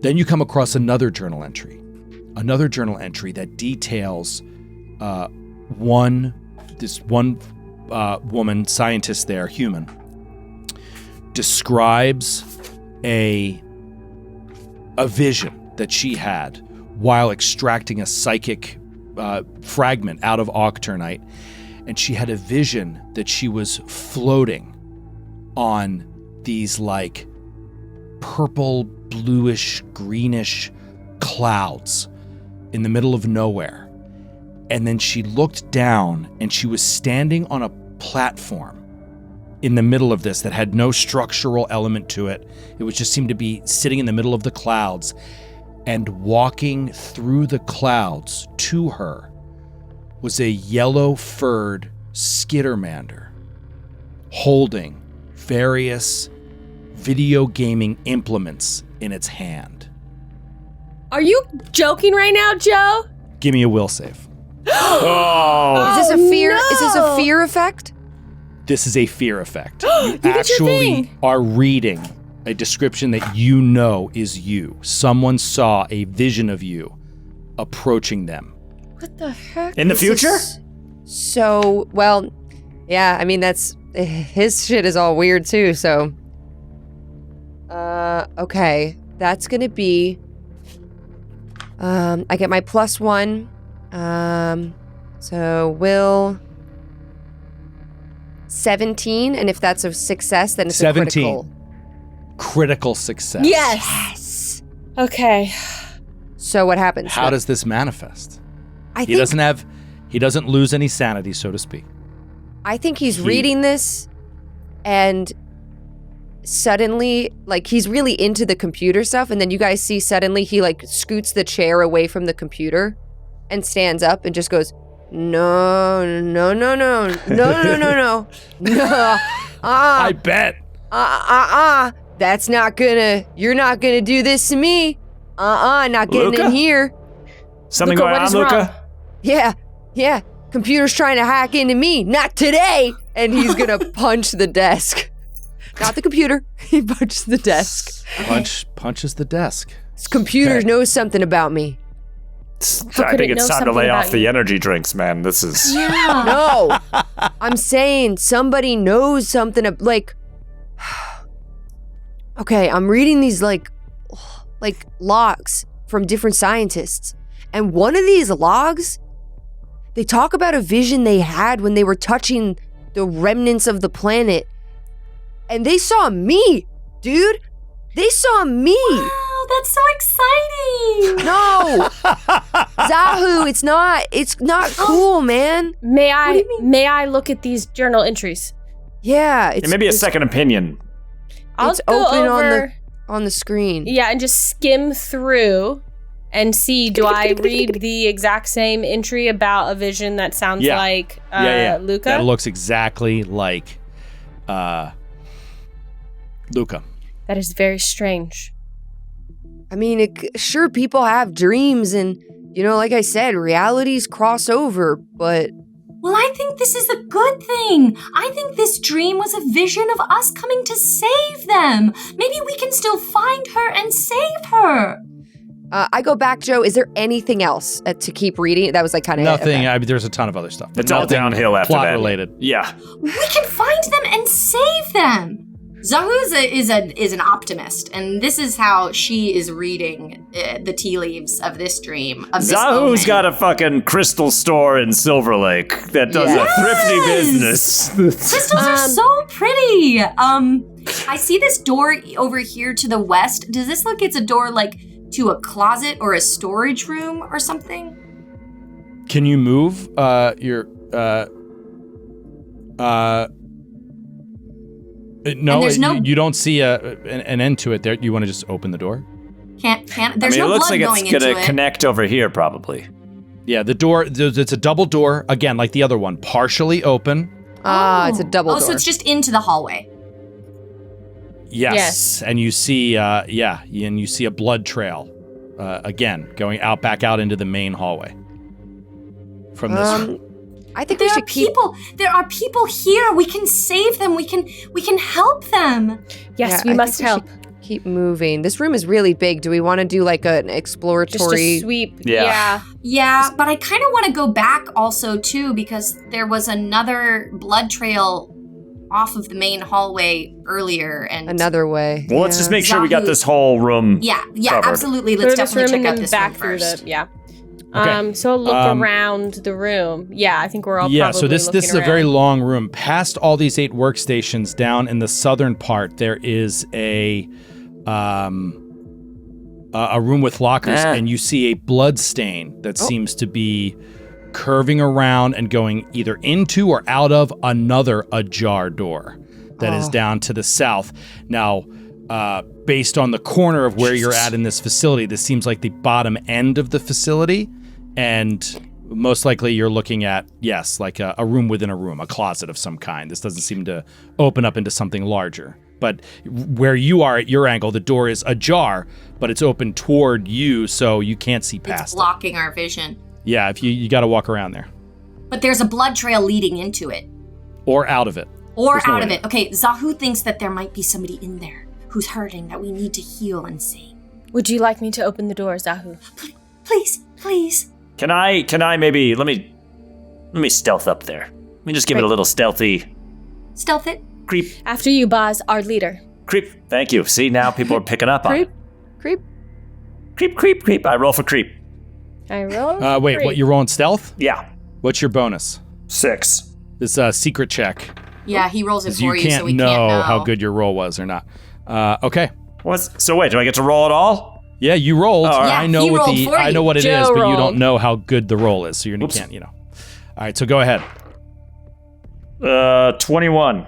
Then you come across another journal entry that details one woman, scientist there, human, describes a vision that she had while extracting a psychic fragment out of octurnite, and she had a vision that she was floating on these like purple, bluish, greenish clouds in the middle of nowhere. And then she looked down and she was standing on a platform in the middle of this that had no structural element to it. It was just seemed to be sitting in the middle of the clouds, and walking through the clouds to her was a yellow-furred skittermander holding various video gaming implements in its hand. Are you joking right now, Joe? Give me a will save. Oh, Is this a fear? no. Is this a fear effect? This is a fear effect. You get your actually thing. are reading a description that you know is you. Someone saw a vision of you approaching them. What the heck? in the future? So, well, yeah, I mean, that's his shit is all weird too, so. Okay, that's gonna be. I get my +1. So will 17, and if that's a success, then it's 17. a critical. Critical success. Yes. Okay. So what happens? How does this manifest? I He doesn't lose any sanity, so to speak. I think he's reading this, and suddenly, like, he's really into the computer stuff, and then you guys see suddenly he, like, scoots the chair away from the computer and stands up and just goes, no. I bet. That's not gonna, you're not gonna do this to me. Not getting Luca? in here. Something Luca, going what on, is Luca? Yeah. Computer's trying to hack into me. Not today. And he's gonna punch the desk. Not the computer. He punches the desk. Punches the desk. This computer knows something about me. I think it's time to lay off the energy drinks, man. This is... No. I'm saying somebody knows something like... Okay, I'm reading these like logs from different scientists. And one of these logs, they talk about a vision they had when they were touching the remnants of the planet. And they saw me, dude. They saw me. Wow, that's so exciting. No. Zahu, it's not cool, man. May I look at these journal entries? Yeah, It may be a second opinion. I'll It's go open over, on the screen. Yeah, and just skim through and see, do I read the exact same entry about a vision that sounds like Luca? That looks exactly like Luca. That is very strange. I mean, sure, people have dreams and, like I said, realities cross over, but... Well, I think this is a good thing. I think this dream was a vision of us coming to save them. Maybe we can still find her and save her. I go back, Joe. Is there anything else to keep reading? That was like kind of Nothing. Okay. I mean, there's a ton of other stuff. It's all downhill after plot that. related. Yeah. We can find them and save them. Zahu is an optimist, and this is how she is reading the tea leaves of this dream. Of this Zahu's moment. got a fucking crystal store in Silver Lake that does a thrifty business. Crystals are so pretty. I see this door over here to the west. Does this look? It's a door like to a closet or a storage room or something. Can you move your No, you don't see an end to it there. You want to just open the door? Can't. There's no it looks blood like going it's into gonna it. connect over here, probably. Yeah, the door, it's a double door, again, like the other one, partially open. It's a double door. So it's just into the hallway. Yes. And you see, and you see a blood trail, again, going back out into the main hallway from this room. I think there we are should keep... people. There are people here. We can save them. We can help them. Yes, Yeah, we I must think help. should keep moving. This room is really big. Do we want to do like an exploratory... Just a sweep. Yeah. Yeah, but I kind of want to go back also too because there was another blood trail off of the main hallway earlier, and Another way. Well, let's just make sure we got this whole room. Yeah, covered. absolutely. Let's Through this definitely room check and out then this back room through first. Okay. So look around the room. Yeah, I think we're all probably so this is a around. very long room. Past all these 8 workstations, down in the southern part, there is a room with lockers, and you see a blood stain that seems to be curving around and going either into or out of another ajar door that is down to the south. Now, based on the corner of where you're at in this facility, this seems like the bottom end of the facility, and most likely you're looking at, yes, like a room within a room, a closet of some kind. This doesn't seem to open up into something larger. But where you are at your angle, the door is ajar, but it's open toward you, so you can't see past It's blocking our vision. Yeah, if you got to walk around there. But there's a blood trail leading into it. Or out of it. Or There's no out of way. it. Okay, Zahu thinks that there might be somebody in there who's hurting that we need to heal and save. Would you like me to open the door, Zahu? Please. Can I maybe let me stealth up there? Let me just give it a little stealthy Stealth it. creep. After you, Boz, our leader. Creep. Thank you. See, now people are picking up on it. Creep. Creep. I roll for creep. I roll. Wait, what, you're rolling stealth? Yeah. What's your bonus? 6. This secret check. Yeah, he rolls it 'Cause for you you, can't so we know can't know how good your roll was or not. Okay. So wait, do I get to roll it all? Yeah, you rolled. all right. Yeah, I know he what rolled for I know you. what it Joe is, but you rolled. don't know how good the roll is, so you can't, All right, so go ahead. 21.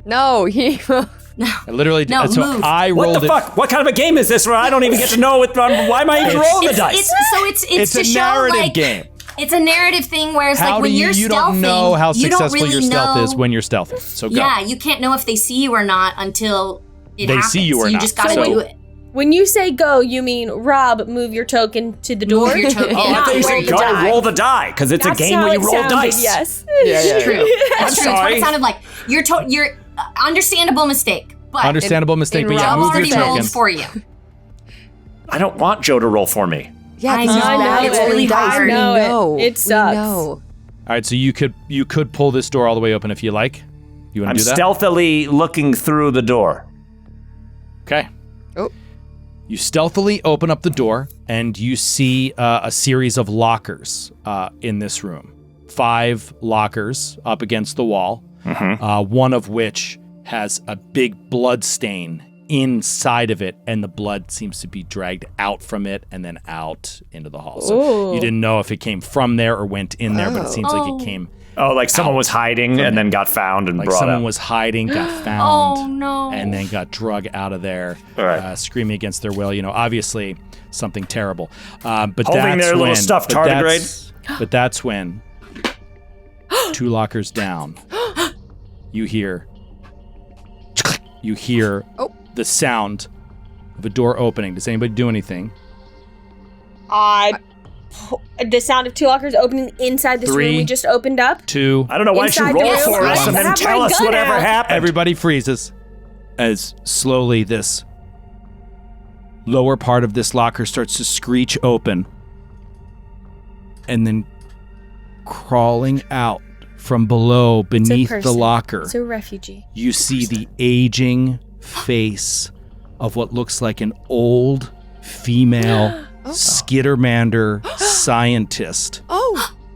No, he. I literally. No, so move. I What rolled the fuck? What kind of a game is this where I don't even get to know why am I even rolling the dice? It's It's to a show narrative like game. it's a narrative thing where it's How like do when you? you're You stealthing, don't know how you don't successful really your stealth know. is when you're stealthing. So go. Yeah, you can't know if they see you or not until it They happens. see you or you not. just gotta So- do it. When you say go, you mean Rob, move your token to the door. Move your token. I not thought you roll said the go die. roll the die because it's That's a game how where you it roll sounded, dice. Yes. It's true. I'm That's true. It's what sorry. it sounded like. You're understandable mistake, but Understandable mistake, but yeah, Rob move your already rolled token. for you. I don't want Joe to roll for me. Yeah, I this is know, bad it's rolling really dice. hard. We I know it. know. It sucks. We know. All right, so you could pull this door all the way open if you like. You want I'm to do that? stealthily looking through the door. Okay. Oh. You stealthily open up the door and you see a series of lockers in this room. 5 lockers up against the wall, one of which has a big blood stain inside of it, and the blood seems to be dragged out from it and then out into the hall. So you didn't know if it came from there or went in there, but it seems like it came Oh, like someone was hiding and then got found and like brought someone out. was hiding, got found, Oh no. and then got drug out of there, All right. screaming against their will. Obviously something terrible. But Holding that's their little when, stuffed but tardigrade. But that's when 2 lockers down, you hear the sound of a door opening. Does anybody do anything? The sound of 2 lockers opening inside this 3, room we just opened up. 2. I don't know why don't you Inside roll the room. for us I and then have tell my us gun whatever out. happened. Everybody freezes as slowly this lower part of this locker starts to screech open, and then crawling out from below beneath the person. locker, It's a refugee. you see the aging face of what looks like an old female skittermander scientist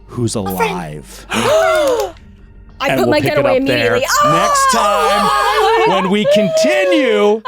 who's alive. I And put we'll my pick gun it away up there immediately. next time when we continue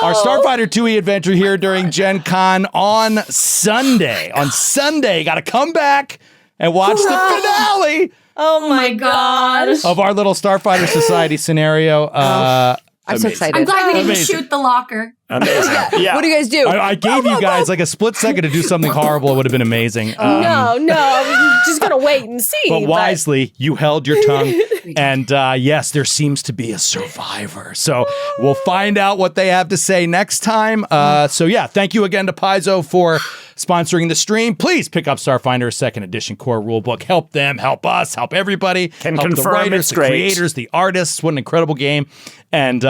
our Starfinder 2e adventure here during Gen Con on Sunday. On Sunday, got to come back and watch the finale Oh my gosh. of our little Starfinder Society scenario. I'm so amazing. excited. I'm glad we didn't Amazing. shoot the locker. Amazing. Yeah. What do you guys do? I gave you guys like a split second to do something horrible. It would have been amazing. No, I was just gonna wait and see. But wisely, you held your tongue. And yes, there seems to be a survivor. So we'll find out what they have to say next time. So yeah, thank you again to Paizo for sponsoring the stream. Please pick up Starfinder 2nd Edition Core Rulebook. Help them, help us, help everybody. Can help the confirm writers, it's the great. creators, the artists. What an incredible game. And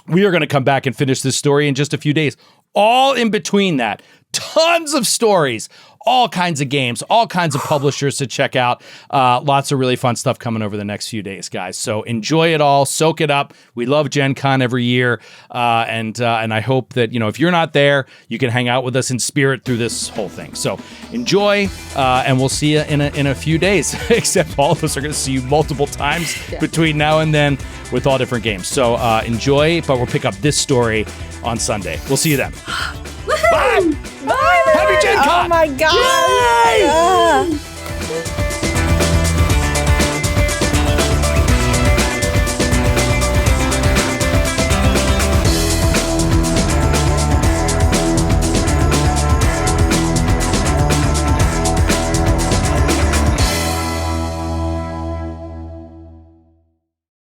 we are going to come back and finish this story in just a few days. All in between that, tons of stories, all kinds of games, all kinds of publishers to check out. Lots of really fun stuff coming over the next few days, guys. So enjoy it all, soak it up. We love Gen Con every year, and I hope that if you're not there, you can hang out with us in spirit through this whole thing. So enjoy, and we'll see you in a few days. Except all of us are going to see you multiple times between now and then with all different games. So enjoy, but we'll pick up this story on Sunday. We'll see you then. Bye. Bye. Happy Gen Con. Oh my god.